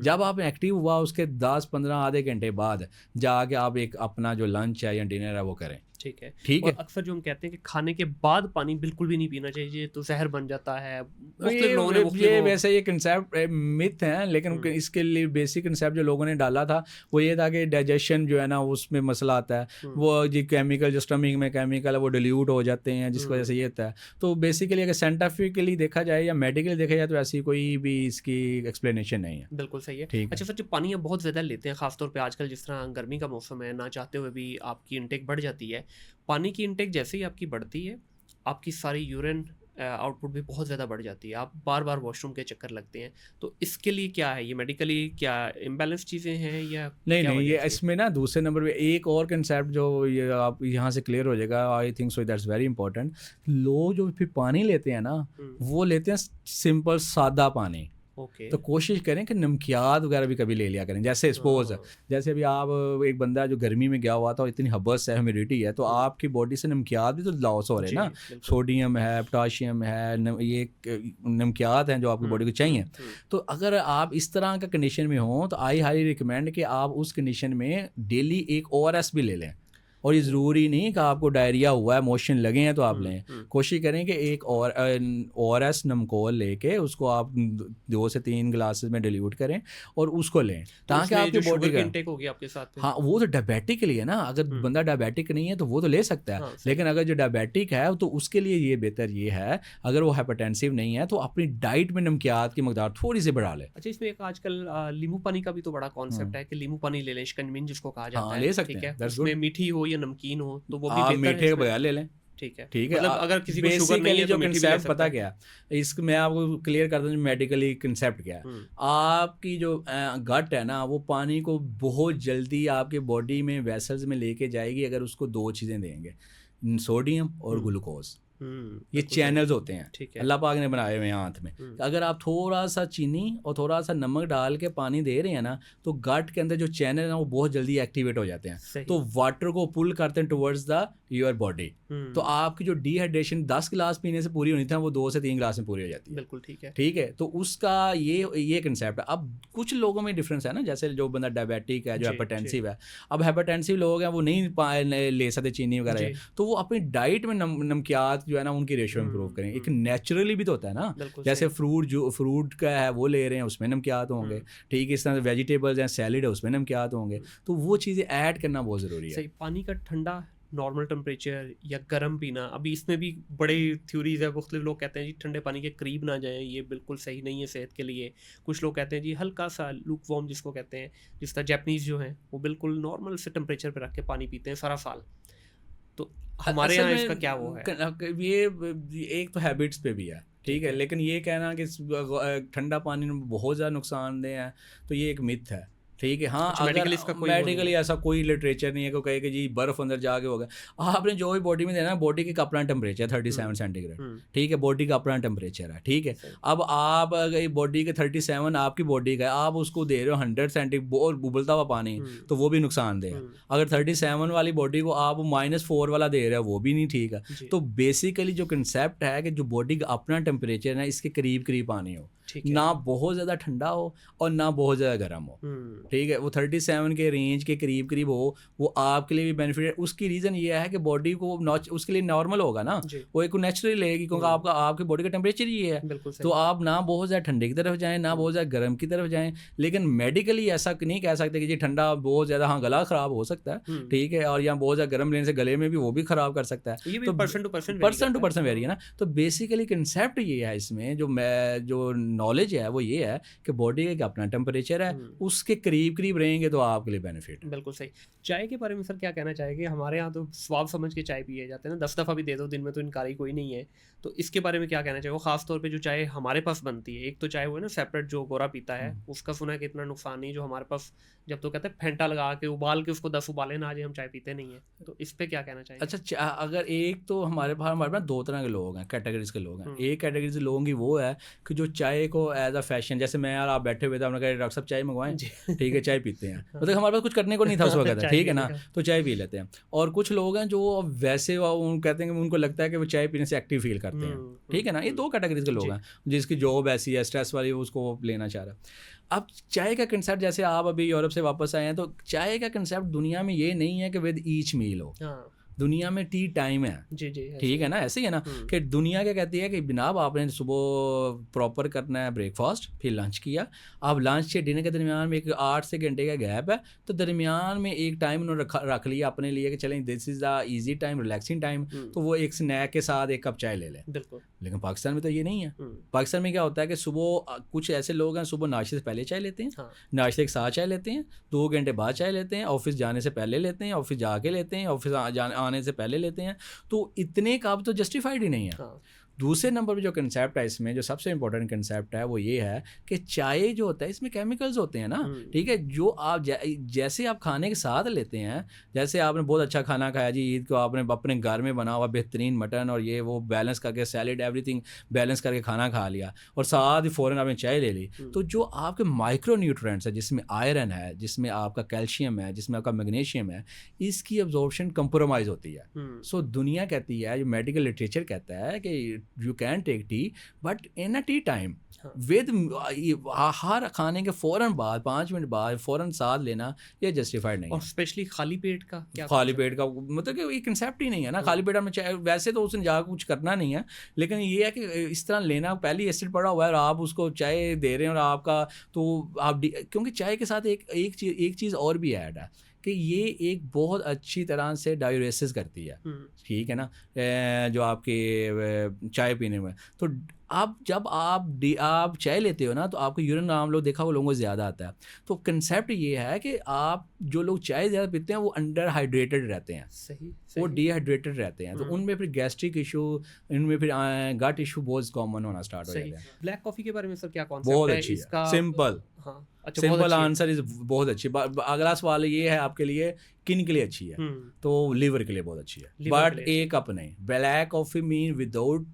Speaker 3: जब आप एक्टिव हुआ उसके 10-15 आधे घंटे बाद जाके आप एक अपना जो लंच है या डिनर है वो करें।
Speaker 2: ठीक है। अक्सर जो हम कहते हैं कि खाने के बाद पानी बिल्कुल भी नहीं पीना चाहिए तो जहर बन जाता है,
Speaker 3: ये वैसे ये कंसेप्ट मिथ है, लेकिन इसके लिए बेसिक कंसेप्ट जो लोगों ने डाला था वो ये था कि डाइजेशन जो है ना उसमें मसला आता है, वो जो केमिकल जो स्टमक में केमिकल है वो डिल्यूट हो जाते हैं, जिसकी वजह से ये होता है। तो बेसिकली अगर साइंटिफिकली देखा जाए या मेडिकली देखा जाए तो ऐसी कोई भी इसकी एक्सप्लेनेशन नहीं है।
Speaker 2: बिल्कुल सही है। अच्छा सर, जो पानी आप बहुत ज़्यादा लेते हैं, खासतौर पर आजकल जिस तरह गर्मी का मौसम है, ना चाहते हुए भी आपकी इंटेक बढ़ जाती है। पानी की इंटेक जैसे ही आपकी बढ़ती है आपकी सारी यूरिन आउटपुट भी बहुत ज़्यादा बढ़ जाती है, आप बार बार वॉशरूम के चक्कर लगते हैं। तो इसके लिए क्या है, ये मेडिकली क्या इम्बैलेंस चीज़ें हैं या
Speaker 3: नहीं ये इसमें ना दूसरे नंबर पे एक और कंसेप्ट जो ये आप यहाँ से क्लियर हो जाएगा, I think so that's very important. लोग जो फिर पानी लेते हैं ना वो लेते हैं सिंपल सादा पानी। तो कोशिश करें कि नमकियात वगैरह भी कभी ले लिया करें। जैसे सपोज जैसे अभी आप एक बंदा जो गर्मी में गया हुआ था, इतनी हबस है, ह्यूमिडिटी है, तो आपकी बॉडी से नमकियात भी तो लॉस हो रहे हैं ना, सोडियम है, पोटाशियम है, ये नमकियात हैं जो आपकी बॉडी को चाहिए। तो अगर आप इस तरह का कंडीशन में हो तो आई हाईली रिकमेंड कि आप उस कंडीशन में डेली एक ORS भी ले लें। और ये ज़रूरी नहीं कि आपको डायरिया हुआ है, मोशन लगे हैं तो आप लें। कोशिश करें कि एक ORS नमकोल लेके उसको आप 2 से 3 ग्लासेस में डिल्यूट करें और उसको लें, ताकि आपकी बॉडी का
Speaker 2: इंटेक होगी आपके साथ।
Speaker 3: हाँ, वो तो डायबिटिक के लिए ना, अगर बंदा डायबिटिक नहीं है तो वो तो ले सकता है। लेकिन अगर जो डायबिटिक है तो उसके लिए ये बेहतर ये है, अगर वो हाइपरटेंसिव नहीं है तो अपनी डाइट में नमकियात की मकदार थोड़ी सी बढ़ा ले।
Speaker 2: अच्छा, इसमें एक आजकल नींबू पानी का भी तो बड़ा कॉन्सेप्ट है कि नींबू पानी ले लें, शिकंजवी जिसको कहा जाता है,
Speaker 3: ले सकते हैं,
Speaker 2: उसमें मीठी हो या नमकीन हो तो वो भी
Speaker 3: मीठे के बगैर ले लें।
Speaker 2: ठीक है
Speaker 3: मतलब
Speaker 2: अगर किसी को शुगर नहीं है
Speaker 3: जो कंसेप्ट पता क्या है, इसको मैं आपको क्लियर कर दूं मेडिकली कंसेप्ट क्या है। आपकी जो गट है ना, वो पानी को बहुत जल्दी आपके बॉडी में वेसल्स में लेके जाएगी अगर उसको दो चीज़ें देंगे, सोडियम और ग्लूकोज। ये चैनल्स होते हैं अल्लाह पाक ने बनाए हुए हैं हाथ में। अगर आप थोड़ा सा चीनी और थोड़ा सा नमक डाल के पानी दे रहे हैं ना, तो गट के अंदर जो चैनल है ना वो बहुत जल्दी एक्टिवेट हो जाते हैं, तो वाटर को पुल करते हैं टुवर्ड्स द योर बॉडी। तो आपकी जो डिहाइड्रेशन 10 गिलास पीने से पूरी होनी थी वो 2 से 3 गिलास में पूरी हो जाती है।
Speaker 2: बिल्कुल ठीक है।
Speaker 3: तो उसका ये कंसेप्ट है। अब कुछ लोगों में डिफरेंस है ना, जैसे जो बंदा डायबिटिक है, जो हाइपरटेंसिव है। अब हाइपरटेंसिव लोग हैं वो नहीं ले सकते चीनी वगैरह, तो वो अपनी डाइट में नमकियात जो है ना उनकी रेशियो इंप्रूव करें। एक नेचुरली भी तो होता है ना, जैसे फ्रूट का है वो ले रहे हैं उसमें नमकियात होंगे, ठीक है, इस तरह से वेजिटेबल्स हैं, सैलेड है उसमें नमकियात होंगे, तो वो चीज़ें ऐड करना बहुत ज़रूरी है।
Speaker 2: सही। पानी का ठंडा नॉर्मल टेम्परेचर या गर्म पीना, अभी इसमें भी बड़े थ्योरीज है। मुख्तलिफ लोग कहते हैं जी ठंडे पानी के करीब ना जाएं, ये बिल्कुल सही नहीं है सेहत के लिए। कुछ लोग कहते हैं जी हल्का सा लूक वार्म जिसको कहते हैं, जिस तरह जापानीज़ जो हैं वो बिल्कुल नॉर्मल से टेम्परेचर पर रख के पानी पीते हैं सारा साल। तो हमारे यहाँ इसका क्या वो है?
Speaker 3: ये एक तो हैबिट्स पे भी है, ठीक है, लेकिन ये कहना कि ठंडा पानी में बहुत ज़्यादा नुकसानदेह है तो ये एक मिथ है, ठीक है। हाँ, अगर मेडिकली ऐसा कोई लिटरेचर नहीं है को कहे कि जी बर्फ़ अंदर जाके होगा। आपने जो भी बॉडी में देना है, बॉडी का अपना टेम्परेचर 37 सेंटीग्रेड, ठीक है, बॉडी का अपना टेम्परेचर है, ठीक है। अब आप अगर बॉडी के 37 आपकी बॉडी का है, आप उसको दे रहे हो 100 सेंटीग्रेड और उबलता हुआ पानी, तो वो भी नुकसानदेह है। अगर 37 वाली बॉडी को आप -4 वाला दे रहे हो वो भी नहीं ठीक है। तो बेसिकली जो कंसेप्ट है कि जो बॉडी का अपना टेम्परेचर है इसके करीब करीब पानी हो, ना बहुत ज़्यादा ठंडा हो और ना बहुत ज़्यादा गर्म हो, ठीक है, वो 37 के रेंज के करीब करीब हो, वो आपके लिए भी बेनिफिट है। उसकी रीज़न ये है कि बॉडी को उसके लिए नॉर्मल होगा ना, वो एक नेचुरली लगेगी, क्योंकि आपकी बॉडी का टेम्परेचर ही है। तो आप ना बहुत ज़्यादा ठंडे की तरफ जाएँ ना बहुत ज़्यादा गर्म की तरफ जाएँ, लेकिन मेडिकली ऐसा नहीं कह सकते कि जी ठंडा बहुत ज़्यादा, हाँ गला ख़राब हो सकता है, ठीक है, और यहाँ बहुत ज़्यादा गर्म लेने से गले में भी वो भी ख़राब कर सकता है। तो पर्सन टू पर्सन वेरी है ना। तो बेसिकली कंसेप्ट ये है इसमें, जो नॉलेज है वो ये है कि बॉडी का अपना टेम्परेचर है, उसके करीब करीब रहेंगे तो आपके लिए बेनिफिट।
Speaker 2: बिल्कुल सही। चाय के बारे में सर क्या कहना चाहेंगे? हमारे यहाँ तो स्वाद समझ के चाय पिए जाते हैं ना, 10 दफ़ा भी दे दो दिन में तो इनकारी कोई नहीं है। तो इसके बारे में क्या कहना चाहिए? वो ख़ास तौर पे जो चाय हमारे पास बनती है, एक तो चाय वो है ना सेपरेट जो गोरा पीता है, उसका सुना है कि इतना नुकसान नहीं, जो हमारे पास जब तो कहते हैं फेंटा लगा के उबाल के उसको 10 उबाले ना आ जाए, हम चाय पीते नहीं है। तो इस पर क्या कहना चाहिए?
Speaker 3: अच्छा, अगर एक तो हमारे पास 2 तरह के लोग हैं, कैटेगरीज के लोग हैं। एक कैटेगरी से लोगों की वो है कि जो चाय को एज अ फैशन, जैसे मैं यार आप बैठे हुए थे, हमने कहा डॉक्टर साहब चाय मंगवाएं, ठीक है, चाय पीते हैं, मतलब हमारे पास कुछ करने को नहीं था उस वक्त, ठीक है ना, तो चाय पी लेते हैं। और कुछ लोग हैं जो वैसे कहते हैं कि उनको लगता है कि वो चाय पीने से एक्टिव फील करते हैं, ठीक है ना। ये 2 कैटेगरीज के लोग हैं, जिसकी जॉब ऐसी है स्ट्रेस वाली, उसको लेना चाह रहा है। अब चाय का कंसेप्ट, जैसे आप अभी यूरोप से वापस आए हैं, तो चाय का कंसेप्ट दुनिया में ये नहीं है कि विद ईच मील हो, दुनिया में टी टाइम है,
Speaker 2: जी,
Speaker 3: ठीक है ना। ऐसे ही है ना कि दुनिया क्या कहती है कि जनाब आपने सुबह प्रॉपर करना है ब्रेकफास्ट, फिर लंच किया, अब लंच से डिनर के दरमियान में एक 8 से घंटे का गैप है, तो दरमियान में एक टाइम उन्होंने रख लिया अपने लिए कि चलें this is the easy time, relaxing time, तो वो एक स्नैक के साथ एक कप चाय ले लें।
Speaker 2: बिल्कुल।
Speaker 3: लेकिन पाकिस्तान में तो ये नहीं है। पाकिस्तान में क्या होता है कि सुबह कुछ ऐसे लोग हैं सुबह नाश्ते से पहले चाय लेते हैं, नाश्ते के साथ चाय लेते हैं, 2 घंटे बाद चाय लेते हैं, ऑफिस जाने से पहले लेते हैं, ऑफिस जाके लेते हैं, ऑफिस आने से पहले लेते हैं, तो इतने का तो जस्टिफाइड ही नहीं है। दूसरे नंबर पे जो कंसेप्ट है इसमें, जो सबसे इंपॉर्टेंट कंसेप्ट है वो ये है कि चाय जो होता है इसमें केमिकल्स होते हैं ना, ठीक है, जो आप जैसे आप खाने के साथ लेते हैं, जैसे आपने बहुत अच्छा खाना खाया जी ईद को, आपने अपने घर में बना हुआ बेहतरीन मटन और ये वो बैलेंस करके सैलेड एवरीथिंग बैलेंस करके खाना खा लिया और साथ ही फ़ौरन आपने चाय ले ली, तो जो आपके माइक्रो न्यूट्रिएंट्स है, जिसमें आयरन है, जिसमें आपका कैल्शियम है, जिसमें आपका मैग्नीशियम है, इसकी अब्जॉर्प्शन कंप्रोमाइज़ होती है। सो दुनिया कहती है, जो मेडिकल लिटरेचर कहता है कि you can take tea but in a tea time with her खाने के फ़ौरन बाद 5 मिनट बाद फ़ौरन साथ लेना ये जस्टिफाइड नहीं है।
Speaker 2: और स्पेशली खाली पेट का क्या?
Speaker 3: खाली पेट का मतलब कि ये कंसेप्ट ही नहीं है ना, खाली पेट में चाहे वैसे तो उसने जाकर कुछ करना नहीं है, लेकिन ये है कि इस तरह लेना, पहले एसिड पड़ा हुआ है और आप उसको चाय दे रहे हैं और आपका तो आप, क्योंकि चाय के साथ एक चीज़ और भी ऐड है कि ये एक बहुत अच्छी तरह से डायूरेसिस करती है, ठीक है ना, जो आपके चाय पीने में। तो अब जब आप चाय लेते हो ना तो आपको यूरिन आम लोग देखा वो लोगों को ज़्यादा आता है। तो कंसेप्ट ये है कि आप जो लोग चाय ज़्यादा पीते हैं वो अंडर हाइड्रेटेड रहते हैं,
Speaker 2: सही
Speaker 3: वो डिहाइड्रेटेड रहते हैं, तो उनमें फिर गैस्ट्रिक इशू, इनमें फिर गट इशू बहुत कॉमन होना स्टार्ट हो जाता है।
Speaker 2: ब्लैक कॉफ़ी के बारे में सर क्या कॉन्सेप्ट
Speaker 3: बहुत
Speaker 2: है
Speaker 3: अच्छी
Speaker 2: इसका?
Speaker 3: है, सिंपल।
Speaker 2: हाँ, अच्छा,
Speaker 3: सिंपल आंसर इज बहुत अच्छी। अगला सवाल ये है आपके लिए, किन के लिए अच्छी है? तो लिवर के लिए बहुत अच्छी है, बट एक कप नहीं। Black coffee mean without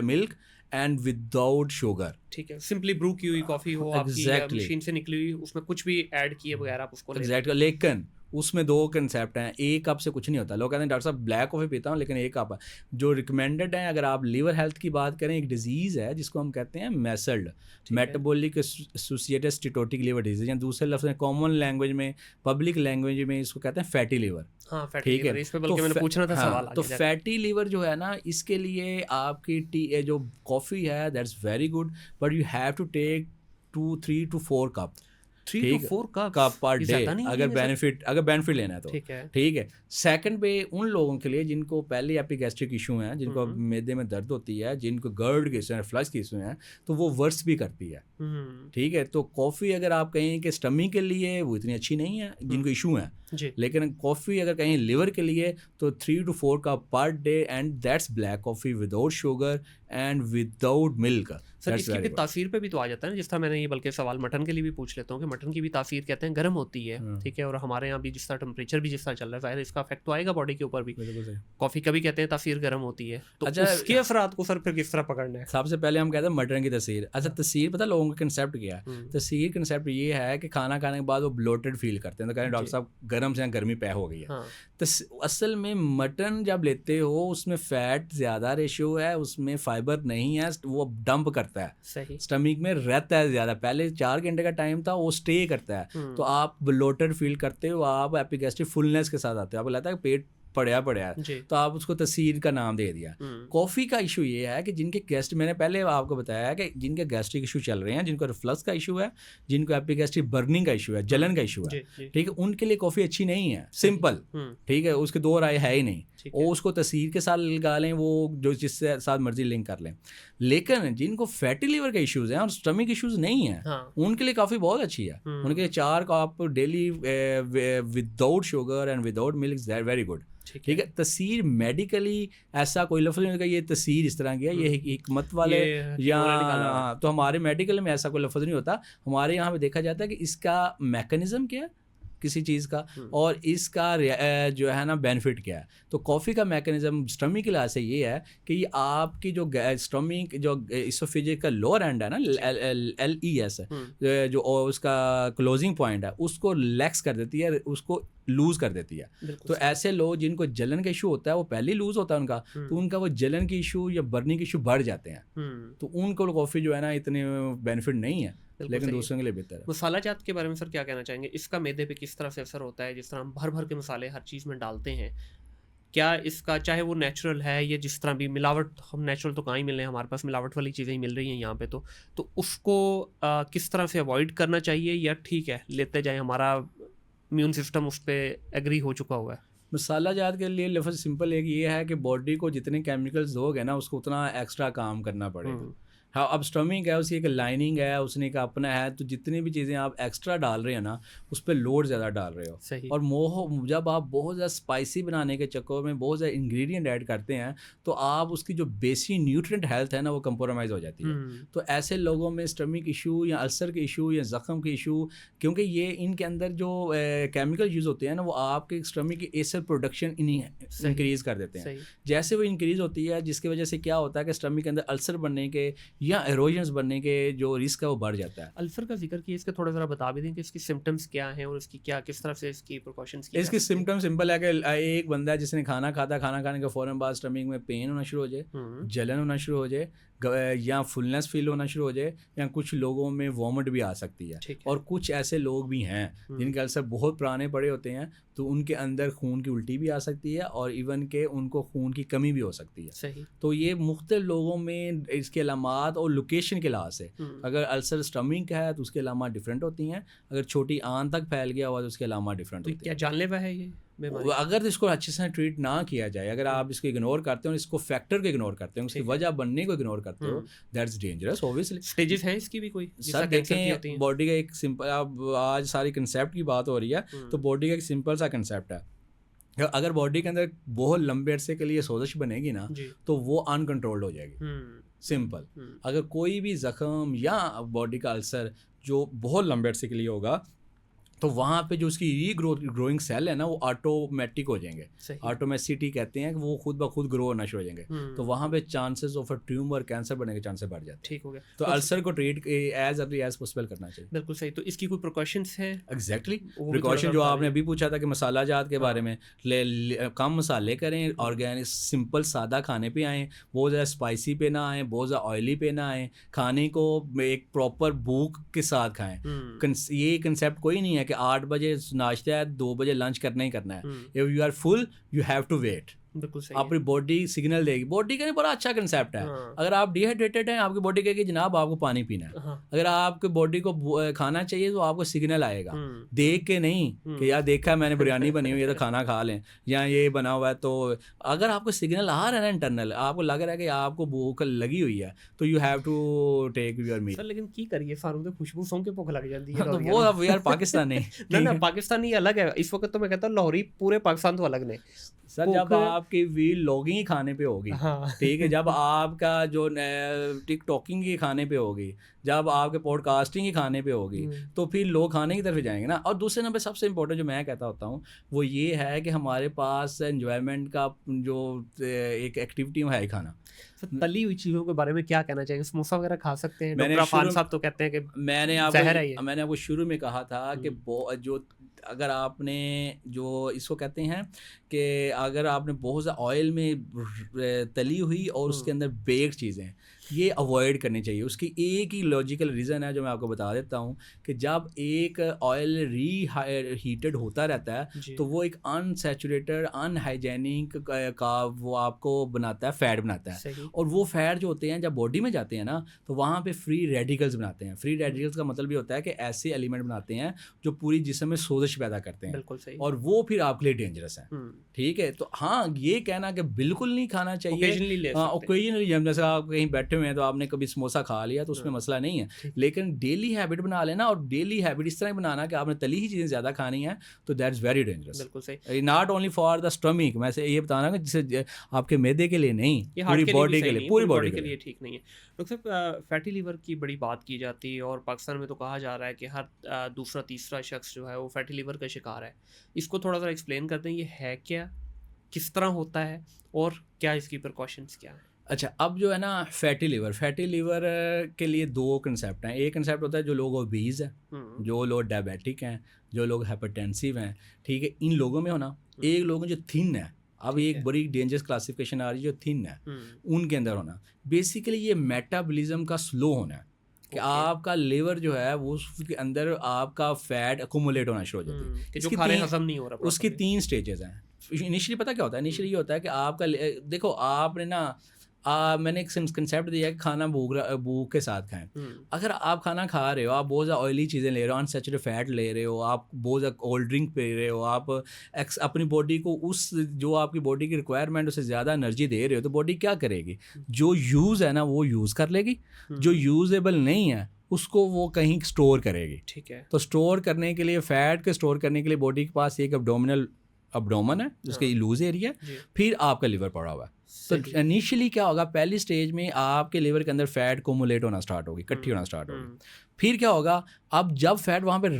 Speaker 3: milk and without sugar.
Speaker 2: ठीक है, सिंपली ब्रू की हुई कॉफ़ी हो आपकी, मशीन से निकली हुई, उसमें कुछ भी ऐड किए बगैर आप उसको
Speaker 3: एग्जैक्टली। लेकिन उसमें दो कंसेप्ट हैं, एक कप से कुछ नहीं होता। लोग कहते हैं डॉक्टर साहब ब्लैक कॉफ़ी पीता हूँ लेकिन एक कप है। जो रिकमेंडेड है, अगर आप लिवर हेल्थ की बात करें, एक डिजीज़ है जिसको हम कहते हैं मेसल्ड, मेटाबॉलिक एसोसिएटेड स्टीटोटिक लिवर डिजीज, या दूसरे लफ्ज़ में कॉमन लैंग्वेज में, पब्लिक लैंग्वेज में इसको कहते हैं फैटी लिवर।
Speaker 2: हाँ, ठीक है, इस पे बल्कि मैंने पूछना था सवाल।
Speaker 3: तो फैटी लिवर जो है ना, इसके लिए आपकी जो कॉफ़ी है that's very good, but you have to take 3 to 4 cup,
Speaker 2: 3 to 4
Speaker 3: cup per day, अगर बेनिफिट लेना है तो। ठीक है। सेकंड पे उन लोगों के लिए जिनको पहले एपिगैस्ट्रिक इशू हैं, जिनको मैदे में दर्द होती है, जिनको गर्ड के इशू हैं, फ्लश के इशू हैं, तो वो वर्स भी करती है। ठीक है, तो कॉफ़ी अगर आप कहें कि स्टमक के लिए वो इतनी अच्छी नहीं है जिनको इशू है, लेकिन कॉफ़ी अगर कहें लिवर के लिए तो 3 to 4 cup per day, and that's black coffee without sugar and without milk.
Speaker 2: Sir इसकी तासीर पे भी तो आ जाता है ना, जिस तरह मैंने ये बल्कि सवाल मटन के लिए भी पूछ लेता हूँ कि मटन की भी तासीर कहते हैं गर्म होती है। ठीक है, और हमारे यहाँ भी जिस तरह टेम्परेचर भी जिस तरह चल रहा है, ज़ाहिर इसका इफेक्ट तो आएगा बॉडी के ऊपर भी। कॉफ़ी का भी कहते हैं तासीर गर्म होती है, तो अच्छा उसके असरात को सर फिर किस तरह पकड़ना है?
Speaker 3: सबसे पहले हम कहते हैं मटन की तासीर। अच्छा, तासीर पता लोगों का कंसेप्ट क्या है? तासीर कंसेप्ट ये है कि खाना खाने के बाद वो ब्लोटेड फील करते हैं, तो कहते हैं डॉक्टर साहब गर्म से गर्मी पैदा हो गई है। तो असल में मटन जब लेते हो उसमें फैट ज़्यादा रेशियो है, उसमें फाइबर नहीं है, वो डंप करता है,
Speaker 2: सही
Speaker 3: स्टमक में रहता है ज़्यादा। पहले 4 घंटे का टाइम था, वो स्टे करता है, तो आप ब्लोटेड फील करते हो, आप एपिगैस्ट्रिक फुलनेस के साथ आते हो, आपको लगता है पेट पड़ा है, तो आप उसको तसीर का नाम दे दिया। कॉफ़ी का इशू ये है कि जिनके गैस्ट, मैंने पहले आपको बताया है कि जिनके गैस्ट्रिक इशू चल रहे हैं, जिनको रिफ्लक्स का इशू है, जिनको एपिगैस्ट्रिक बर्निंग का इशू है, जलन का इशू है, ठीक है, उनके लिए कॉफ़ी अच्छी नहीं है, सिंपल। ठीक है, उसके दो राय है ही नहीं, वो उसको तसीर के साथ लगा लें, वो जो जिससे साथ मर्जी लिंक कर लें। लेकिन जिनको फैटी लिवर के इश्यूज़ हैं और स्टमक इश्यूज़ नहीं हैं, उनके लिए काफ़ी बहुत अच्छी है। उनके 4 cup daily without sugar and without milk, very good. ठीक है, तसीर मेडिकली ऐसा कोई लफ्ज़ नहीं होगा ये तसीर इस तरह की है, ये हिकमत वाले या तो हमारे मेडिकल में ऐसा कोई लफ्ज़ नहीं होता। हमारे यहाँ पे देखा जाता है कि इसका मैकेनिज़्म क्या है किसी चीज़ का, और इसका जो है ना बेनिफिट क्या है। तो कॉफ़ी का मैकेनिज़्म स्टमक के लिहाज से ये है कि ये आपकी जो स्टमक जो इसोफेजिक का लोअर एंड है ना, LES जो उसका क्लोजिंग पॉइंट है, उसको रिलैक्स कर देती है, उसको लूज़ कर देती है। तो ऐसे लोग जिनको जलन का इशू होता है, वो पहले ही लूज़ होता है उनका, तो उनका वो जलन की इशू या बर्निंग की इशू बढ़ जाते हैं, तो उनको कॉफ़ी जो है ना इतने बेनिफिट नहीं है, लेकिन दूसरों के लिए बेहतर है।
Speaker 2: मसाला जात के बारे में सर क्या कहना चाहेंगे? इसका मैदे पे किस तरह से असर होता है? जिस तरह हम भर भर के मसाले हर चीज़ में डालते हैं, क्या इसका, चाहे वो नेचुरल है या जिस तरह भी मिलावट, हम नेचुरल तो कहाँ ही मिल रहे हैं, हमारे पास मिलावट वाली चीज़ें ही मिल रही हैं यहाँ पे, तो उसको किस तरह से अवॉइड करना चाहिए, या ठीक है लेते जाए, हमारा इम्यून सिस्टम उस पर एग्री हो चुका हुआ है?
Speaker 3: मसाला जात के लिए लफ्ज़ सिंपल एक ये है कि बॉडी को जितने केमिकल्स दोगे ना, उसको उतना एक्स्ट्रा काम करना पड़ेगा। हाँ, अब स्टमक है, उसकी एक लाइनिंग है, उसने का अपना है, तो जितनी भी चीज़ें आप एक्स्ट्रा डाल रहे हैं ना, उस पर लोड ज़्यादा डाल रहे हो।
Speaker 2: सही।
Speaker 3: और जब आप बहुत ज़्यादा स्पाइसी बनाने के चक्कर में बहुत ज़्यादा इंग्रेडिएंट ऐड करते हैं, तो आप उसकी जो बेसिक न्यूट्रिएंट हेल्थ है ना, वो कंप्रोमाइज़ हो जाती है। तो ऐसे लोगों में स्टमक इशू या अल्सर के इशू या ज़ख़म के इशू, क्योंकि ये इनके अंदर जो केमिकल यूज़ होते हैं ना, वो आपके स्टमक की एसिड प्रोडक्शन इंक्रीज़ कर देते हैं। जैसे वो इंक्रीज़ होती है, जिसकी वजह से क्या होता है कि स्टमक के अंदर अल्सर बनने के या एरोजन्स बनने के जो रिस्क है वो बढ़ जाता है।
Speaker 2: अल्सर का जिक्र किया, इसका थोड़ा ज़रा बता भी दें कि इसकी सिम्टम्स क्या हैं और इसकी क्या, किस तरह से इसकी प्रिकॉशंस की?
Speaker 3: इसकी सिम्टम सिंपल है कि एक बंदा जिसने खाना खाने के फ़ौरन बाद स्टमक में पेन होना शुरू हो जाए, जलन होना शुरू हो जाए, या फुलनेस फील होना शुरू हो जाए, या कुछ लोगों में वॉमिट भी आ सकती है। और कुछ ऐसे लोग भी हैं जिनके अल्सर बहुत पुराने पड़े होते हैं, तो उनके अंदर खून की उल्टी भी आ सकती है, और इवन के उनको खून की कमी भी हो सकती है।
Speaker 2: सही।
Speaker 3: तो ये मुख्तलिफ लोगों में इसके अलामात साथ और लोकेशन के लिहाज से। अगर अल्सर स्टमक का है तो उसके अलामा डिफरेंट होती हैं, अगर छोटी आंत तक फैल गया हुआ तो उसके अलामा डिफरेंट होती है।
Speaker 2: क्या जानलेवा है ये बीमारी?
Speaker 3: अगर इसको अच्छे से ट्रीट ना किया जाए, अगर आप इसको इग्नोर करते हो, इसको फैक्टर को इग्नोर करते हो, उसकी वजह बनने को इग्नोर करते हो, दैट्स डेंजरस ऑब्वियसली।
Speaker 2: स्टेजेस हैं इसकी भी कोई?
Speaker 3: सर देखें, बॉडी का एक सिंपल, अब आज सारी कंसेप्ट की बात हो रही है, तो बॉडी का एक सिंपल सा कंसेप्ट है। अगर बॉडी के अंदर बहुत लंबे अरसे के लिए सोजिश बनेगी ना, तो वो अनकंट्रोल्ड हो जाएगी। सिंपल। अगर कोई भी जख्म या बॉडी का अल्सर जो बहुत लंबे अरसे के लिए होगा, तो वहाँ पे जो उसकी ग्रोइंग सेल है ना, वो ऑटोमेटिक हो जाएंगे, ऑटोमेसिटी कहते हैं कि वो खुद ब खुद ग्रो होना शुरू हो जाएंगे। तो वहाँ पे chances of a tumour, cancer बनने के चांसेस बढ़ जाते हैं।
Speaker 2: ठीक हो गया।
Speaker 3: तो अल्सर को treat as early as possible करना चाहिए।
Speaker 2: बिल्कुल सही। तो इसकी कोई प्रिकॉशंस हैं?
Speaker 3: एग्जैक्टली, प्रिकॉशन जो आपने अभी पूछा था कि मसाला जात के बारे में, कम मसाले करें, ऑर्गेनिक सिंपल सादा खाने पे आएँ, बहुत ज़्यादा स्पाइसी पे ना आएँ, बहुत ज़्यादा ऑयली पे ना आएँ, खाने को एक प्रॉपर भूख के साथ खाएँ। ये कंसेप्ट कोई नहीं है कि 8 बजे नाश्ता है, 2 बजे लंच करना ही करना है। If you are full you have to wait.
Speaker 2: बिल्कुल सही।
Speaker 3: अपनी बॉडी सिग्नल देगी। बॉडी का बड़ा अच्छा कंसेप्ट है। अगर आप डिहाइड्रेटेड हैं, आपकी बॉडी कहेगी जनाब आपको पानी पीना है। अगर आपके बॉडी को खाना चाहिए तो आपको सिग्नल आएगा, देख के नहीं कि यार देखा मैंने बिरयानी बनी हुई है तो खाना खा लें, या ये बना हुआ है। तो अगर आपको सिग्नल आ रहा है ना इंटरनल, आपको लग रहा है कि आपको भूख लगी हुई है, तो you have to take your meal.
Speaker 2: Sir लेकिन की करिए, सारों तो खुशबू सौं के भूख लग जाती है।
Speaker 3: तो वो अब यार पाकिस्तानी
Speaker 2: ना पाकिस्तानी अलग है इस वक्त। तो मैं कहता हूँ लाहौरी पूरे पाकिस्तान तो अलग ने।
Speaker 3: सर जब आपकी वील लॉगिंग ही खाने पे होगी, ठीक है, जब आपका जो टिक टॉकिंग ही खाने पे होगी, जब आपके पॉडकास्टिंग ही खाने पे होगी, तो फिर लोग खाने की तरफ जाएंगे ना। और दूसरे नंबर सबसे इम्पोर्टेंट जो मैं कहता होता हूँ वो ये है कि हमारे पास एंजॉयमेंट का जो एक एक्टिविटी है खाना।
Speaker 2: तली हुई चीज़ों के बारे में क्या कहना चाहिए? समोसा वगैरह खा सकते हैं? डॉक्टर अफान साहब तो कहते हैं कि मैंने
Speaker 3: आपको शुरू में कहा था कि जो अगर आपने जो इसको कहते हैं कि अगर आपने बहुत ज़्यादा ऑयल में तली हुई और उसके अंदर बेक्ड चीज़ें, ये अवॉइड करनी चाहिए। उसकी एक ही लॉजिकल रीज़न है जो मैं आपको बता देता हूँ कि जब एक ऑयल हीटेड होता रहता है तो वो एक अनसैचुरेटेड अनहाइजेनिक का वो आपको बनाता है, फैट बनाता है। और वो फैट जो होते हैं जब बॉडी में जाते हैं ना, तो वहाँ पे फ्री रेडिकल्स बनाते हैं। फ्री रेडिकल्स का मतलब ये होता है कि ऐसे एलिमेंट बनाते हैं जो पूरी जिस्म में सोजिश पैदा करते हैं।
Speaker 2: बिल्कुल सही।
Speaker 3: और वो फिर आपके लिए डेंजरस है। ठीक है, तो हाँ ये कहना कि बिल्कुल नहीं खाना चाहिए, ओकेजनली जैसे आप कहीं बैठे हुए हैं तो आपने कभी समोसा खा लिया तो उसमें मसला नहीं है, लेकिन डेली हैबिट बना लेना, और डेली हैबिट इस तरह बनाना कि आपने तली ही चीज़ें ज़्यादा खानी है, तो दैट इज़ वेरी डेंजरस।
Speaker 2: बिल्कुल सही।
Speaker 3: Not only for the stomach, मैं ये बताना कि जिससे आपके मैदे के लिए नहीं, पूरी बॉडी के लिए, पूरी बॉडी के लिए
Speaker 2: ठीक नहीं है। डॉक्टर साहब फैटी लीवर की बड़ी बात की जाती है और पाकिस्तान में तो कहा जा रहा है कि हर दूसरा तीसरा शख्स जो है वो फैटी लीवर का शिकार है। इसको थोड़ा सा एक्सप्लेन करते हैं, ये है क्या, किस तरह होता है और क्या इसकी प्रिकॉशंस क्या है?
Speaker 3: अच्छा, अब जो है ना फैटी लीवर के लिए 2 कंसेप्ट हैं। एक कंसेप्ट होता है जो लोग ओबीज़ हैं, जो लोग डायबिटिक हैं, जो लोग हाइपरटेंसिव हैं, ठीक है, इन लोगों में होना। एक लोगों जो थिन है, अब एक बड़ी डेंजरस क्लासिफिकेशन आ रही है जो थिन है, उनके अंदर होना। बेसिकली ये मेटाबॉलिज्म का स्लो होना है कि आपका लीवर जो है वो उसके अंदर आपका फैट अकोमुलेट होना शुरू हो जाती है।
Speaker 2: हजम नहीं हो रहा।
Speaker 3: उसकी 3 स्टेजेस हैं। इनिशियली पता क्या होता है? इनिशियली ये होता है कि आपका देखो आपने ना मैंने एक कंसेप्ट दिया है कि खाना भूख के साथ खाएं। अगर आप खाना खा रहे हो, आप बहुत ज़्यादा ऑयली चीज़ें ले रहे हो, अनसैचुरेटेड फैट ले रहे हो, आप बहुत ज़्यादा कोल्ड ड्रिंक पी रहे हो, आप अपनी बॉडी को उस जो आपकी बॉडी की रिक्वायरमेंट उससे ज़्यादा एनर्जी दे रहे हो, तो बॉडी क्या करेगी? जो यूज़ है ना वो यूज़ कर लेगी, जो यूजेबल नहीं है उसको वो कहीं स्टोर करेगी।
Speaker 2: ठीक है।
Speaker 3: तो स्टोर करने के लिए, फैट के स्टोर करने के लिए बॉडी के पास एक अब्डोमन है जिसके लूज एरिया, फिर आपका लिवर पड़ा हुआ है। तो इनिशियली क्या होगा, पहली स्टेज में आपके लिवर के अंदर फैट कोमुलेट होना स्टार्ट होगी, इकट्ठी होना स्टार्ट होगी। फिर क्या होगा, अब जब फैट वहाँ पे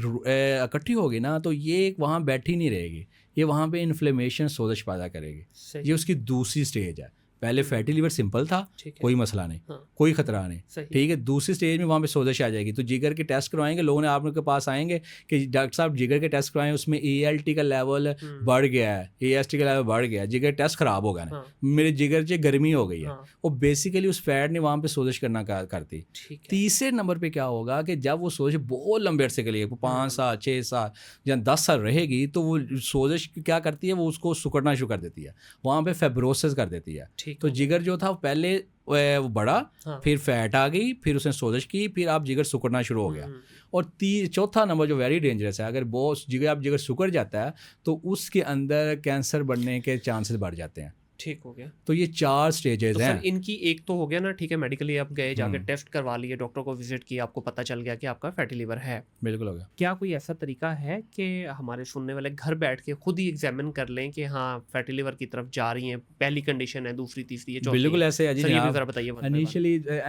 Speaker 3: इकट्ठी होगी ना, तो ये वहाँ बैठी नहीं रहेगी, ये वहाँ पे इन्फ्लेमेशन, सोजिश पैदा करेगी। ये उसकी दूसरी स्टेज है। पहले फैटी लीवर सिंपल था, कोई मसला नहीं, कोई खतरा नहीं, ठीक है। दूसरी स्टेज में वहाँ पे सोजिश आ जाएगी, तो जिगर के टेस्ट करवाएंगे, लोगों ने आपके पास आएंगे कि डॉक्टर साहब जिगर के टेस्ट करवाएं, उसमें ALT का लेवल बढ़ गया है, AST का लेवल बढ़ गया है, जिगर टेस्ट खराब हो गया ना, मेरे जिगर से गर्मी हो गई है। और बेसिकली उस फैट ने वहाँ पे सोजिश करना करती। तीसरे नंबर पर क्या होगा कि जब वो सोजिश बहुत लंबे अरसे के लिए 5 साल 6 साल या 10 साल रहेगी, तो वो सोजिश क्या करती है, वो उसको सुकड़ना शुरू कर देती है, वहाँ पर फाइब्रोसिस कर देती है। तो जिगर जो था वो पहले वो बढ़ा, फिर फैट आ गई, फिर उसने सोजिश की, फिर आप जिगर सुकड़ना शुरू हो गया। और चौथा नंबर जो वेरी डेंजरस है, अगर बहुत जिगर सुकड़ जाता है तो उसके अंदर कैंसर बढ़ने के चांसेस बढ़ जाते हैं।
Speaker 2: ठीक हो गया।
Speaker 3: तो ये 4 स्टेजेस हैं।
Speaker 2: सर इनकी एक तो हो गया ना, ठीक है, मेडिकली आप गए, जाके टेस्ट करवा लिए, डॉक्टर को विजिट किया, आपको पता चल गया कि आपका फैटी लिवर है।
Speaker 3: बिल्कुल हो गया।
Speaker 2: क्या कोई ऐसा तरीका है कि हमारे सुनने वाले घर बैठ के खुद ही एग्जामिन कर लें कि हाँ फैटी लिवर की तरफ जा रही हैं, पहली कंडीशन है, दूसरी, तीसरी, चौथी?
Speaker 3: बिल्कुल ऐसे है जी।
Speaker 2: जरा बताइए।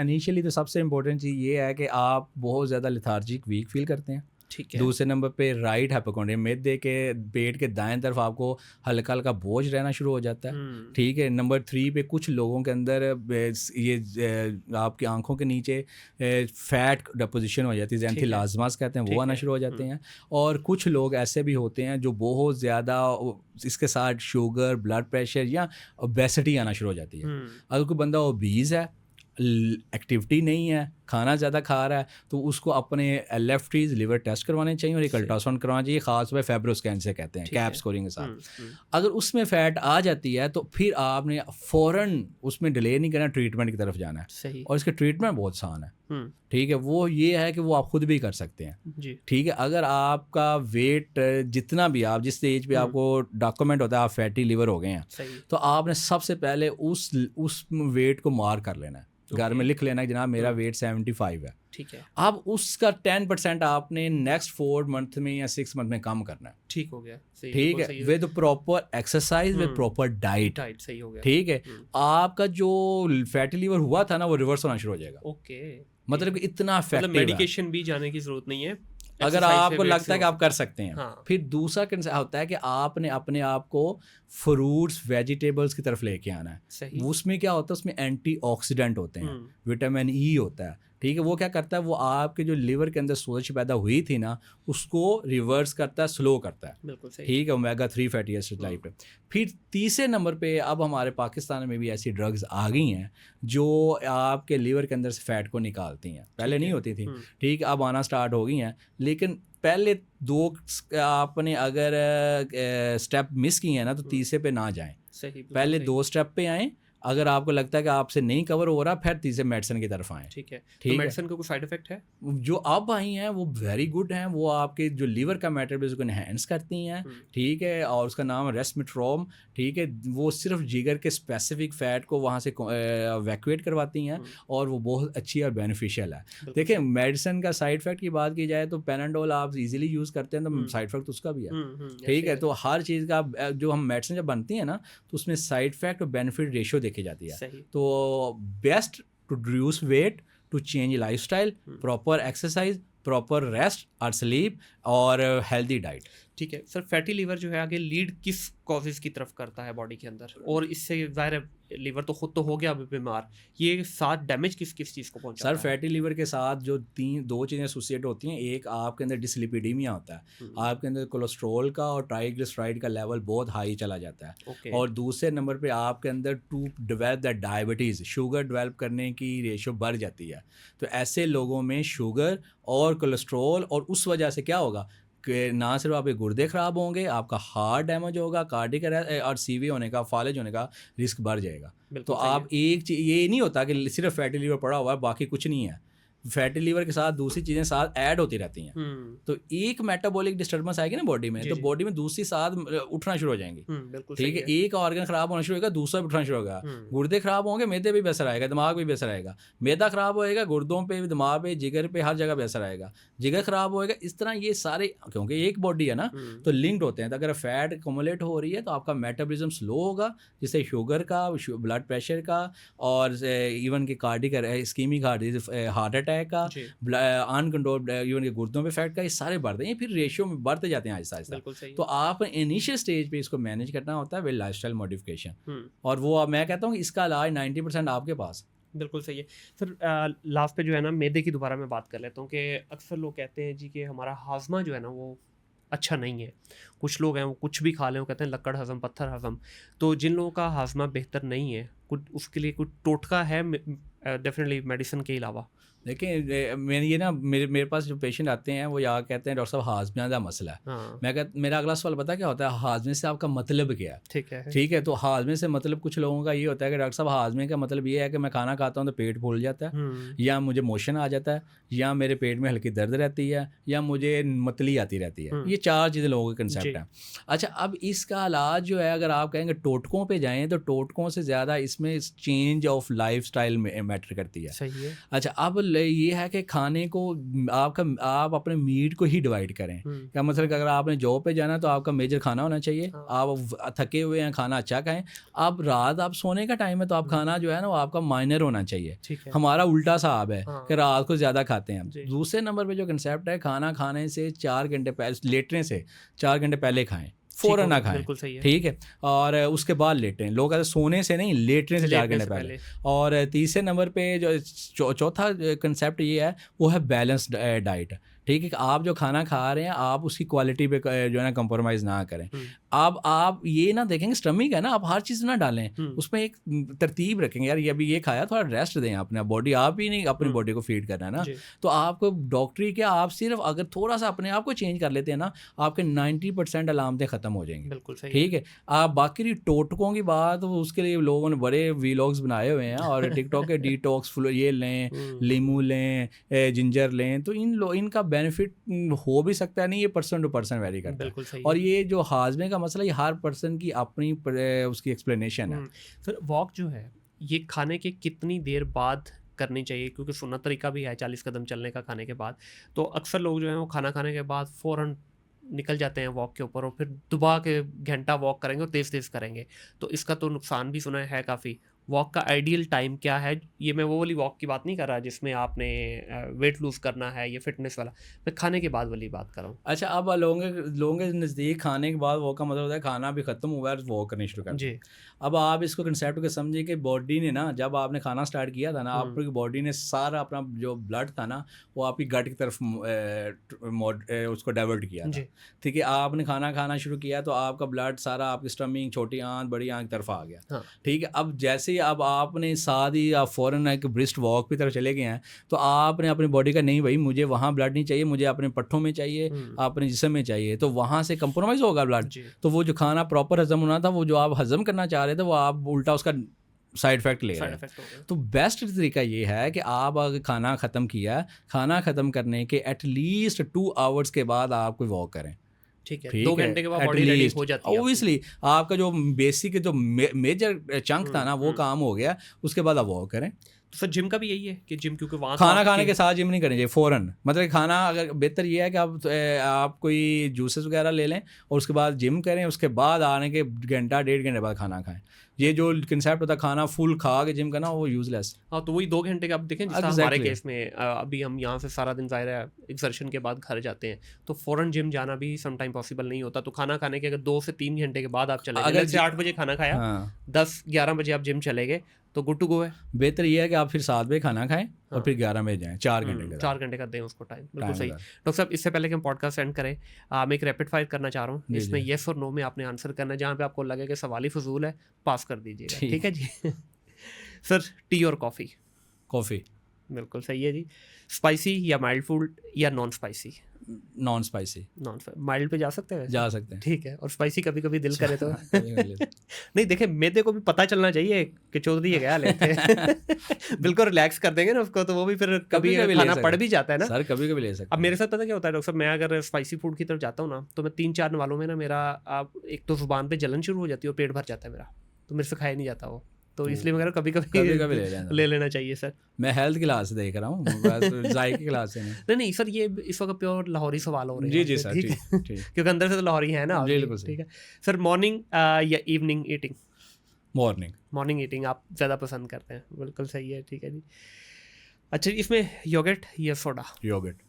Speaker 3: इनिशियली तो सबसे इंपॉर्टेंट चीज़ ये है कि आप बहुत ज़्यादा लेथार्जिक, वीक फील करते हैं।
Speaker 2: ठीक है।
Speaker 3: दूसरे नंबर पे राइट हाइपोकॉन्ड्रिया, मैदे के पेट के दाएं तरफ आपको हल्का हल्का बोझ रहना शुरू हो जाता है। ठीक है। नंबर 3 पे कुछ लोगों के अंदर ये आपकी आंखों के नीचे फैट डिपोजिशन हो जाती है, ज़ैंथीलाज़मास कहते हैं, वो आना शुरू हो जाते हैं। और कुछ लोग ऐसे भी होते हैं जो बहुत ज़्यादा इसके साथ शुगर, ब्लड प्रेशर या ओबेसिटी आना शुरू हो जाती है। अगर कोई बंदा ओबीज़ है, एक्टिविटी नहीं है, खाना ज़्यादा खा रहा है, तो उसको अपने लेफ्टीज लिवर टेस्ट करवाने चाहिए और एक अल्ट्रासाउंड करवाना चाहिए, खास बात फाइब्रोस्कैन से कहते हैं, कैप स्कोरिंग के साथ। अगर उसमें फैट आ जाती है तो फिर आपने फ़ौरन उसमें डिले नहीं करना, ट्रीटमेंट की तरफ जाना है।
Speaker 2: सही।
Speaker 3: और इसके ट्रीटमेंट बहुत आसान है। ठीक है। वो ये है कि वो आप खुद भी कर सकते हैं। ठीक है। अगर आपका वेट जितना भी, आप जिस एज पे आपको डॉक्यूमेंट होता है आप फैटी लिवर हो गए हैं, तो आपने सबसे पहले उस वेट को मार्क कर लेना है। घर में लिख लेना है जनाब मेरा वेट 75 है।
Speaker 2: ठीक है।
Speaker 3: अब उसका 10% आपने नेक्स्ट 4 मंथ में या 6 मंथ में कम करना है।
Speaker 2: ठीक हो गया।
Speaker 3: ठीक है। With proper exercise, with proper diet.
Speaker 2: सही हो गया।
Speaker 3: ठीक है। आपका जो फैटी लिवर हुआ था ना वो रिवर्स होना शुरू हो जाएगा।
Speaker 2: ओके।
Speaker 3: मतलब कि इतना
Speaker 2: मतलब मेडिकेशन भी जाने की जरूरत नहीं है
Speaker 3: अगर आपको लगता है कि आप कर सकते हैं।
Speaker 2: हाँ।
Speaker 3: फिर दूसरा कंसेप्ट होता है कि आपने अपने आप को फ्रूट्स, वेजिटेबल्स की तरफ लेके आना है।
Speaker 2: सही।
Speaker 3: उसमें क्या होता है, उसमें एंटीऑक्सीडेंट होते हैं, विटामिन ई होता है। ठीक है। वो क्या करता है, वो आपके जो लिवर के अंदर सोजिश पैदा हुई थी ना उसको रिवर्स करता है, स्लो करता है।
Speaker 2: बिल्कुल सही।
Speaker 3: ठीक है। ओमेगा 3 फैटी एसिड टाइप है। फिर तीसरे नंबर पे अब हमारे पाकिस्तान में भी ऐसी ड्रग्स आ गई हैं जो आपके लिवर के अंदर से फैट को निकालती हैं। पहले नहीं होती थी। ठीक है। अब आना स्टार्ट हो गई हैं, लेकिन पहले 2 आपने अगर स्टेप मिस किए हैं ना तो तीसरे पे ना जाएं।
Speaker 2: सही।
Speaker 3: पहले 2 स्टेप पे आएँ, अगर आपको लगता है कि आपसे नहीं कवर हो रहा फिर तीसरे मेडिसिन की तरफ आएँ।
Speaker 2: ठीक है। तो मेडिसिन का कोई साइड इफेक्ट है?
Speaker 3: जो अब आई हैं वो वेरी गुड हैं, वो आपके जो लिवर का मेटाबॉलिज्म को एनहांस करती हैं। ठीक है। और उसका नाम है रेस्मेट्रोम। ठीक है। वो सिर्फ जिगर के स्पेसिफिक फैट को वहाँ से वैक्यूएट करवाती हैं और वो बहुत अच्छी और बेनिफिशियल है। देखिए मेडिसिन का साइड इफेक्ट की बात की जाए तो पेनाडोल आप इजीली यूज़ करते हैं तो साइड इफेक्ट उसका भी है। ठीक है। तो हर चीज़ का जो हम मेडिसिन जब बनती है ना तो उसमें साइड इफेक्ट और बेनिफिट रेशियो देखी जाती है। तो best to reduce weight, to change lifestyle, proper exercise, proper rest और स्लीप और हेल्दी डाइट।
Speaker 2: ठीक है। सर फैटी लिवर जो है आगे लीड किस कॉजेज की तरफ करता है बॉडी के अंदर, और इससे ज़ाहिर है लिवर तो खुद तो हो गया अभी बीमार, ये साथ डैमेज किस किस चीज़ को पहुंचाता है?
Speaker 3: सर फैटी लिवर के साथ जो 2 चीज़ें एसोसिएट होती हैं, एक आपके अंदर डिसलिपिडीमिया होता है, आपके अंदर कोलेस्ट्रॉल का और ट्राइग्लिसराइड का लेवल बहुत हाई चला जाता है। और दूसरे नंबर पे आपके अंदर to develop the diabetes, sugar develop करने की रेशो बढ़ जाती है। तो ऐसे लोगों में शुगर और कोलेस्ट्रॉल, और उस वजह से क्या होगा कि ना सिर्फ आपके गुर्दे ख़राब होंगे, आपका हार्ट डैमेज होगा, कार्डिक और सीवी होने का, फालिज होने का रिस्क बढ़ जाएगा। तो आप एक चीज़, ये नहीं होता कि सिर्फ फैटी लिवर पड़ा हुआ है बाकी कुछ नहीं है। फैटी लिवर के साथ दूसरी चीज़ें साथ ऐड होती रहती हैं। तो एक मेटाबॉलिक डिस्टर्बेंस आएगी ना बॉडी में, तो बॉडी में दूसरी साथ उठना शुरू हो जाएंगी। ठीक है। एक ऑर्गन खराब होना शुरू होगा, दूसरा भी उठना शुरू होगा। गुर्दे खराब होंगे, मैदे पे भी असर आएगा, दिमाग पे भी असर आएगा। मैदा खराब होएगा, गुर्दों पे, दिमाग पे, जिगर पे, हर जगह पे असर आएगा। जिगर खराब होएगा। इस तरह ये सारे, क्योंकि एक बॉडी है ना तो लिंक्ड होते हैं। तो अगर फैट एक्युमुलेट हो रही है तो आपका मेटाबॉलिज्म स्लो होगा, जिससे शुगर का, ब्लड प्रेशर का और इवन के कार्डिक इस्कीमिक हार्ट अटैक का, अनकंट्रोल्ड इवन के गुर्दों पे फैट का, ये सारे बढ़ते हैं। फिर रेशियो में बढ़ते जाते हैं आहिस्ता आहिस्ता। तो आप इनिशियल स्टेज पे इसको मैनेज करना होता है विद लाइफस्टाइल मॉडिफिकेशन। और वो मैं कहता हूँ कि इसका इलाज 90% आपके पास।
Speaker 2: बिल्कुल सही है। सर लास्ट पे जो है ना मैदे की दोबारा मैं बात कर लेता हूँ कि अक्सर लोग कहते हैं जी कि हमारा हाजमा जो है ना वो अच्छा नहीं है। कुछ लोग हैं वो कुछ भी खा लें, वो कहते हैं लक्कड़ हजम, पत्थर हजम। तो जिन लोगों का हाजमा बेहतर नहीं है, कुछ उसके लिए कुछ टोटका है डेफिनेटली मेडिसिन के अलावा?
Speaker 3: देखिए मैंने ये ना मेरे पास जो पेशेंट आते हैं वो यहाँ कहते हैं डॉक्टर साहब हाजमे का मसला है। मैं कहता मेरा अगला सवाल पता क्या होता है, हाजमे से आपका मतलब क्या है? ठीक है, तो हाजमे से मतलब कुछ लोगों का ये होता है कि डॉक्टर साहब हाजमे का मतलब ये है कि मैं खाना खाता हूँ तो पेट फूल जाता है, या मुझे मोशन आ जाता है, या मेरे पेट में हल्की दर्द रहती है, या मुझे मतली आती रहती है। ये 4 चीज़ें लोगों के कंसेप्ट हैं। अच्छा, अब इसका इलाज जो है अगर आप कहेंगे टोटकों पे जाएं तो टोटकों से ज़्यादा इसमें चेंज ऑफ लाइफस्टाइल में मैटर करती है।
Speaker 2: सही है।
Speaker 3: अच्छा, अब ये है कि खाने को आप अपने मीट को ही डिवाइड करें। क्या मतलब कि अगर आपने जॉब पे जाना तो आपका मेजर खाना होना चाहिए। आप थके हुए हैं, खाना अच्छा खाएं। अब रात आप सोने का टाइम है तो आप खाना जो है ना वो आपका माइनर होना चाहिए। हमारा उल्टा साहब है कि रात को ज़्यादा खाते हैं। दूसरे नंबर पे जो कंसेप्ट है, खाना खाने से 4 घंटे पहले, लेटने से 4 घंटे पहले खाएं, फ़ौरन ना खाएं। ठीक है, और उसके बाद लेटें। लोग कहते सोने से नहीं, लेटने से 4 घंटे पहले। और तीसरे नंबर पे जो चौथा कंसेप्ट ये है वो है बैलेंस्ड डाइट। ठीक है, आप जो खाना खा रहे हैं आप उसकी क्वालिटी पे जो है ना कंप्रोमाइज़ ना करें। अब आप ये ना देखेंगे स्टमक है ना, आप हर चीज़ ना डालें, उसमें एक तरतीब रखेंगे, यार ये अभी ये खाया, थोड़ा रेस्ट दें अपने बॉडी, आप ही नहीं अपनी बॉडी को फीड करना है ना। तो आपको डॉक्टरी क्या, आप सिर्फ अगर थोड़ा सा अपने आप को चेंज कर लेते हैं ना, आपके 90% अलामतें ख़त्म हो जाएंगी।
Speaker 2: बिल्कुल सही।
Speaker 3: ठीक है, आप बाकी टोटकों की बात, उसके लिए लोगों ने बड़े वीलॉग्स बनाए हुए हैं और टिकटॉक के डिटॉक्स ये लें, लीमू लें, जिंजर लें, तो इनका बेनिफिट हो भी सकता है, नहीं, ये पर्सन टू पर्सन वेरी करता है। और ये जो हाजमे का मसला, ये हर पर्सन की अपनी उसकी एक्सप्लेनेशन है।
Speaker 2: फिर वॉक जो है ये खाने के कितनी देर बाद करनी चाहिए? क्योंकि सुन्नत तरीका भी है 40 कदम चलने का खाने के बाद। तो अक्सर लोग जो है वो खाना खाने के बाद फ़ौरन निकल जाते हैं वॉक के ऊपर और फिर दुबा के घंटा वॉक करेंगे और तेज़ करेंगे, तो इसका तो नुकसान भी सुना है काफ़ी। वॉक का आइडियल टाइम क्या है? ये मैं वो वाली वॉक की बात नहीं कर रहा जिसमें आपने वेट लूज़ करना है, ये फिटनेस वाला, मैं खाने के बाद वाली बात कर रहा हूँ।
Speaker 3: अच्छा, अब लोगों के नज़दीक खाने के बाद वॉक का मतलब होता है खाना भी ख़त्म हुआ है, वॉक करनी शुरू कर जी। अब आप इसको कंसेप्ट को समझिए कि बॉडी ने ना, जब आपने खाना स्टार्ट किया था ना, आपकी बॉडी ने सारा अपना जो ब्लड था ना वो आपकी गट की तरफ उसको डाइवर्ट किया था। ठीक है, आपने खाना खाना शुरू किया तो आपका ब्लड सारा आपकी स्टमक, छोटी आंत, बड़ी आंत की तरफ आ गया। ठीक है, अब जैसे अब आपने साथ ही आप फ़ौरन एक ब्रिस्ट वॉक की तरफ चले गए हैं, तो आपने अपनी बॉडी का, नहीं भाई मुझे वहाँ ब्लड नहीं चाहिए, मुझे अपने पट्ठों में चाहिए, अपने जिस्म में चाहिए, तो वहाँ से कंप्रोमाइज़ होगा ब्लड। तो वो जो खाना प्रॉपर हजम होना था, वो जो आप हजम करना चाह रहे थे, वो आप उल्टा उसका साइड इफेक्ट ले रहे हैं। तो बेस्ट तरीका ये है कि आप अगर खाना ख़त्म किया, खाना ख़त्म करने के एटलीस्ट 2 आवर्स के बाद आप कोई वॉक करें।
Speaker 2: ठीक है, 2 घंटे के बाद बॉडी रेडी हो जाती है।
Speaker 3: ऑब्वियसली आपका जो बेसिक जो मेजर चंक था ना वो काम हो गया, उसके बाद आप वॉक करें।
Speaker 2: तो सर जिम का भी यही है कि जिम, क्योंकि वहाँ
Speaker 3: खाना खाने के साथ जिम नहीं करनी चाहिए फ़ौरन। मतलब खाना अगर, बेहतर ये है कि आप कोई जूसेस वगैरह ले लें और उसके बाद जिम करें, उसके बाद आने के घंटा 1.5 घंटे बाद खाना खाएं। ये जो कंसेप्ट होता है खाना फुल खा के जिम करना, वो यूजलेस।
Speaker 2: हाँ, तो वही 2 घंटे का आप देखें, जिस हमारे केस में अभी हम यहाँ से सारा दिन ज़ाहिर है एक्सर्शन के बाद घर जाते हैं, तो फ़ौरन जिम जाना भी सम टाइम पॉसिबल नहीं होता। तो खाना खाने के अगर 2 से 3 घंटे के बाद आप चले, अगर से 8 बजे खाना खाया, 10-11 बजे आप जिम चले गए, तो गुड टू गो है।
Speaker 3: बेहतर ये है कि आप फिर 7 बजे खाना खाएं और फिर 11 बजे जाएं, 4 घंटे
Speaker 2: का दें उसको टाइम। बिल्कुल सही। डॉक्टर साहब, इससे पहले कि हम पॉडकास्ट एंड करें, मैं एक रैपिड फायर करना चाह रहा हूँ, इसमें येस और नो में आपने आंसर करना है। जहाँ पे आपको लगे कि सवाल ही फजूल है, पास कर दीजिएगा। ठीक है जी। सर, टी और कॉफ़ी?
Speaker 3: कॉफ़ी।
Speaker 2: बिल्कुल सही है जी। स्पाइसी या माइल्ड फूड या non spicy?
Speaker 3: Non spicy.
Speaker 2: Mild पे जा सकते हैं?
Speaker 3: जा सकते हैं।
Speaker 2: ठीक है, और स्पाइसी कभी कभी दिल करे तो नहीं, देखे मेदे को भी पता चलना चाहिए कि चौधरी गया लेते बिल्कुल रिलैक्स कर देंगे ना उसको, तो वो भी फिर कभी खाना पड़ भी जाता है ना
Speaker 3: सर, कभी ले सकते।
Speaker 2: अब मेरे साथ पता क्या होता है डॉक्टर साहब, मैं अगर स्पाइसी फूड की तरफ जाता हूँ ना, तो मैं 3-4 वालों में ना मेरा एक तो जुबान पे जलन शुरू हो जाती है और पेट भर जाता है मेरा, तो मेरे से खाया नहीं जाता वो। तो इसलिए मैं कभी ले लेना चाहिए सर।
Speaker 3: मैं हेल्थ क्लास से देख रहा हूँ, जायके क्लास से
Speaker 2: नहीं सर, ये इस वक्त प्योर लाहौरी सवाल हो रहे हैं।
Speaker 3: जी सर, ठीक
Speaker 2: क्योंकि अंदर से तो लाहौरी है ना। ठीक है सर, मॉर्निंग या इवनिंग ईटिंग? मॉर्निंग ईटिंग आप ज़्यादा पसंद करते हैं। बिल्कुल सही है, ठीक है जी। अच्छा, इसमें योगर्ट या सोडा?
Speaker 3: योगर्ट।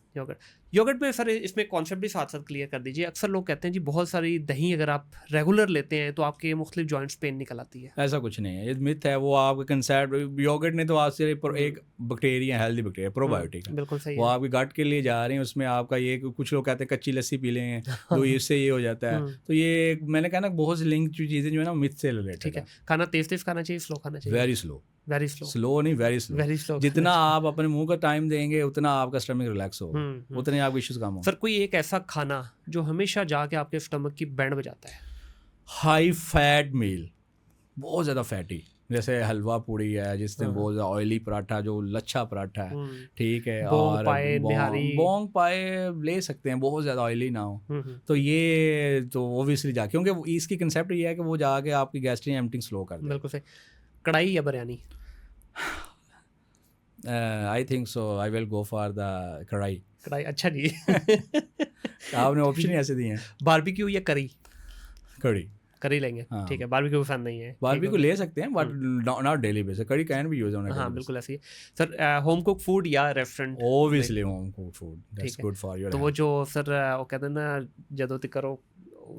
Speaker 2: योगर्ट पे सर इसमें कॉन्सेप्ट भी साथ साथ क्लियर कर दीजिए। अक्सर लोग कहते हैं जी बहुत सारी दही अगर आप रेगुलर लेते हैं तो आपके मुख्तलिफ जॉइंट्स पेन निकल आती है।
Speaker 3: ऐसा कुछ नहीं है, ये मिथ है। वो आपका कंसेप्ट, योगर्ट ने तो आज से एक बैक्टीरिया, हेल्दी बैक्टीरिया, प्रोबायोटिक है,
Speaker 2: बिल्कुल सही
Speaker 3: वो
Speaker 2: है।
Speaker 3: आपके गट के लिए जा रहे हैं। उसमें आपका ये, कुछ लोग कहते हैं कच्ची लस्सी पी लेंगे तो इससे ये हो जाता है। तो ये मैंने कहा ना, बहुत सी लिंक चीज़ें जो है ना मिथ से रिलेटेड।
Speaker 2: ठीक है, खाना तेज तेज खाना चाहिए, स्लो खाना चाहिए?
Speaker 3: Very slow.
Speaker 2: Very slow.
Speaker 3: Slow नहीं, वेरी स्लो।
Speaker 2: Very slow.
Speaker 3: जितना आप अपने मुंह का टाइम देंगे उतना आपका स्टमक रिलैक्स होगा, उतने आपके इश्यूज कम होंगे।
Speaker 2: सर कोई एक ऐसा खाना जो हमेशा जाके आपके स्टमक की बैंड बजाता है?
Speaker 3: हाई फैट मील, बहुत ज़्यादा फैटी, जैसे हलवा पूड़ी है, जिससे बहुत ज़्यादा ऑयली पराठा, जो लच्छा पराठा है, ठीक है, और बोंग पाए ले सकते हैं, बहुत ज़्यादा ऑयली ना हो। तो ये तो ओबियसली जा, क्योंकि इसकी कंसेप्ट ये है कि वो जाके आपकी गैस्ट्रिक एम्पटिंग स्लो कर दे।
Speaker 2: बिल्कुल सही। कढ़ाई या biryani?
Speaker 3: I think so I will go for the कढ़ाई।
Speaker 2: कढ़ाई अच्छा जी।
Speaker 3: आपने ऑप्शन ही ऐसे दिए हैं।
Speaker 2: बारबेक्यू या करी?
Speaker 3: कड़ी।
Speaker 2: करी लेंगे, ठीक है। बारबेक्यू पसंद नहीं है?
Speaker 3: बारबेक्यू ले सकते हैं बट नॉट डेली बेसिस। कड़ी कैन भी यूज होना।
Speaker 2: हाँ बिल्कुल ऐसी है। सर होम कुक फूड या restaurant?
Speaker 3: Obviously home cook food, that's good for your.
Speaker 2: तो वो जो सर वो कहते हैं ना, जदों तक करो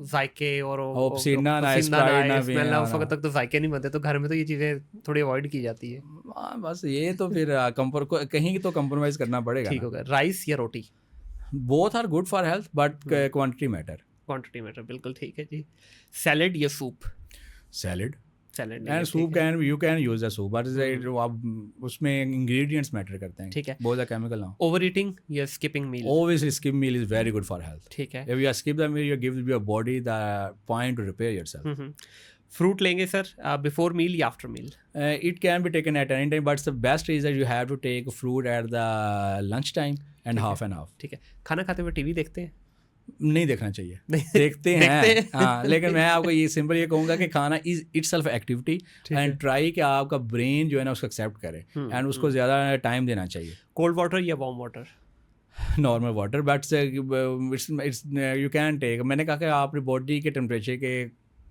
Speaker 2: जायके और
Speaker 3: पसीना ना, स्प्राइट ना,
Speaker 2: स्मेल ना, उस वक्त तक तो जायके नहीं बनते। तो घर में तो ये चीज़ें थोड़ी अवॉइड की जाती है।
Speaker 3: बस ये तो फिर कहीं तो कंप्रोमाइज़ करना पड़ेगा।
Speaker 2: ठीक होगा। राइस या रोटी?
Speaker 3: Both are good for health but quantity matter.
Speaker 2: Quantity matter, बिल्कुल ठीक है जी। सैलेड या soup?
Speaker 3: Salad.
Speaker 2: Salad
Speaker 3: and soup can, you can use a soup but आप उसमें इंग्रेडिएंट्स मैटर करते हैं,
Speaker 2: ठीक है,
Speaker 3: बहुत ज़्यादा केमिकल ना।
Speaker 2: ओवर ईटिंग या skipping meal?
Speaker 3: Obviously skip meal is very good for health.
Speaker 2: ठीक है।
Speaker 3: If you skip the meal, you give your body the point to repair yourself.
Speaker 2: Fruit लेंगे सर बिफोर मील या after meal?
Speaker 3: It can be taken at any time, but the best is that you have to take fruit at the lunch time and half and half.
Speaker 2: ठीक है। खाना खाते हुए TV देखते हैं?
Speaker 3: नहीं देखना चाहिए। देखते हैं हाँ, लेकिन मैं आपको ये सिंपल ये कहूँगा कि खाना is it self activity, and try कि आपका ब्रेन जो है ना उसको एक्सेप्ट करे, एंड उसको ज़्यादा टाइम देना चाहिए।
Speaker 2: कोल्ड वाटर या warm water?
Speaker 3: Normal water, but it's you can take. मैंने कहा कि आप अपनी बॉडी के टेम्परेचर के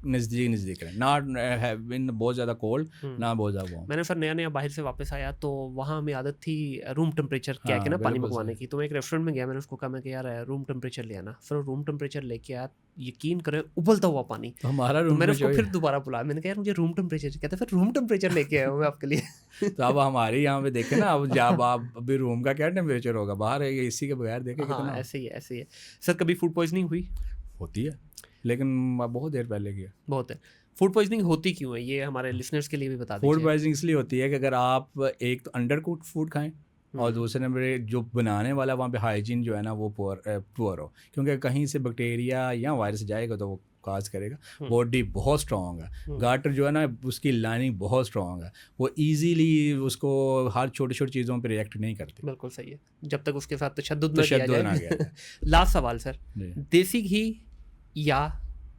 Speaker 3: नज़दीक रहे, नॉट इन बहुत ज़्यादा कोल्ड ना बहुत ज़्यादा वार्म।
Speaker 2: मैंने सर नया बाहर से वापस आया तो वहाँ हमें आदत थी रूम टेम्परेचर क्या है ना पानी मंगवाने की। तो मैं एक रेस्टोरेंट में गया, मैंने उसको कहा मैं कि यार रूम टेम्परेचर ले आना। सर रूम टेम्परेचर लेके आया, यकीन करें उबलता हुआ पानी।
Speaker 3: हमारा
Speaker 2: रूम, मैंने उसको फिर दोबारा बुलाया, मैंने कहा यार मुझे रूम टेम्परेचर, कहते फिर रूम टेम्परेचर लेके आया हूँ मैं आपके लिए।
Speaker 3: तो अब हमारे यहाँ पे देखे ना, अब जब आप अभी रूम का क्या टेम्परेचर होगा, बाहर है इसी के बगैर देखे कितना।
Speaker 2: ऐसे ही ऐसे ही। सर कभी फूड पॉइजनिंग हुई?
Speaker 3: होती है, लेकिन बहुत देर पहले किया।
Speaker 2: बहुत है। फूड पॉइजनिंग होती क्यों है ये हमारे लिसनर्स के लिए भी बता दीजिए।
Speaker 3: फूड पॉइजनिंग इसलिए होती है कि अगर आप एक तो अंडर कुक्ड फूड खाएं, और दूसरे नंबर जो बनाने वाला वहाँ पे हाइजीन जो है ना वो पुअर हो, क्योंकि कहीं से बैक्टीरिया या वायरस जाएगा तो वो काज करेगा। बॉडी बहुत स्ट्रॉन्ग है, गट जो है ना उसकी लाइनिंग बहुत स्ट्रॉन्ग है, वो इजीली उसको हर छोटी छोटी चीज़ों पे रिएक्ट नहीं करती।
Speaker 2: बिल्कुल सही है, जब तक उसके साथ तशद्दुद ना किया जाए। लास्ट सवाल सर, देसी घी या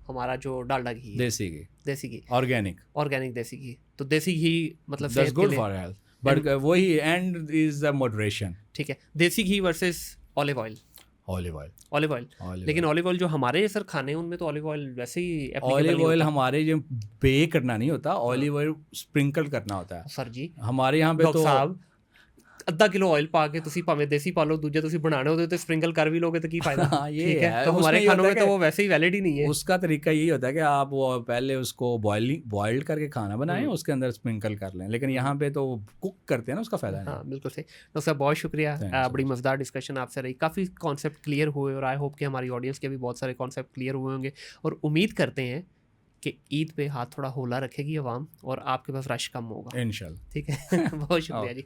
Speaker 2: हमारा जो डालडा घी?
Speaker 3: देसी घी।
Speaker 2: देसी घी,
Speaker 3: ऑर्गेनिक
Speaker 2: देसी घी। तो देसी घी मतलब
Speaker 3: that's good for health, but वही एंड इज द मॉडरेशन।
Speaker 2: ठीक है। देसी घी versus olive oil? Olive oil. लेकिन ऑलिव ऑयल जो हमारे सर खाने हैं उनमें तो ऑलिव ऑयल वैसे ही
Speaker 3: ऑलिव ऑयल हमारे जो बेक करना नहीं होता, ऑलिव ऑयल स्प्रिंकल करना होता है
Speaker 2: सर जी।
Speaker 3: हमारे यहाँ पे तो
Speaker 2: साहब ਅੱਧਾ ਕਿਲੋ ਆਇਲ ਪਾ ਕੇ ਤੁਸੀਂ ਭਾਵੇਂ ਦੇਸੀ ਪਾ ਲਓ, ਦੂਜੇ ਤੁਸੀਂ ਬਣਾਣੇ ਉਹਦੇ ਤੇ स्प्रिंकल कर भी लोगे तो की फायदा।
Speaker 3: ये
Speaker 2: है तो हमारे खानों में तो वो वैसे ही वैलिड ही नहीं है।
Speaker 3: उसका तरीका यही होता है कि आप वो पहले उसको बॉइल्ड करके खाना बनाएं, उसके अंदर स्प्रिंकल कर लें, लेकिन यहाँ पे तो कुक करते हैं ना, उसका फायदा है।
Speaker 2: हाँ बिल्कुल सही। तो सर बहुत शुक्रिया, बड़ी मज़ेदार डिस्कशन आपसे रही, काफ़ी कॉन्सेप्ट क्लियर हुए और आई होप कि हमारी ऑडियंस के भी बहुत सारे कॉन्सेप्ट क्लियर हुए होंगे, और उम्मीद करते हैं कि ईद पे हाथ थोड़ा होला रखेगी अवाम और आपके पास रश कम होगा इंशाल्लाह। ठीक है। बहुत शुक्रिया जी।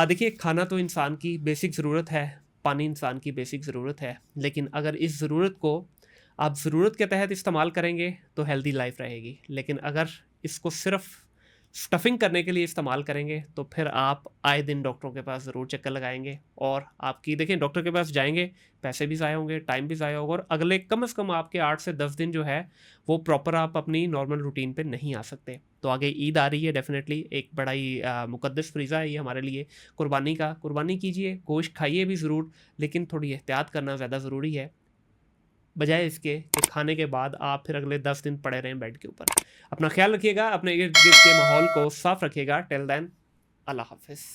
Speaker 2: देखिए खाना तो इंसान की बेसिक ज़रूरत है, पानी इंसान की बेसिक ज़रूरत है, लेकिन अगर इस ज़रूरत को आप ज़रूरत के तहत इस्तेमाल करेंगे तो हेल्दी लाइफ रहेगी, लेकिन अगर इसको सिर्फ स्टफिंग करने के लिए इस्तेमाल करेंगे तो फिर आप आए दिन डॉक्टरों के पास ज़रूर चक्कर लगाएंगे, और आपकी देखिए डॉक्टर के पास जाएंगे, पैसे भी ज़ाया होंगे, टाइम भी ज़ाया होगा, और अगले कम से कम आपके 8 से 10 दिन जो है वो प्रॉपर आप अपनी नॉर्मल रूटीन पे नहीं आ सकते। तो आगे ईद आ रही है, डेफिनेटली एक बड़ा ही मुकद्दस फरीज़ा है ये हमारे लिए कुर्बानी का। कुर्बानी कीजिए, गोश्त खाइए भी ज़रूर, लेकिन थोड़ी एहतियात करना ज़्यादा ज़रूरी है, बजाय इसके कि खाने के बाद आप फिर अगले 10 दिन पड़े रहें बेड के ऊपर। अपना ख्याल रखिएगा, अपने इर्द गिर्द के माहौल को साफ़ रखिएगा। टिल देन, अल्लाह हाफ़िज़।